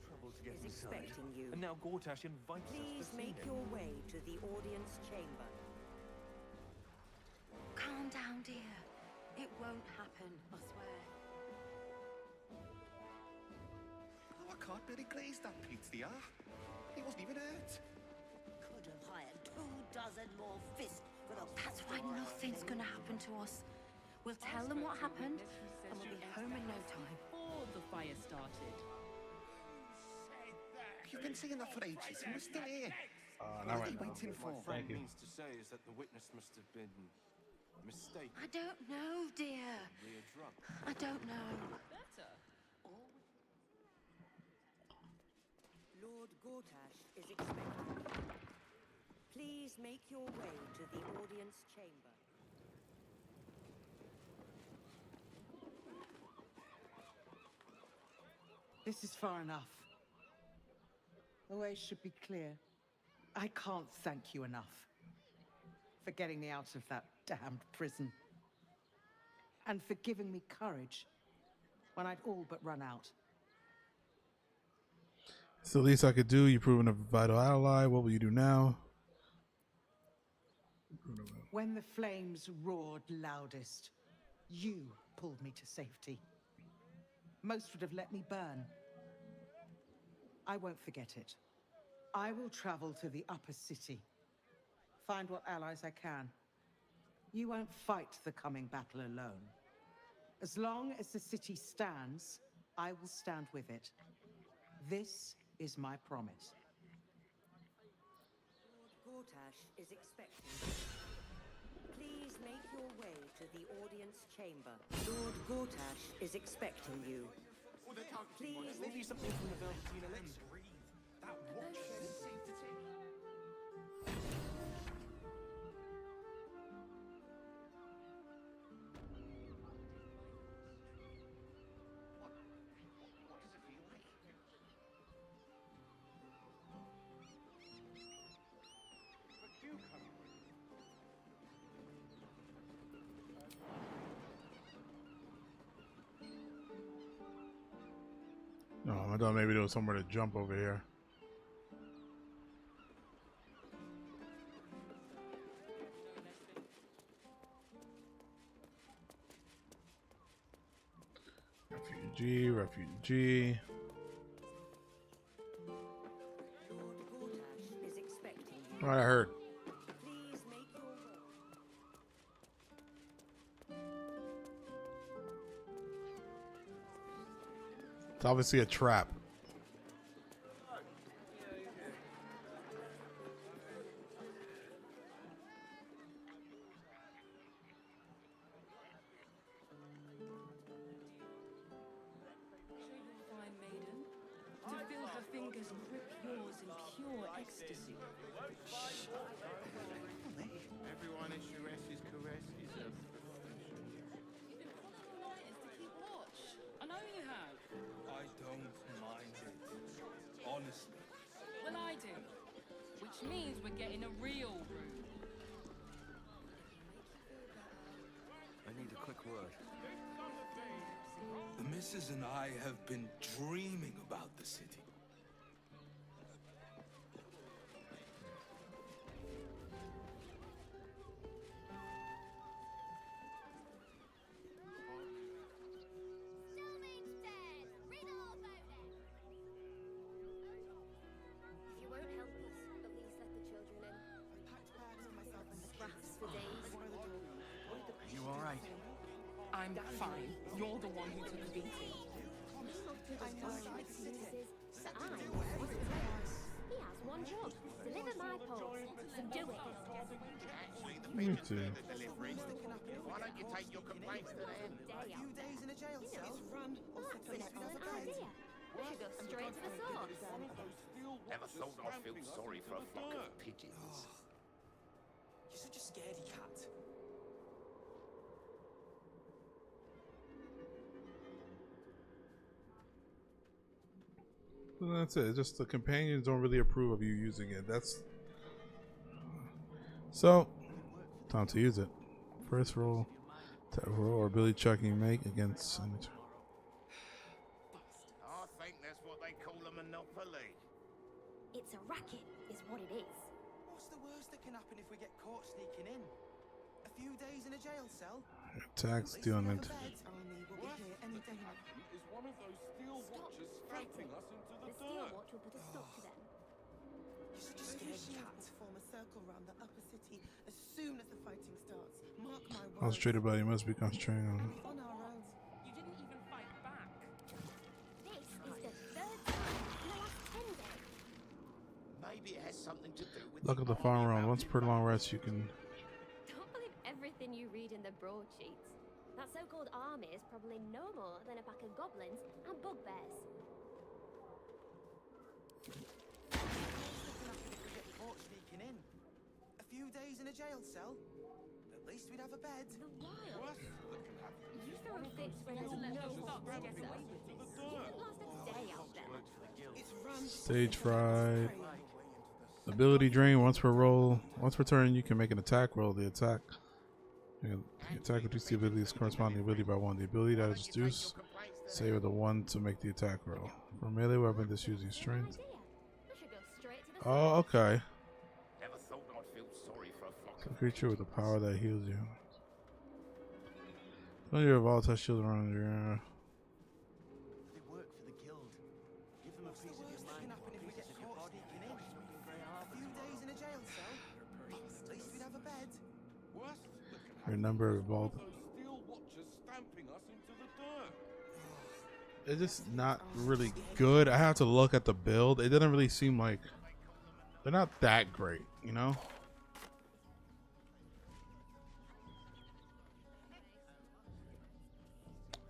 Trouble to get Is inside. expecting you. And now Gortash invites Please us to make see your him. way to the audience chamber. Calm down, dear. It won't happen, I swear. Oh, I can't really glaze that pizza. He wasn't even hurt. Could have hired 24 more fists for the That's why nothing's gonna happen to us. We'll tell them what happened, and we'll be home in no time. Before the fire started. You've been saying that for ages, and we're still here. Not What are right you now. waiting for? What Frank means to say is that the witness must have been mistaken. I don't know, dear. We're drunk. I don't know. Better. Lord Gortash is expecting you. Please make your way to the audience chamber. This is far enough. The way should be clear. I can't thank you enough for getting me out of that damned prison. And for giving me courage when I'd all but run out. It's the least I could do. You've proven a vital ally. What will you do now? When the flames roared loudest, you pulled me to safety. Most would have let me burn. I won't forget it. I will travel to the upper city. Find what allies I can. You won't fight the coming battle alone. As long as the city stands, I will stand with it. This is my promise. Lord Gortash is expecting. Please make your way to the audience chamber. Lord Gortash is expecting you. Please. Maybe something from the Velveteen Elixir. That watch is safe to take. What does it feel like? But do come. No, I thought maybe there was somewhere to jump over here. Refugee, refugee. What I heard. It's obviously a trap. Fingers grip yours in pure ecstasy. Everyone SUS's caress is a profession. You've been putting on lighters to keep watch. I know you have. I don't mind it. Honestly. Well, I do. Which means we're getting a real room. I need a quick word. The missus and I have been dreaming about the city. I'm fine. You're the one who took the beating. He has one job. Deliver my post. So do it. Actually, the Me people too. doing the deliveries. Why don't you take your complaints to them? A few days in a jail cell. Well, that's an excellent idea. We should go straight to the source. Never thought I'd feel sorry for a flock of pigeons. You're such a scaredy cat. And that's it. It's just the companions don't really approve of you using it. That's so. Time to use it. First roll, tap roll, or ability check you make against. I think that's what they call a monopoly. It's a racket, is what it is. What's the worst that can happen if we get caught sneaking in? A few days in a jail cell? Tax dealing. Is one of those steel watchers scraping us into the Steel Watch will put a stop to them. You're such a scaredy cat. Form a circle around the upper city as soon as the fighting starts. Mark my words. Concentrated body must be concentrated on. On our own. You didn't even fight back. This is the third time in the last 10 days. Maybe it has something to do with. Look at the farm round. Once per long rest, you can. Don't believe everything you read in the broadsheets. That so-called army is probably no more than a pack of goblins and bugbears. Caught sneaking in. A few days in a jail cell? At least least we'd have a bed. The wild. You throw fits when there's no fox gets away with this. You could last a day out there. It's run. Stage fright. Ability drain. Once per roll. Once per turn, you can make an attack roll. The attack. The attack reduces the ability's corresponding ability by 1. The ability that is reduced, save with a 1 to make the attack roll. For melee weapon, this using strength. Oh, okay. Never thought I'd feel sorry for a flock. A creature with a power that heals you. Don't you have volatile shield around you? They work for the guild. Give them a piece of your mind. If we get caught sneaking in. A few days in a jail cell. At least we'd have a bed. Worst Your number of vault. steel watchers stamping us into the dirt. It's just not really good. I have to look at the build. It doesn't really seem like they're not that great, you know?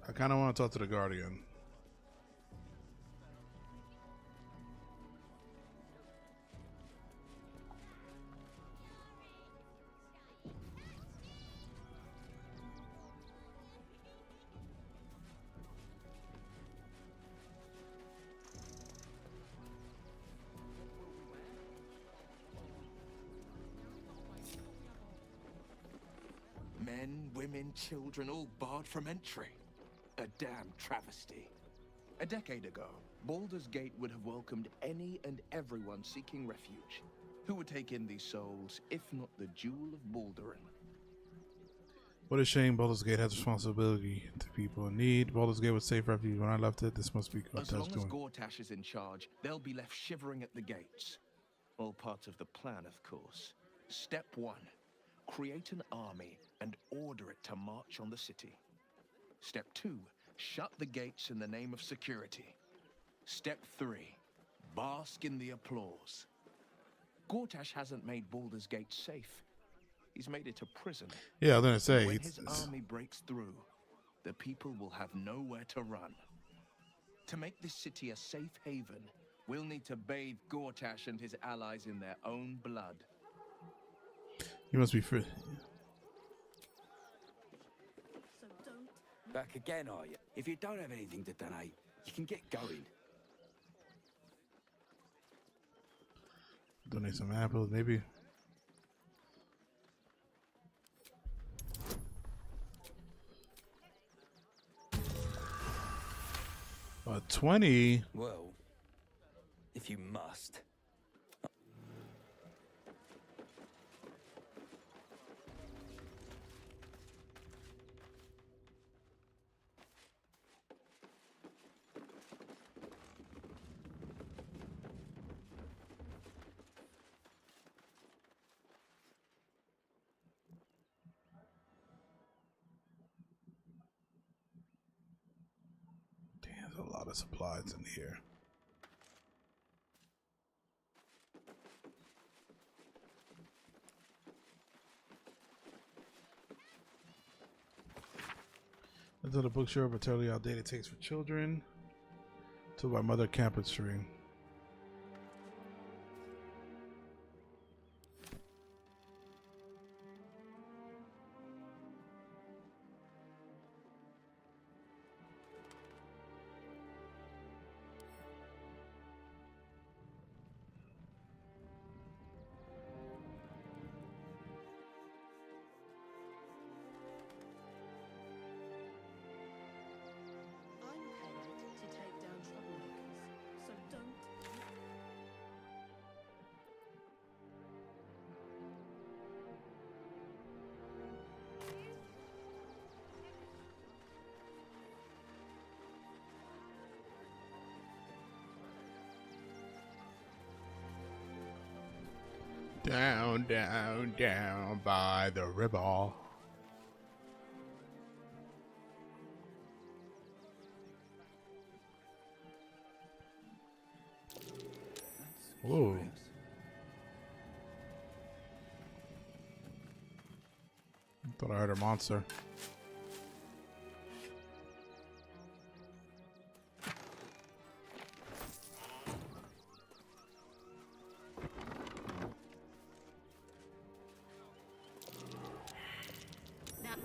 I kind of want to talk to the Guardian. Men, women, children, all barred from entry. A damn travesty. A decade ago, Baldur's Gate would have welcomed any and everyone seeking refuge. Who would take in these souls, if not the Jewel of Baldurin? What a shame Baldur's Gate has responsibility to people in need. Baldur's Gate was safe refuge when I left it. This must be what As that's long as doing. Gortash is in charge, they'll be left shivering at the gates. All part of the plan, of course. Step 1. Create an army and order it to march on the city. Step 2. Shut the gates in the name of security. Step 3. Bask in the applause. Gortash hasn't made Baldur's Gate safe. He's made it a prison. Yeah, I was gonna say, When it's- his army breaks through, the people will have nowhere to run. To make this city a safe haven, we'll need to bathe Gortash and his allies in their own blood. You must be free. Back again, are you? If you don't have anything to donate, you can get going. Donate some apples, maybe. A 20. Well, if you must. Damn, there's a lot of supplies in here. Until the bookshop are totally outdated takes for children. To by Mother Campus Stream. I'm paid to take down troublemakers, so don't. Down, down, down by the river. Whoa. Thought I heard a monster.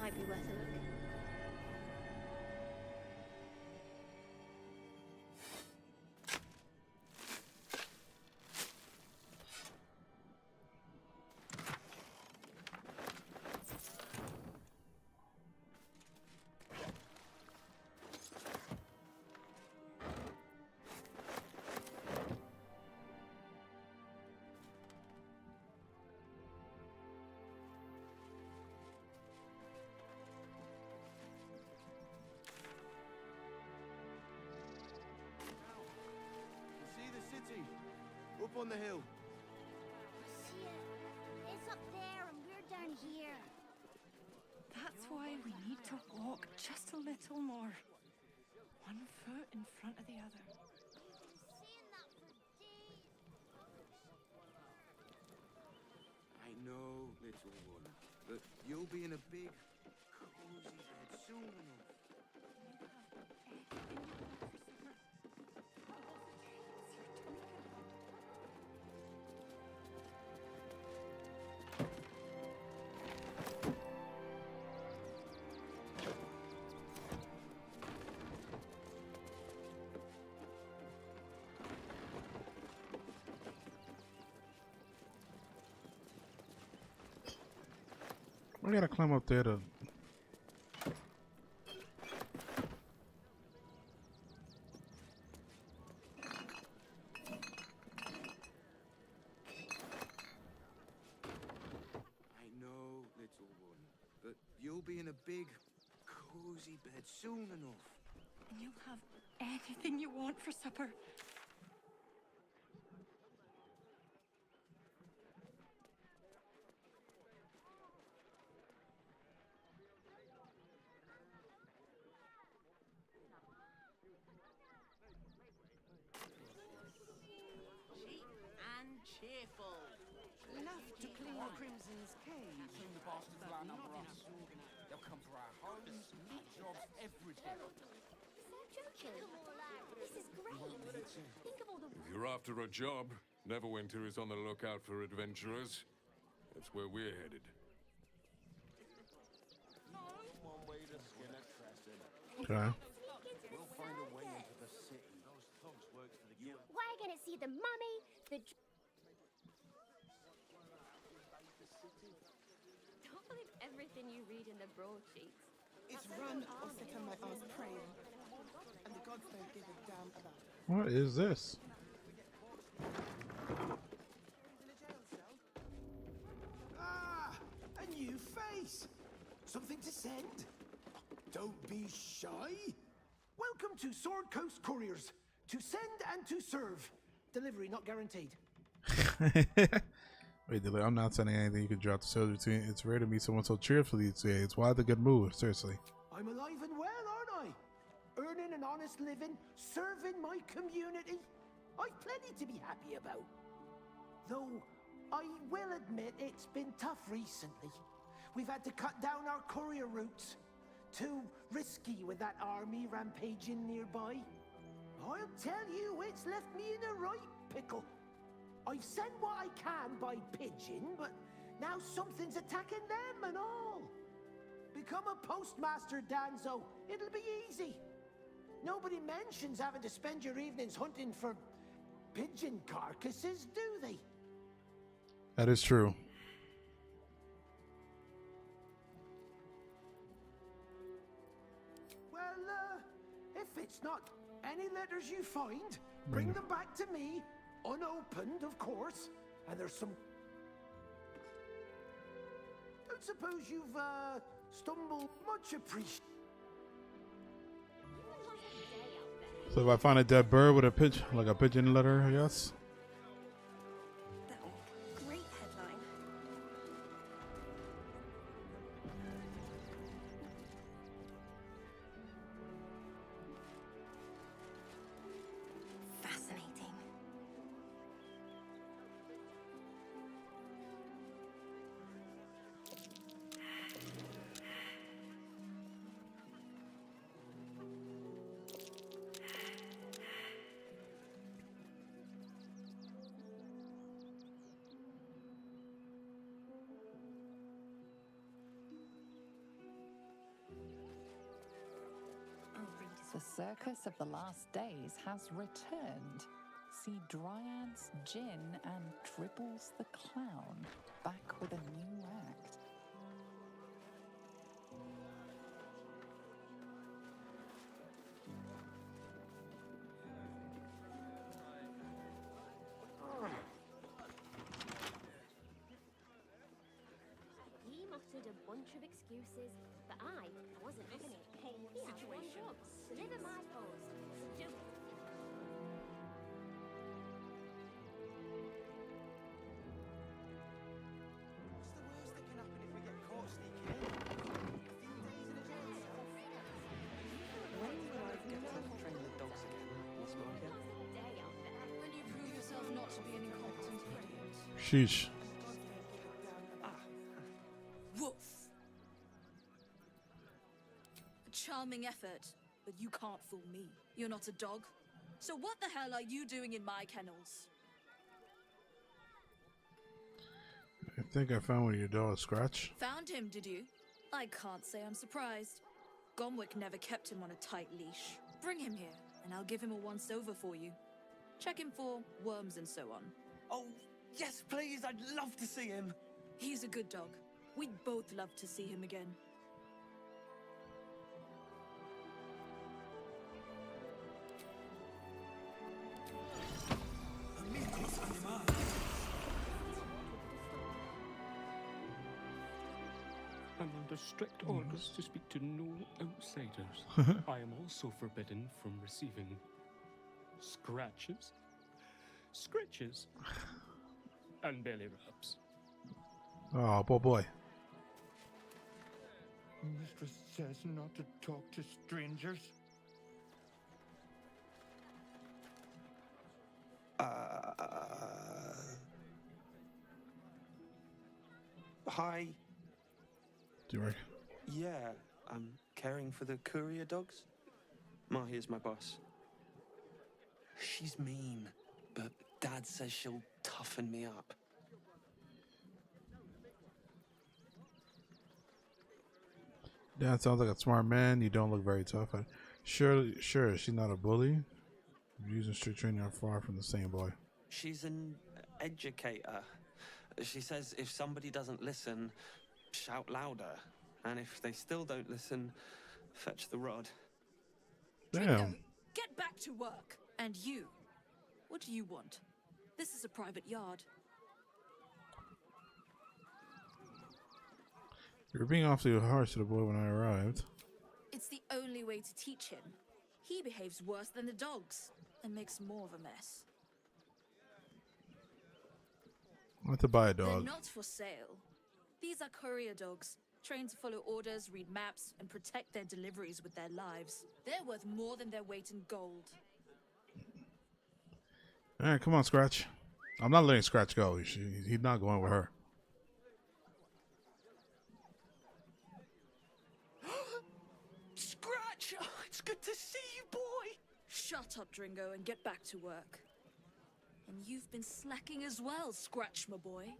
might be worth a look. See the city? Up on the hill. See it? It's up there and we're down here. That's why we need to walk just a little more. One foot in front of the other. I know, little one, but you'll be in a big, cozy bed soon enough. We gotta climb up there to. I know, little one, but you'll be in a big, cozy bed soon enough. And you'll have anything you want for supper. Cheap and cheerful. Enough to clean Crimson's cage. Soon the bastards will outnumber us. They'll come for our homes, jobs, everything. Joking. This is great. Think of all the. If you're after a job, Neverwinter is on the lookout for adventurers. That's where we're headed. One way to skin a crescent. Okay. We'll find a way into the city. Those thugs work for the guild. We're gonna see the mummy, the. Don't believe everything you read in the broadsheets. It's run or sit on my arms praying, and the gods don't give a damn about it. What is this? Ah, a new face. Something to send? Don't be shy. Welcome to Sword Coast Couriers. To send and to serve. Delivery not guaranteed. Wait, I'm not sending anything you can drop the soldier between. It's rare to meet someone so cheerful these days. Why the good mood? Seriously. I'm alive and well, aren't I? Earning an honest living, serving my community. I've plenty to be happy about. Though, I will admit it's been tough recently. We've had to cut down our courier routes. Too risky with that army rampaging nearby. I'll tell you, it's left me in a right pickle. I've sent what I can by pigeon, but now something's attacking them and all. Become a postmaster, Danzo. It'll be easy. Nobody mentions having to spend your evenings hunting for pigeon carcasses, do they? That is true. Well, if it's not any letters you find, bring them back to me, unopened, of course. And there's some... Don't suppose you've, stumbled much appreciation. So if I find a dead bird with a pigeon, like a pigeon letter, I guess. Great headline. Fascinating. The circus of the last days has returned. See Dryads, Jin, and Dribbles the Clown back with a new act. He muttered a bunch of excuses, but I wasn't having it. He had one job, deliver my post. Do it. What's the worst that can happen if we get caught sneaking in? When will I get to train the dogs again, Miss Market? When you prove yourself not to be an incompetent idiot. Sheesh. Woof! A charming effort, but you can't fool me. You're not a dog. So what the hell are you doing in my kennels? I think I found one of your dogs, Scratch. Found him, did you? I can't say I'm surprised. Gomwick never kept him on a tight leash. Bring him here, and I'll give him a once-over for you. Check him for worms and so on. Oh, yes, please. I'd love to see him. He's a good dog. We'd both love to see him again. I'm under strict orders to speak to no outsiders. I am also forbidden from receiving scratches, scritches, and belly rubs. Oh, boy. Mistress says not to talk to strangers. Hi. Do you reckon? Yeah, I'm caring for the courier dogs. Mahia's my boss. She's mean, but Dad says she'll toughen me up. Dad sounds like a smart man. You don't look very tough. Sure, she's not a bully. Using strict training are far from the same boy. She's an educator. She says if somebody doesn't listen, shout louder. And if they still don't listen, fetch the rod. Damn. Get back to work. And you, what do you want? This is a private yard. You were being awfully harsh to the boy when I arrived. It's the only way to teach him. He behaves worse than the dogs and makes more of a mess. I want to buy a They're dog. not for sale. These are courier dogs, trained to follow orders, read maps, and protect their deliveries with their lives. They're worth more than their weight in gold. Alright, come on, Scratch. I'm not letting Scratch go. He's not going with her. Scratch! Oh, it's good to see you, boy! Shut up, Dringo, and get back to work. And you've been slacking as well, Scratch, my boy.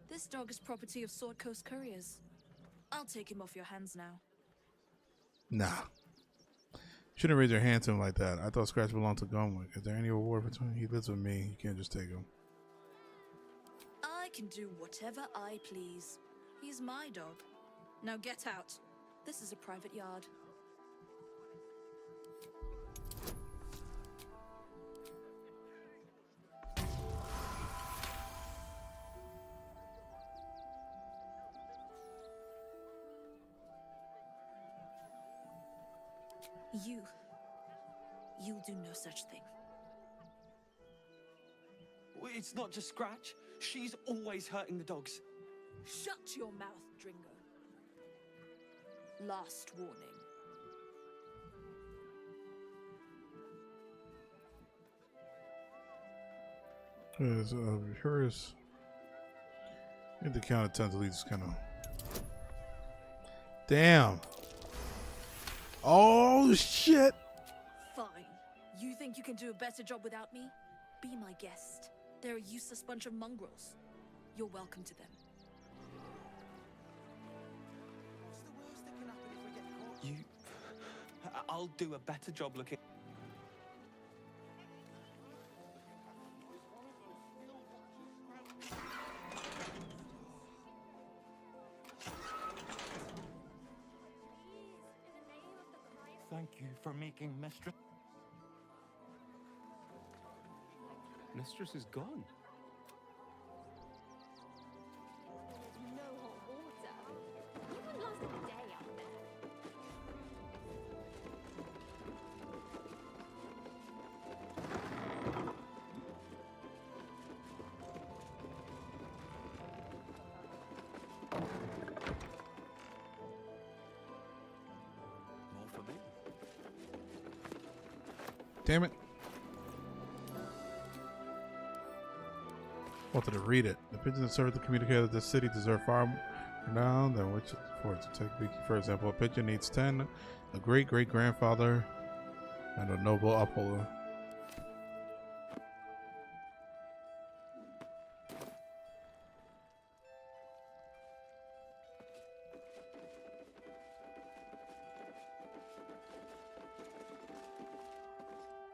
This dog is property of Sword Coast Couriers. I'll take him off your hands now. Nah. Shouldn't raise your hand to him like that. I thought Scratch belonged to Gumwick. Is there any reward between? He lives with me. You can't just take him. I can do whatever I please. He's my dog. Now get out. This is a private yard. You'll do no such thing. It's not just Scratch. She's always hurting the dogs. Shut your mouth, Dringo. Last warning. Hers. I think the count of 10 to lead is kind of. Damn. Oh, shit. Fine. You think you can do a better job without me? Be my guest. They're a useless bunch of mongrels. You're welcome to them. What's the worst that can happen if we get caught? I'll do a better job looking. Thank you for making Mistress. Mistress is gone. There's no hot water. You wouldn't last a day out there. More for me. Damn it. Wanted to read it. The pigeons that serve the communicator that this city deserve far more renown than which for it to take Vicky. For example, a pigeon needs 10, a great-great-grandfather, and a noble upholder.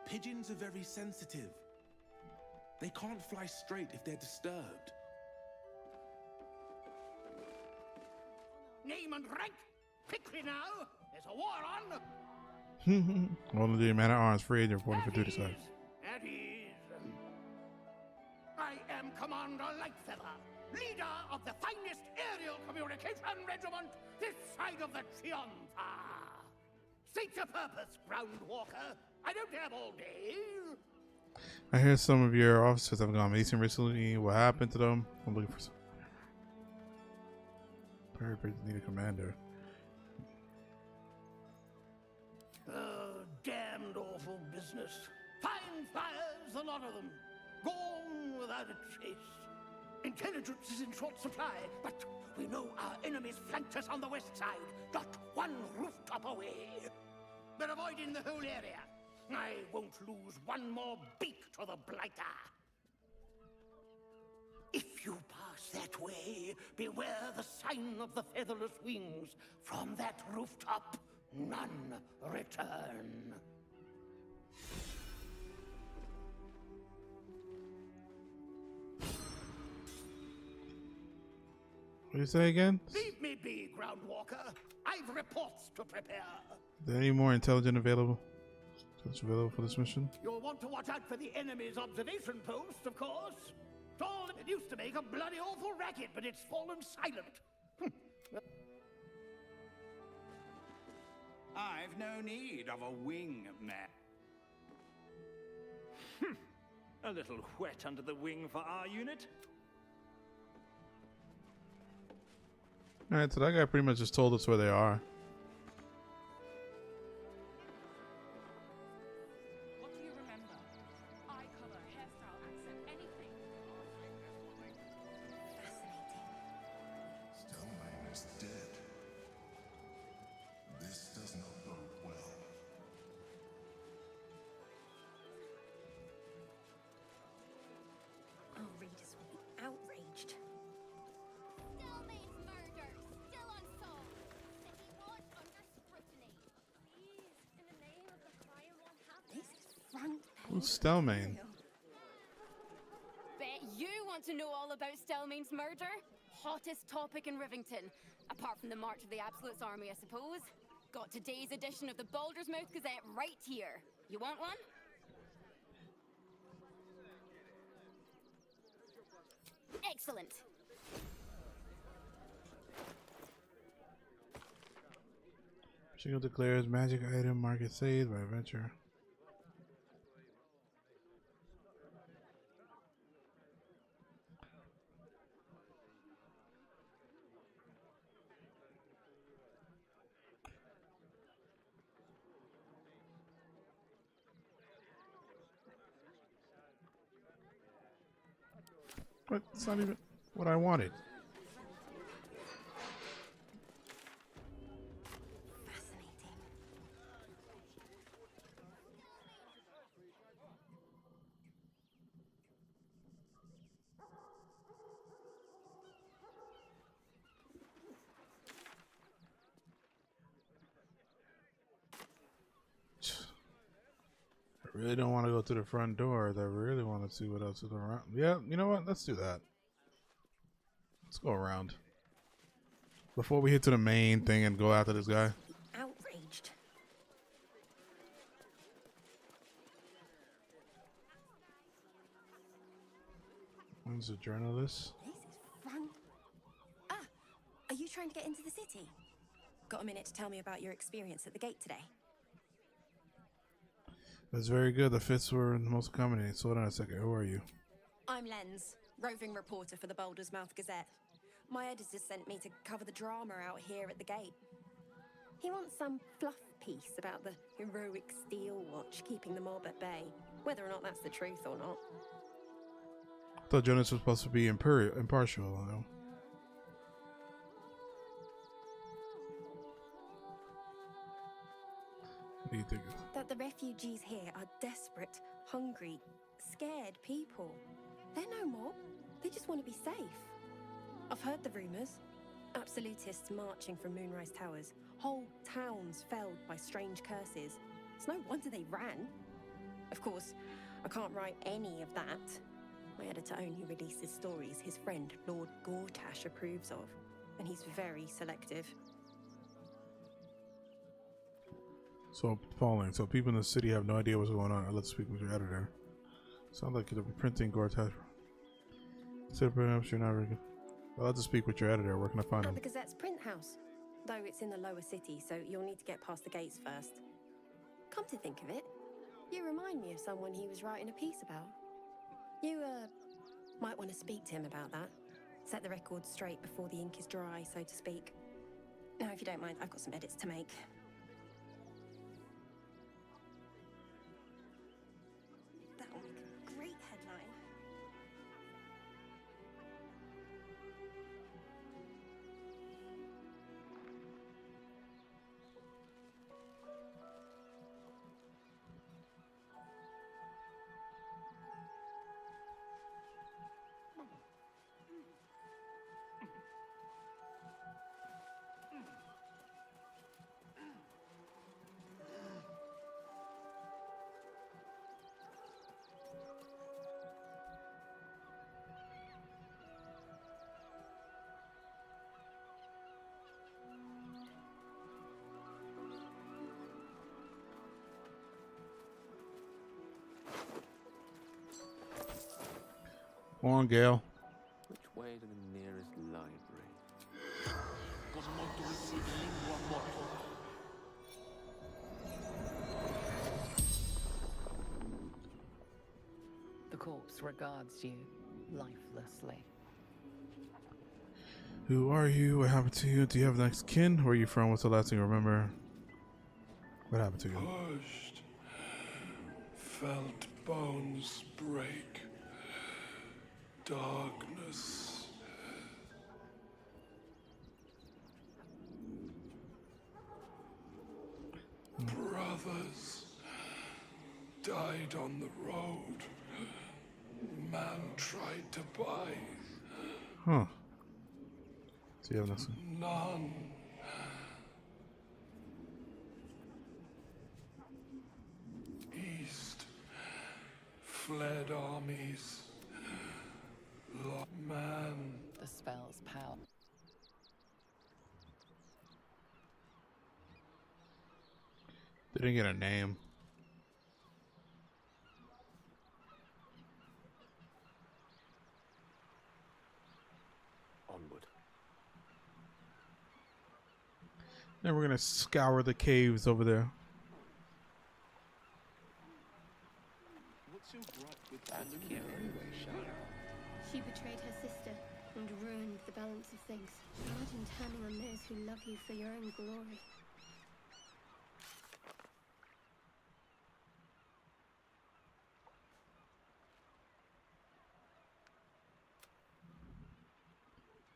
Pigeons are very sensitive. They can't fly straight if they're disturbed. Name and rank? Quickly now! There's a war on! One of the man at arms free and you're reporting for duty, sir. At ease. I am Commander Lightfeather, leader of the finest aerial communication regiment this side of the Chianfa. State your purpose, Groundwalker. I don't have all day. I hear some of your officers have gone missing recently. What happened to them? I'm looking for some. Prairie need a commander. Oh, damned awful business. Fine fires, a lot of them. Gone without a trace. Intelligence is in short supply, but we know our enemies flanked us on the west side, not one rooftop away. They're avoiding the whole area. I won't lose one more beak to the blighter. If you pass that way, beware the sign of the featherless wings. From that rooftop, none return. What do you say again? Leave me be, Groundwalker. I've reports to prepare. Is there any more intelligence available? That's available for this mission? You'll want to watch out for the enemy's observation post, of course. It used to make a bloody awful racket, but it's fallen silent. I've no need of a wing man. A little wet under the wing for our unit. Alright, so that guy pretty much just told us where they are. What do you remember? Eye color, hairstyle, accent, anything. Stillman is dead. This does not bode well. Oh, readers will be outraged. Stillmain's murder, still unsolved. City watch under scrutiny. Please, in the name of the Fire One, have This is front Who's Stellmain? Bet you want to know all about Stillmain's murder? Hottest topic in Rivington. Apart from the March of the Absolute's army, I suppose. Got today's edition of the Baldur's Mouth Gazette right here. You want one? Excellent. Shingle declares magic item market saved by adventure. But it's not even what I wanted. really don't want to go to the front door. They really want to see what else is around. Yeah, you know what? Let's do that. Let's go around. Before we hit to the main thing and go after this guy. Outraged. One's a journalist. This is fun. Ah, are you trying to get into the city? Got a minute to tell me about your experience at the gate today? That's very good. The fits were most accommodating. So hold on a second. Who are you? I'm Lens, roving reporter for the Baldur's Mouth Gazette. My editor sent me to cover the drama out here at the gate. He wants some fluff piece about the heroic Steel Watch keeping the mob at bay, whether or not that's the truth or not. I thought journalists were supposed to be impartial. You know? What do you think? That the refugees here are desperate, hungry, scared people. They're no mob. They just want to be safe. I've heard the rumours. Absolutists marching from Moonrise Towers. Whole towns felled by strange curses. It's no wonder they ran. Of course, I can't write any of that. My editor only releases stories his friend Lord Gortash approves of. And he's very selective. So, falling. So people in the city have no idea what's going on. Let's speak with your editor. Sounds like you're printing Gortash. Said perhaps you're not very good. I'll have to speak with your editor. Where can I find him? At the Gazette's print house. Though it's in the lower city, so you'll need to get past the gates first. Come to think of it, you remind me of someone he was writing a piece about. You, might want to speak to him about that. Set the record straight before the ink is dry, so to speak. Now, if you don't mind, I've got some edits to make. That'll make a great headline. Come on, Gale. Which way to the nearest library? The corpse regards you lifelessly. Who are you? What happened to you? Do you have next kin? Where are you from? What's the last thing you remember? What happened to you? Pushed. Felt bones break. Darkness. Brothers died on the road. Man tried to buy. Huh. Do you have next one? None. East. Fled armies. Man. The spell's power. They didn't get a name. Onward. Then we're gonna scour the caves over there. What's your gripe with Baldur anyway, Shire? She betrayed her sister and ruined the balance of things. Imagine turning on those who love you for your own glory.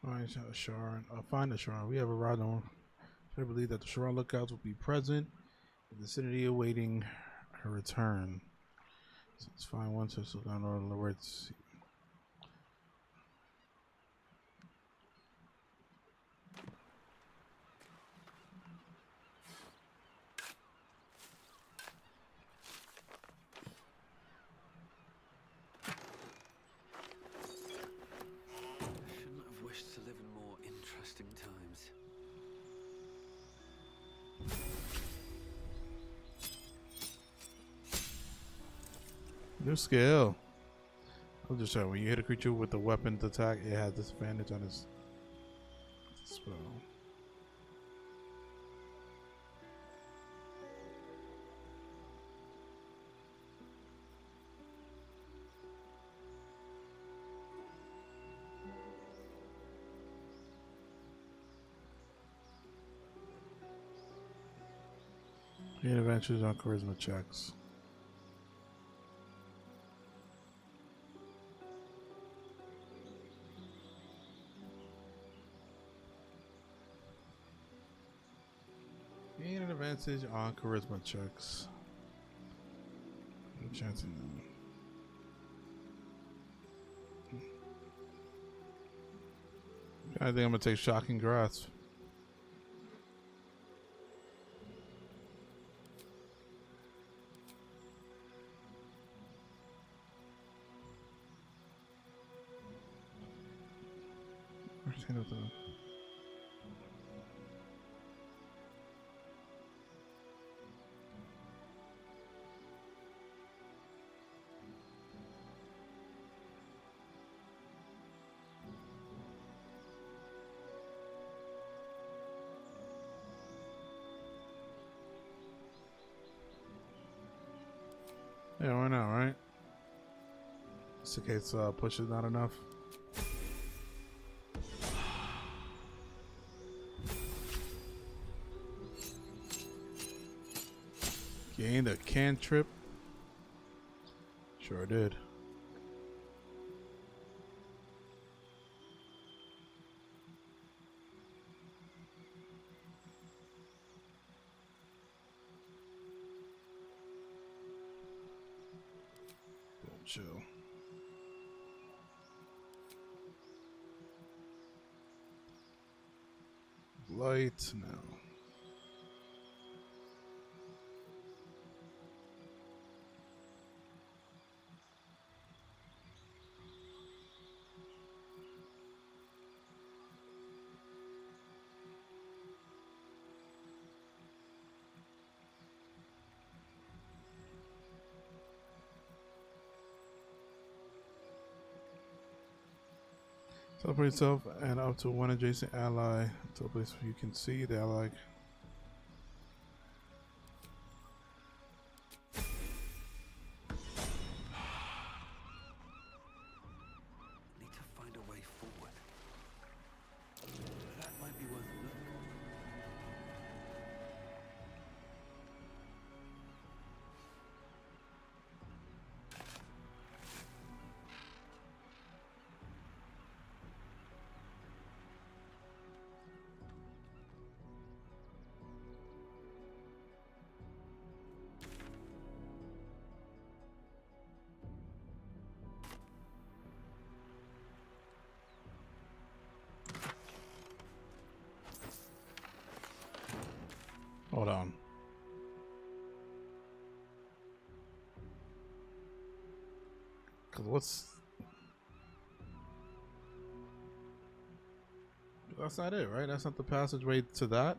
Find Sharon. Find the Sharon. We have arrived on. I believe that the Sharon lookouts will be present in the vicinity awaiting her return. So let's find one to look on all the words. New skill. I'll just show when you hit a creature with a weapon attack, it has disadvantage on its spell. Gain advantages on charisma checks. Gain an advantage on charisma checks. Chances. I think I'm gonna take shocking grasp. Yeah, why not, right? Just in case push is not enough. Gained a cantrip. Sure did. Chill. Light now. Teleport yourself and up to one adjacent ally to a place where you can see the ally. Need to find a way forward. That might be worth a look. Hold on. Cause what's that's not it, right? That's not the passageway to that.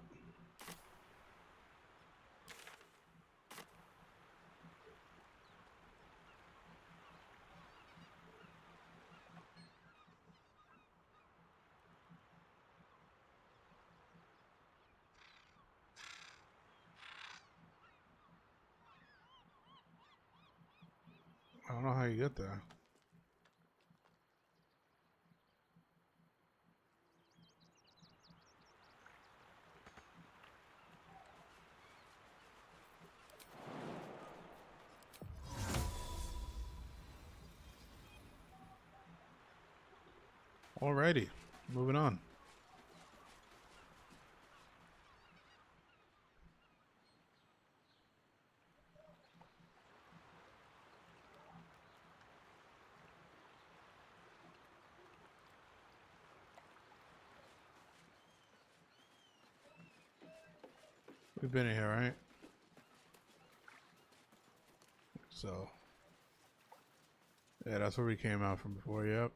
I don't know how you get there. Alrighty, moving on. We've been in here, right? So, yeah, that's where we came out from before, yep.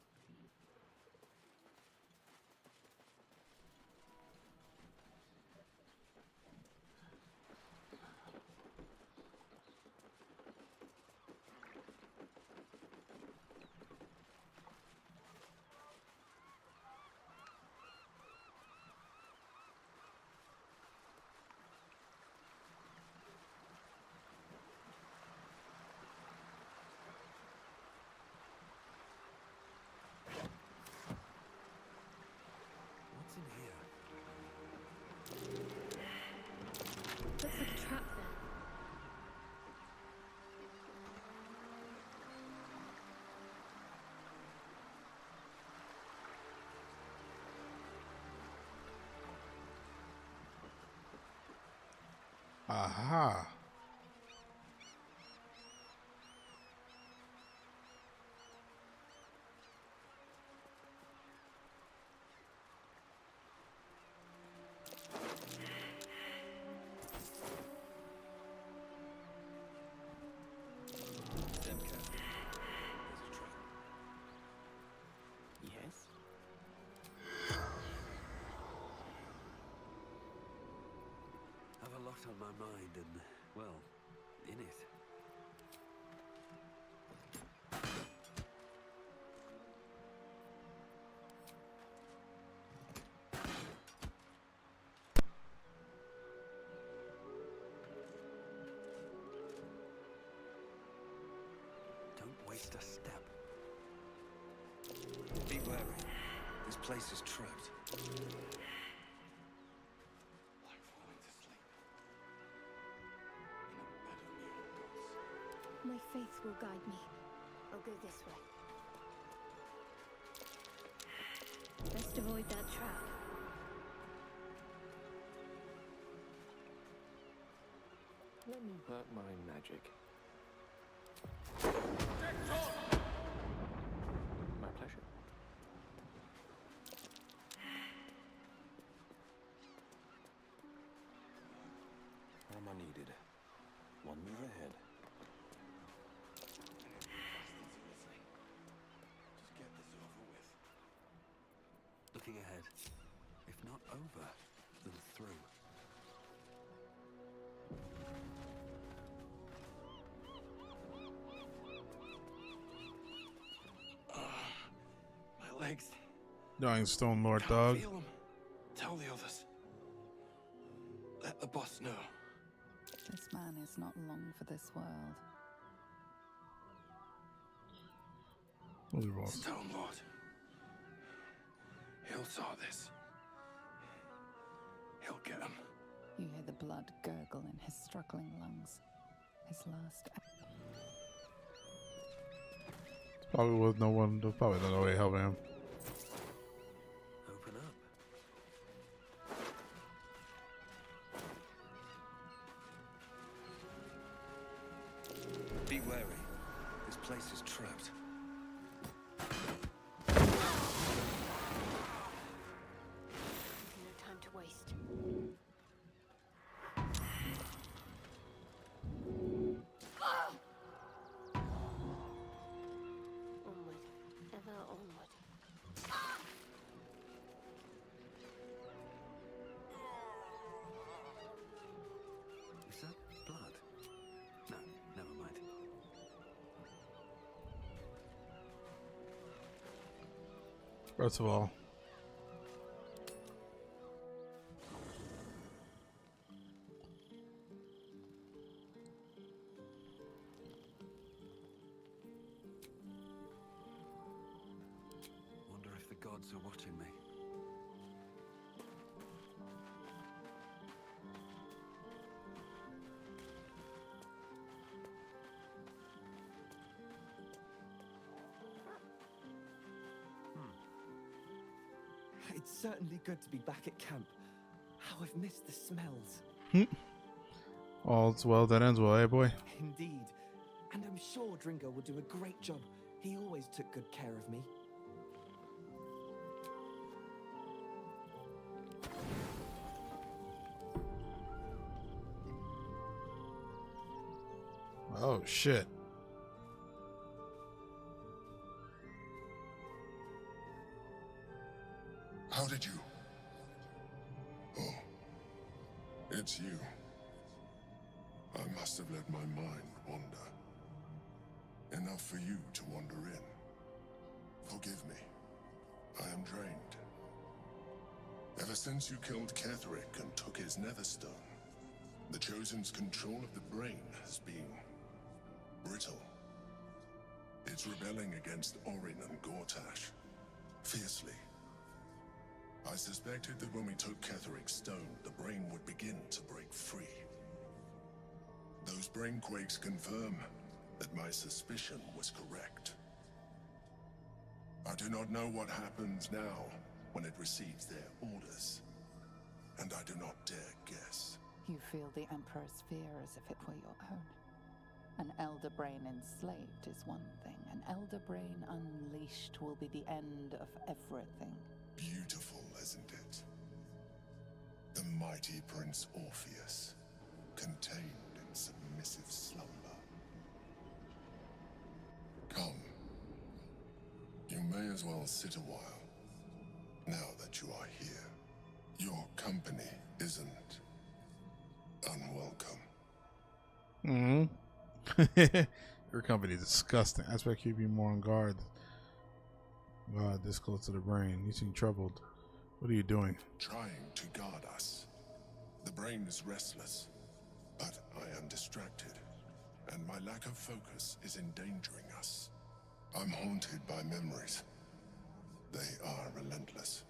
Aha. Yes? I've a lot on my mind and, well, in it. Don't waste a step. Be wary. This place is trapped. My faith will guide me. I'll go this way. Best avoid that trap. Let me work my magic. My pleasure. Where am I needed? One move ahead. Just get this over with. Looking ahead. If not over, then through. My legs. Dying Stone Lord Can't dog. feel 'em. Tell the others. Let the boss know. This man is not long for this world. Holy balls. Stone Lord. He'll sort this. He'll get him. You hear the blood gurgle in his struggling lungs. His last. Probably was no one. There's probably no way helping him. Open up. Be wary. This place is trapped. No time to waste. Onward, ever onward. Is that blood? No, never mind. First of all, Wonder if the gods are watching me. It's certainly good to be back at camp. How I've missed the smells. all's well that ends well, eh, boy? Indeed. And I'm sure Dringo will do a great job. He always took good care of me. Oh, shit. How did you? Oh, it's you. I must have let my mind wander. Enough for you to wander in. Forgive me. I am drained. Ever since you killed Ketherick and took his netherstone, the Chosen's control of the brain has been brittle. It's rebelling against Orin and Gortash fiercely. I suspected that when we took Ketherick's stone, the brain would begin to break free. Those brain quakes confirm that my suspicion was correct. I do not know what happens now when it receives their orders, and I do not dare guess. You feel the Emperor's fear as if it were your own. An elder brain enslaved is one thing. An elder brain unleashed will be the end of everything. Beautiful, isn't it? The mighty Prince Orpheus, contained in submissive slumber. Come. You may as well sit a while, now that you are here. Your company isn't unwelcome. Your company is disgusting. That's why I keep you more on guard. God, this close to the brain. You seem troubled. What are you doing? Trying to guard us. The brain is restless, but I am distracted, and my lack of focus is endangering us. I'm haunted by memories. They are relentless.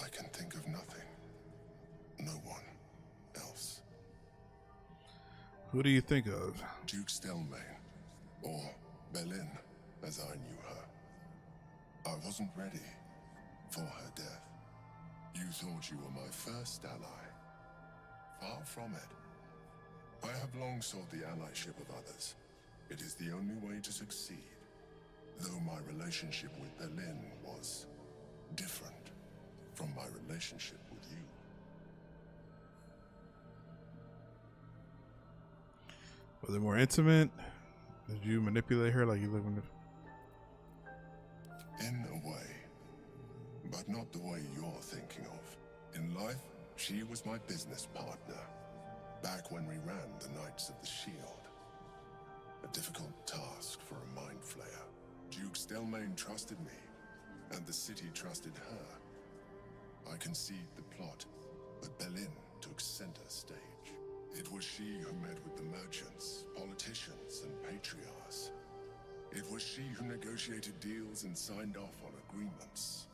I can think of nothing. No one else. Who do you think of? Duke Stelmane, or Belin, as I knew her. I wasn't ready for her death. You thought you were my first ally. Far from it. I have long sought the allyship of others. It is the only way to succeed. Though my relationship with Belin was different from my relationship with you. Was it more intimate? Did you manipulate her like you live in the... In a way, but not the way you're thinking of. In life, she was my business partner, back when we ran the Knights of the Shield. A difficult task for a mind flayer. Duke Stelmane trusted me, and the city trusted her. I conceived the plot, but Belin took center stage. It was she who met with the merchants, politicians, and patriarchs. It was she who negotiated deals and signed off on agreements.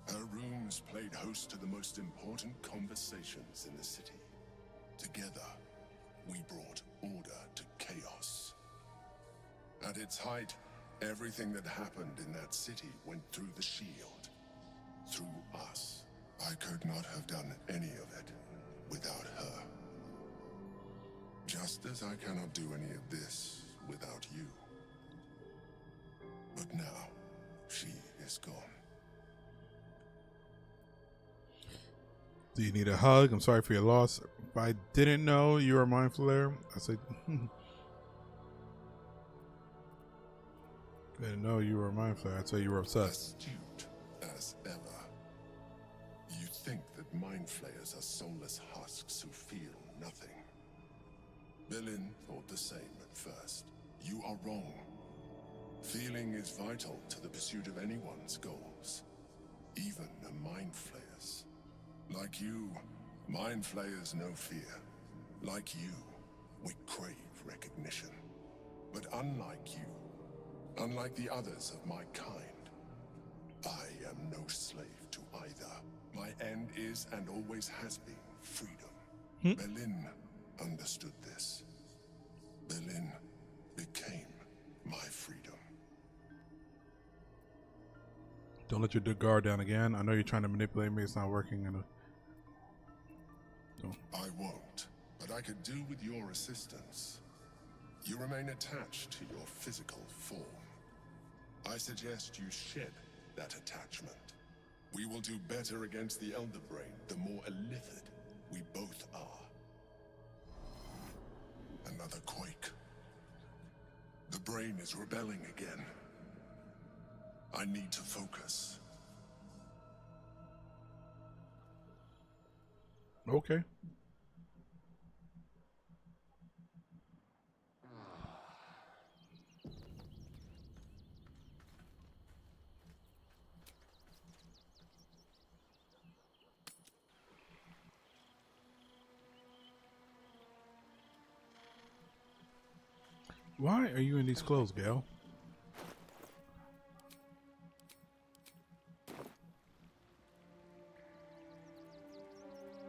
Her rooms played host to the most important conversations in the city. Together, we brought order to chaos. At its height, everything that happened in that city went through the shield. Through us. I could not have done any of it without her. Just as I cannot do any of this without you. But now, she is gone. Do you need a hug? I'm sorry for your loss. If I didn't know you were a mind flayer, I said... I didn't know you were a mind flayer. I'd say you were obsessed. Astute as ever. You think that mind flayers are soulless husks who feel nothing. Belin thought the same at first. You are wrong. Feeling is vital to the pursuit of anyone's goals, even a mind flayer's. Like you, mind flayers know fear. Like you, we crave recognition. But unlike you, unlike the others of my kind, I am no slave to either. My end is and always has been freedom. Belin understood this. Belin became my freedom. Don't let your guard down again. I know you're trying to manipulate me. It's not working. I won't, but I could do with your assistance. You remain attached to your physical form. I suggest you shed that attachment. We will do better against the Elder Brain the more illithid we both are. Another quake. The brain is rebelling again. I need to focus. Okay. Why are you in these clothes, Gale?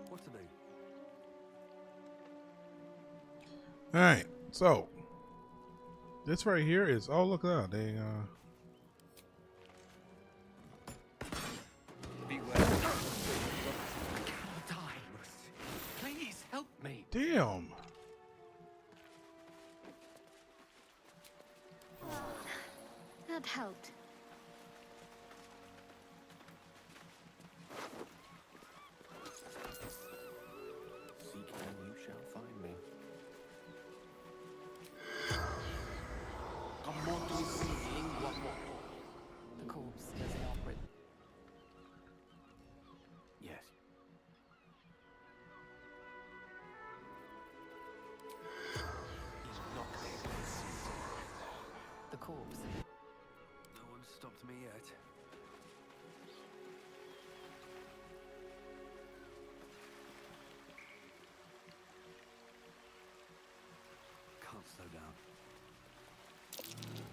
What are they? Alright, so this right here is, oh look at that, they Beware. I cannot die. Please help Damn. That helped. Seek and you shall find me. The corpse does not read. Yes. He's not there. The corpse. No one's stopped me yet. Can't slow down.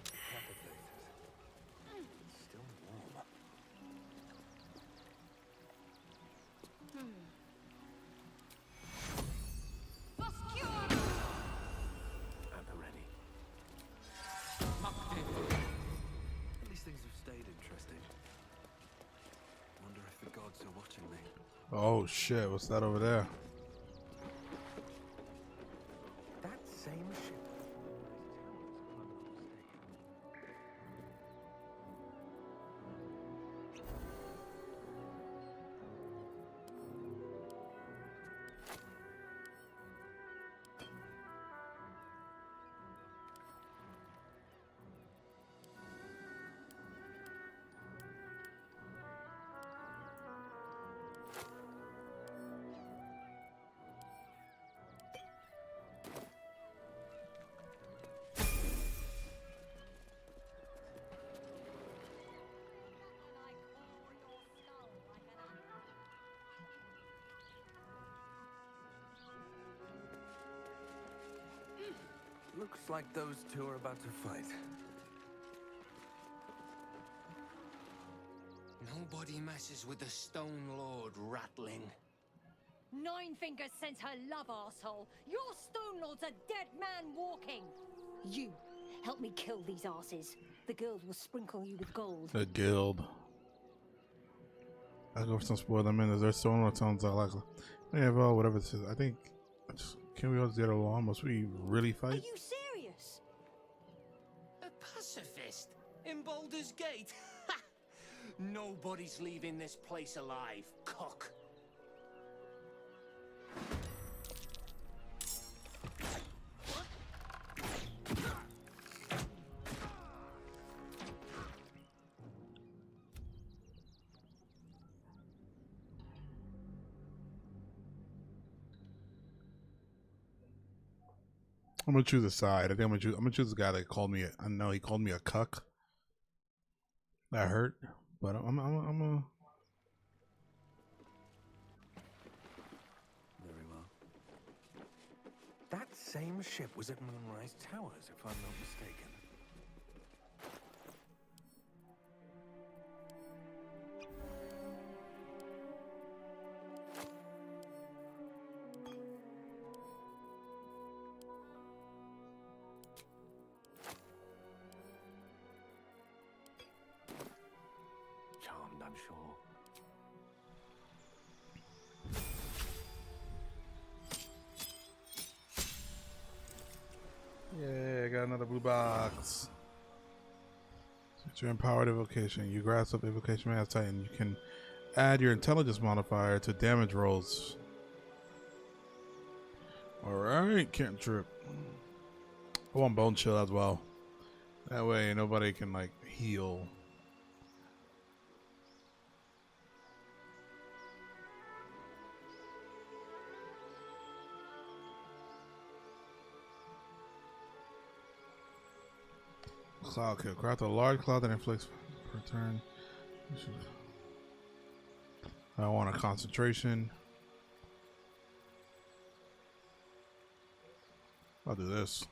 Decapitated. It's still warm. At the ready. At least things have stayed interesting. Wonder if the gods are watching me. Oh shit, what's that over there? That same ship. Looks like those two are about to fight. Nobody messes with the Stone Lord, Ratling. Nine Fingers sent her love, arsehole. Your Stone Lord's a dead man walking. You, help me kill these asses. The guild will sprinkle you with gold. The guild. I'll go for some spoiler minutes. There's so many sounds I like. Yeah, well, whatever this is. I think. Can we all just get along? Must we really fight? Are you serious? A pacifist in Baldur's Gate? Nobody's leaving this place alive, cock. I'm gonna choose a side. I think I'm gonna choose the guy that called me. I know he called me a cuck. That hurt, but I'm a. Very well. That same ship was at Moonrise Towers, if I'm not mistaken. Charmed, I'm sure. Yeah, I got another blue box. Since you're empowered evocation, you grasp up evocation as Titan. You can add your intelligence modifier to damage rolls. Alright, cantrip. I want bone chill as well. That way nobody can like heal. Cloud kill. Craft a large cloud that inflicts per turn. I want a concentration. I'll do this.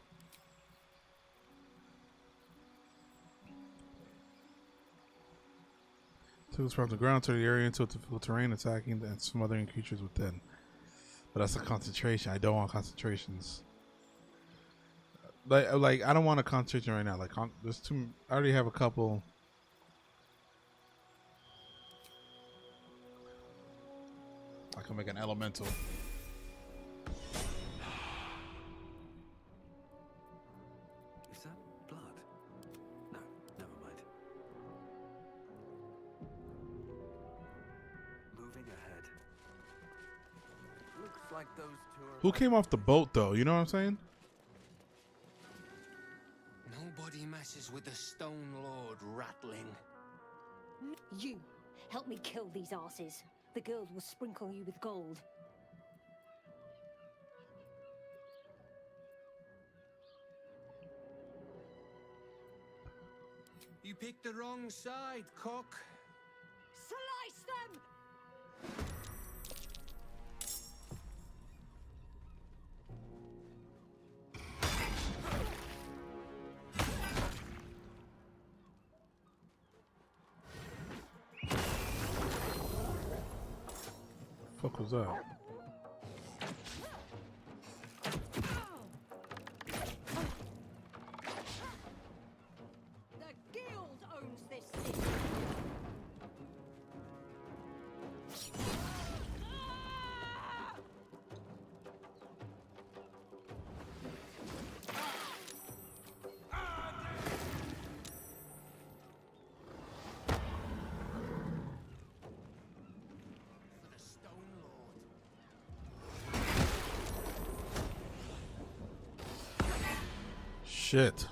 Tools from the ground to the area into difficult terrain, attacking and smothering creatures within. But that's a concentration. I don't want concentrations. Like I don't want a concentration right now. Like there's too. I already have a couple. I can make an elemental. figurehead. Looks like those two are... Who came off the boat though? You know what I'm saying? Nobody messes with the Stone Lord, Ratling. You help me kill these asses. The girls will sprinkle you with gold. You picked the wrong side, cock. Slice them! Fuck was that? The guild owns this city. Shit.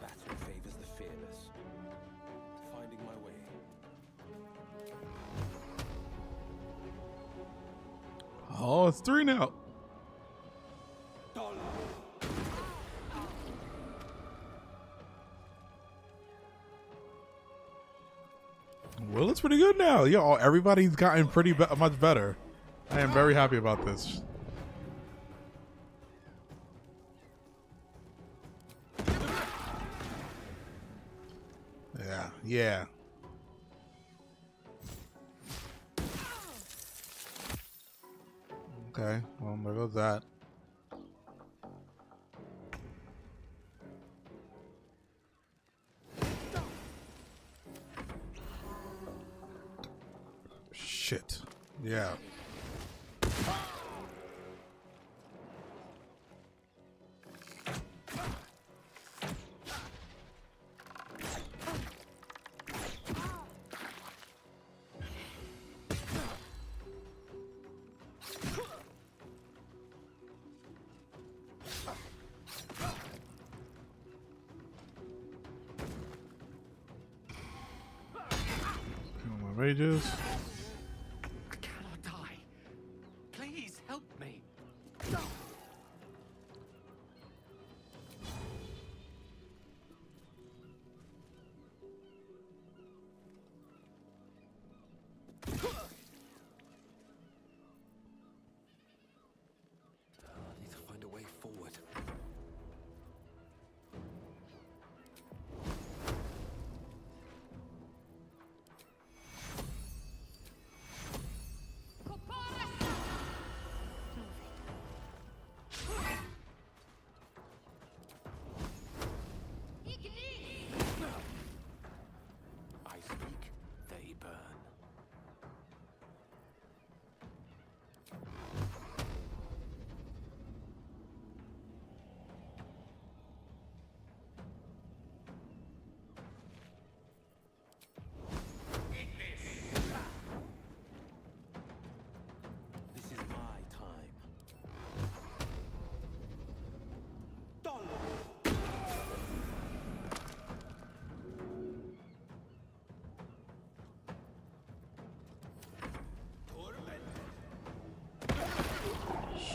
Battle favors the fearless. Finding my way. Oh, it's 3 now. Well, it's pretty good now. Yo, everybody's gotten pretty much better. I am very happy about this. Yeah, yeah. Okay, well, there goes that. Shit. Yeah. My mages. I cannot die. Please help me. I need to find a way forward.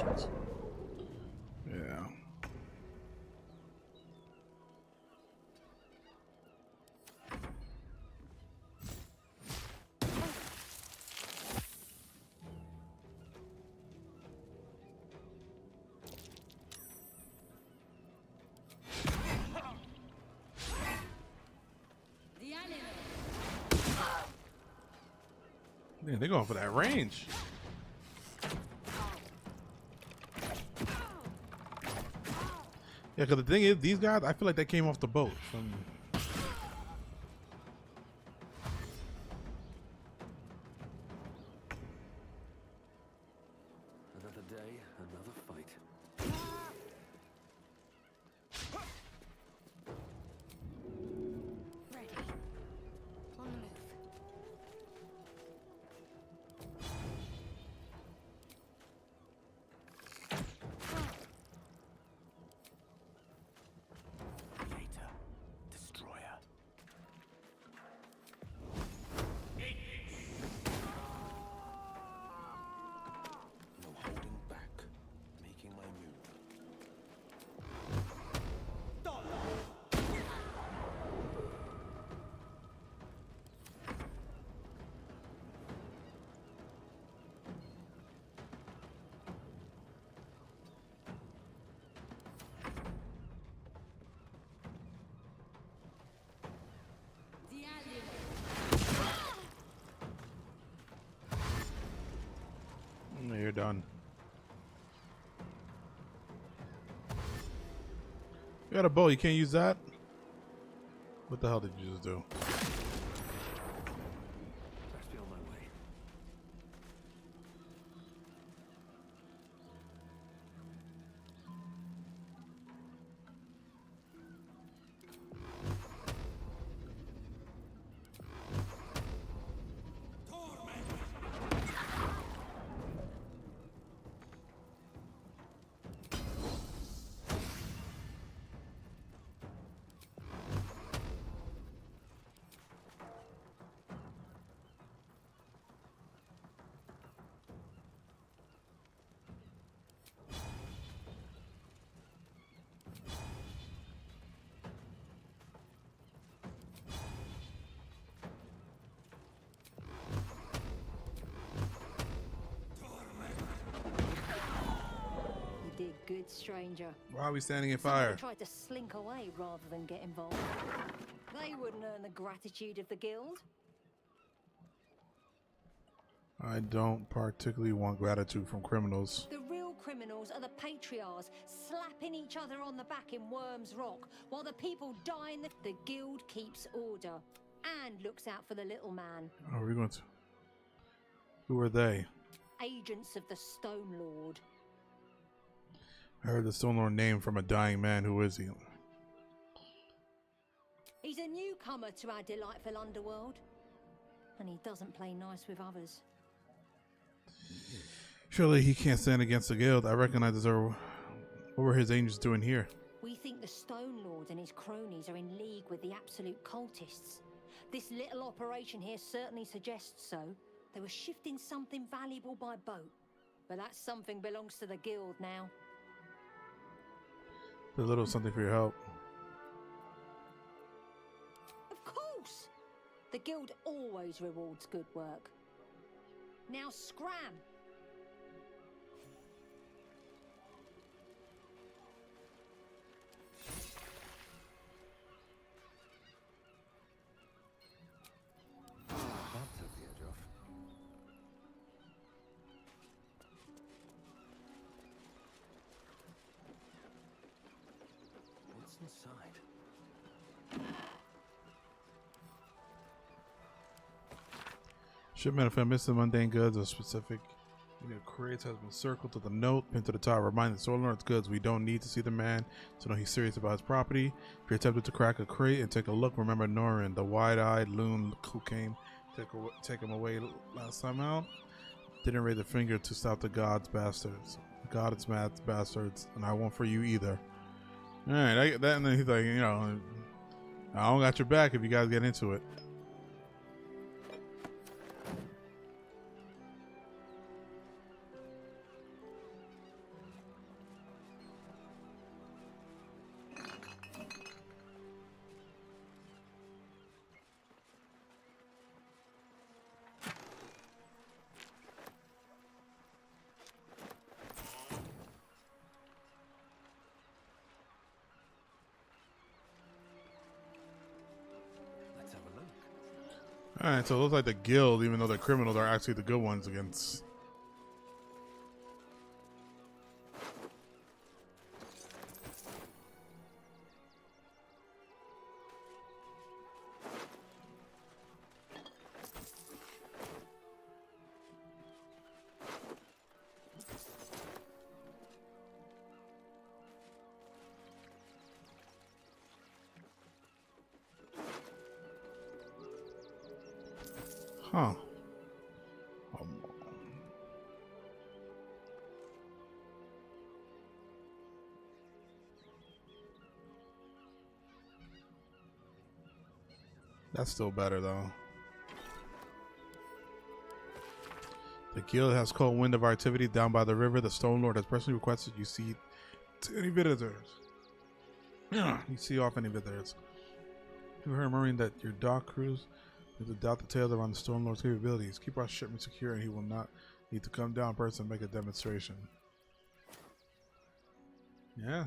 Shit. Yeah. Man, they're going for that range. Yeah, because the thing is, these guys, I feel like they came off the boat. Another day, another fight. Ready. On the move. Creator, destroyer. No holding back. Making my move. You're done. You got a bow, you can't use that? What the hell did you just do? Best be on my way. You did good, stranger. Why are we standing in Somebody fire? tried to slink away rather than get involved. They wouldn't earn the gratitude of the guild. I don't particularly want gratitude from criminals. The real criminals are the patriarchs, slapping each other on the back in Worm's Rock, while the people die in the guild keeps order and looks out for the little man. Are we going to? Who are they? Agents of the Stone Lord. I heard the Stone Lord name from a dying man. Who is he? He's a newcomer to our delightful underworld, and he doesn't play nice with others. Surely he can't stand against the guild. I recognize this. What were his angels doing here? We think the Stone Lord and his cronies are in league with the absolute cultists. This little operation here certainly suggests so. They were shifting something valuable by boat, but that something belongs to the guild now. A little something for your help. Of course! The guild always rewards good work. Now scram! That took the edge off. What's inside? Shipment of missing mundane goods or specific crates has been circled to the note pinned to the top, reminding the Stone Lord's goods we don't need to see the man to know he's serious about his property. If you're tempted to crack a crate and take a look, remember Norin, the wide-eyed loon who came take him away last time out. Didn't raise a finger to stop the gods bastards. Gods mad bastards, and I won't for you either. All right, I get that, and then he's like, I don't got your back if you guys get into it. Alright, so it looks like the guild, even though they're criminals, are actually the good ones against. Huh. That's still better though. The guild has caught wind of our activity down by the river. The Stone Lord has personally requested you see to any visitors. You see off any visitors. You heard murmuring that your dock crews is to doubt the tales around the Stone Lord's capabilities. Keep our shipment secure and he will not need to come down in person and make a demonstration. Yeah.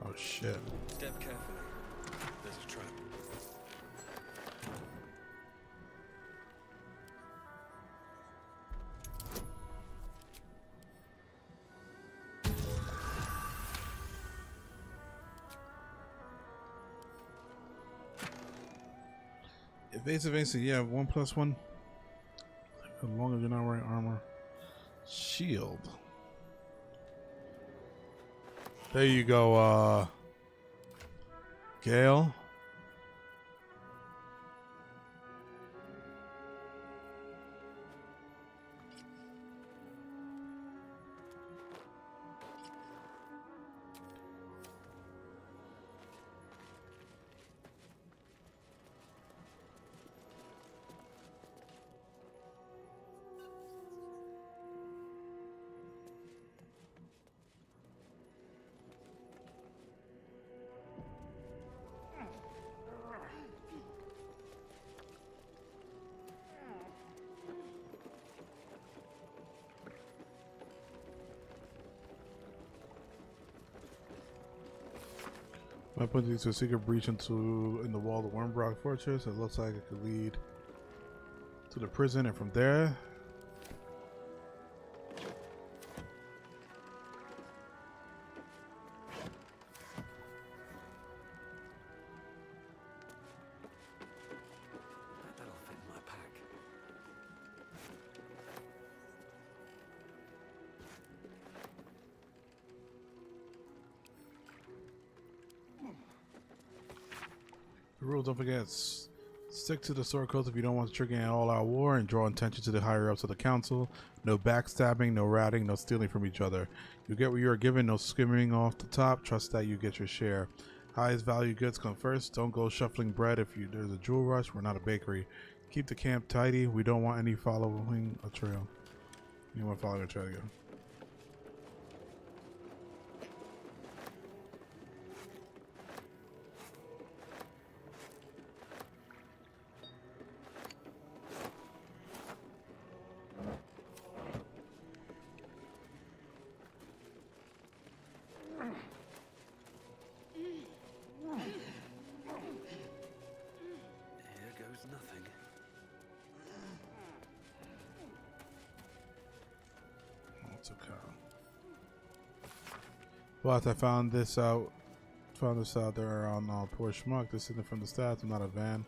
Oh shit. Step carefully. There's a trap. Evasive AC, yeah, 1+1. As long as you're not wearing armor. Shield. There you go, Gale. Weapons leads to a secret breach in the wall of the Wormbrock Fortress. It looks like it could lead to the prison, and from there, That'll fit in my pack. the rules, don't forget, stick to the sword codes if you don't want to trigger an all-out war and draw attention to the higher-ups of the council. No backstabbing, no ratting, no stealing from each other. You get what you are given, no skimming off the top. Trust that you get your share. Highest value goods come first. Don't go shuffling bread if there's a jewel rush. We're not a bakery. Keep the camp tidy. We don't want any following a trail. Anyone following a trail again? Here goes nothing. That's okay. But I found this out. There on Poor Schmuck. This isn't from the stats. I'm not a van.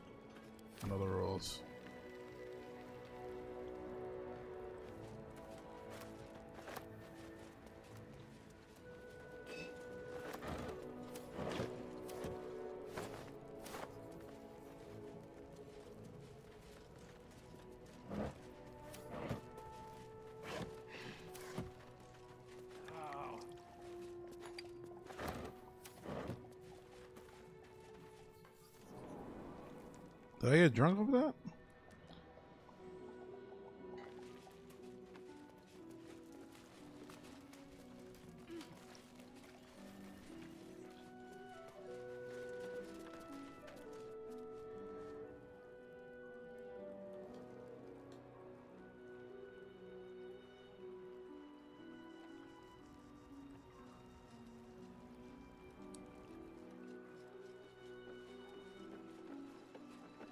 Another rules. Did I get drunk over that?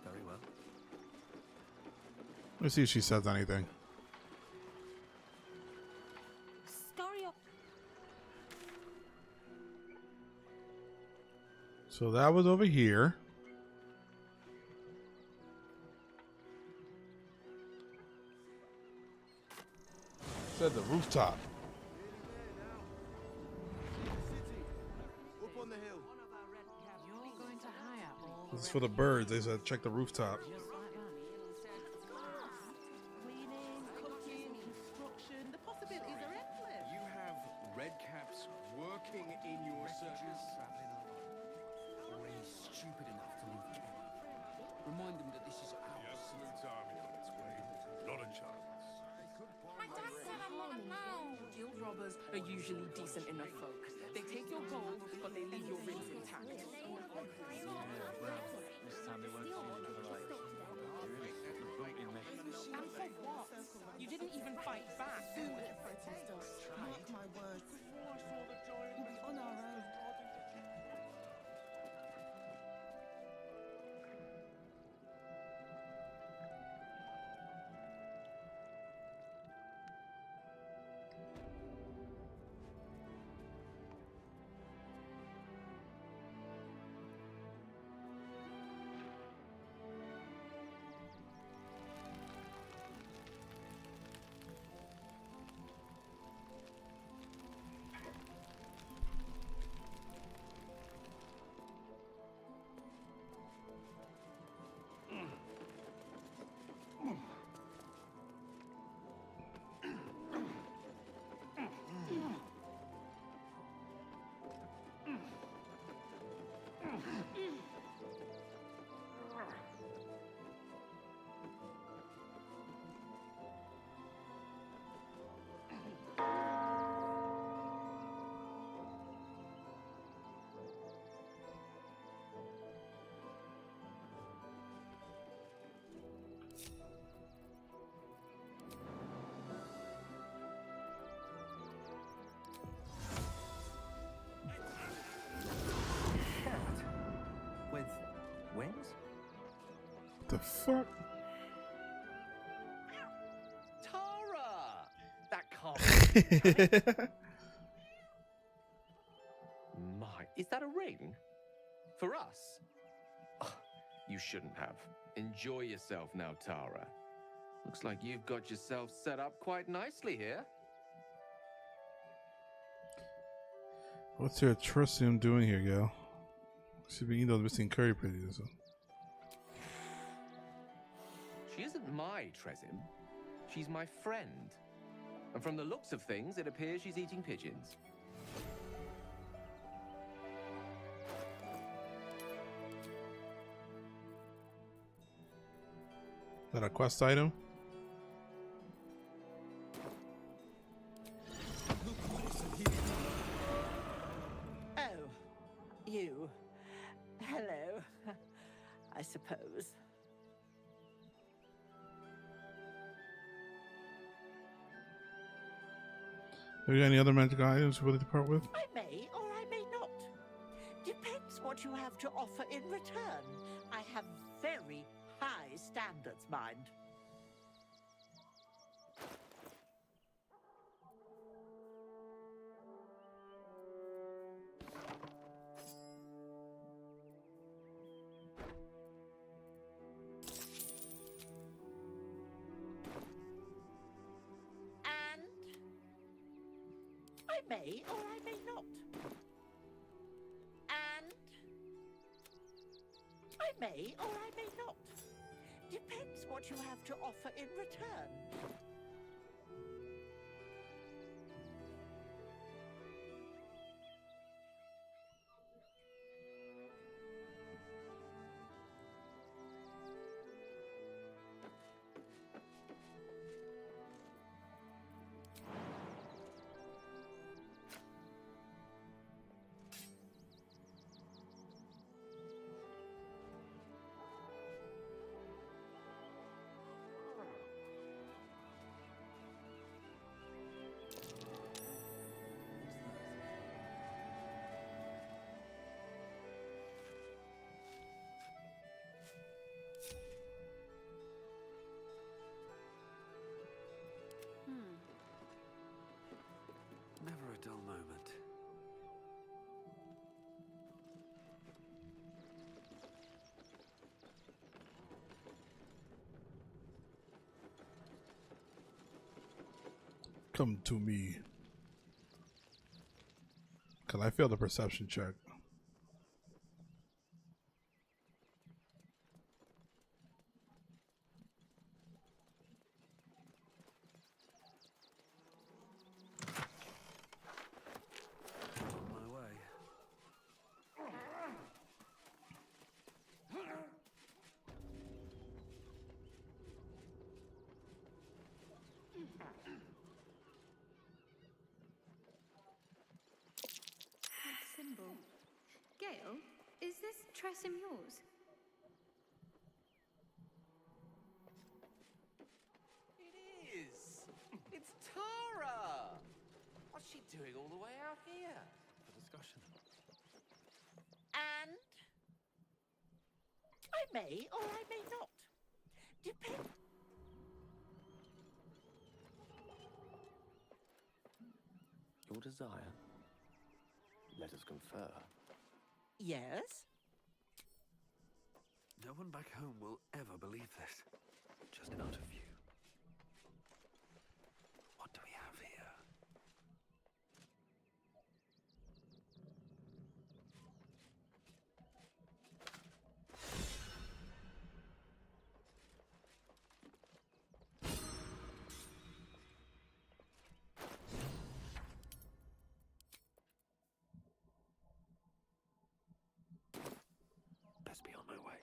Very well. Let's see if she says anything. Scurry up. So that was over here. Said the rooftop. Up on the hill. You're going to hire all This is for the birds. They said check the rooftop. cleaning, cooking, construction. The possibilities are endless. You have red caps working in your circus. Already stupid enough to leave camp. Remind them that this is ours. The Absolute Army on its way. Not a chance. My dad said I'm not allowed. Guild robbers are usually decent enough folk. They take your gold, but they leave your rings intact. This time they won't see each other like And for what? You didn't even fight back. Mark my words. We'll be on our own. With wings? The fuck? Tara! That can't be. My, is that a ring? For us? Oh, you shouldn't have. Enjoy yourself now, Tara. Looks like you've got yourself set up quite nicely here. What's your Trussium doing here, gal? Should be eating those missing curry pretty. So. She isn't my Tresim. She's my friend. And from the looks of things, it appears she's eating pigeons. Is that a quest item? Oh, you. Hello, I suppose. Have you got any other magical items you're willing to part with? I may or I may not. Depends what you have to offer in return. I have very high standards, mind. I may or I may not. And I may or I may not. Depends what you have to offer in return. a dull moment. Come to me. Cause I failed the perception check. On my way. That symbol. Gale, is this Tressim yours? It is! It's Tara! What's she doing all the way out here? For discussion. And I may or I may not. Depend. Your desire? Let us confer. Yes? No one back home will ever believe this. Just out of view. What do we have here? Best be on my way.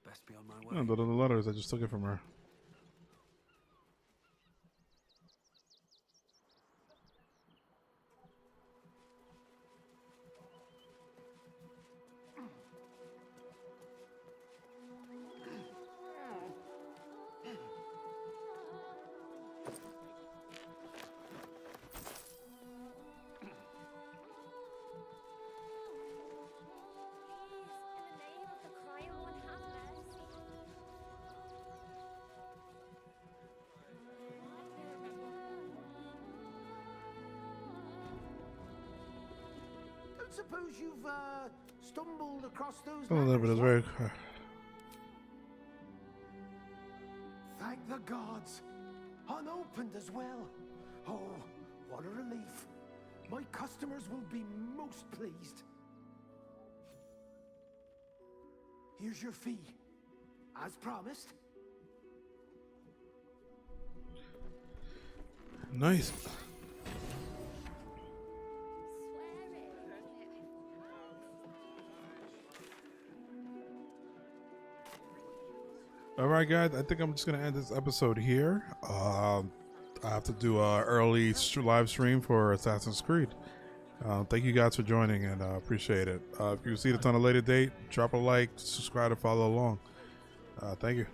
Best be on my way. No, the letters. I just took it from her. Don't suppose you've stumbled across those. A little bit is very. Thank the gods. Unopened as well. Oh, what a relief. My customers will be most pleased. Here's your fee. As promised. Nice. All right, guys. I think I'm just gonna end this episode here. I have to do a early live stream for Assassin's Creed. Thank you guys for joining, and appreciate it. If you see this on a later date, drop a like, subscribe, and follow along. Thank you.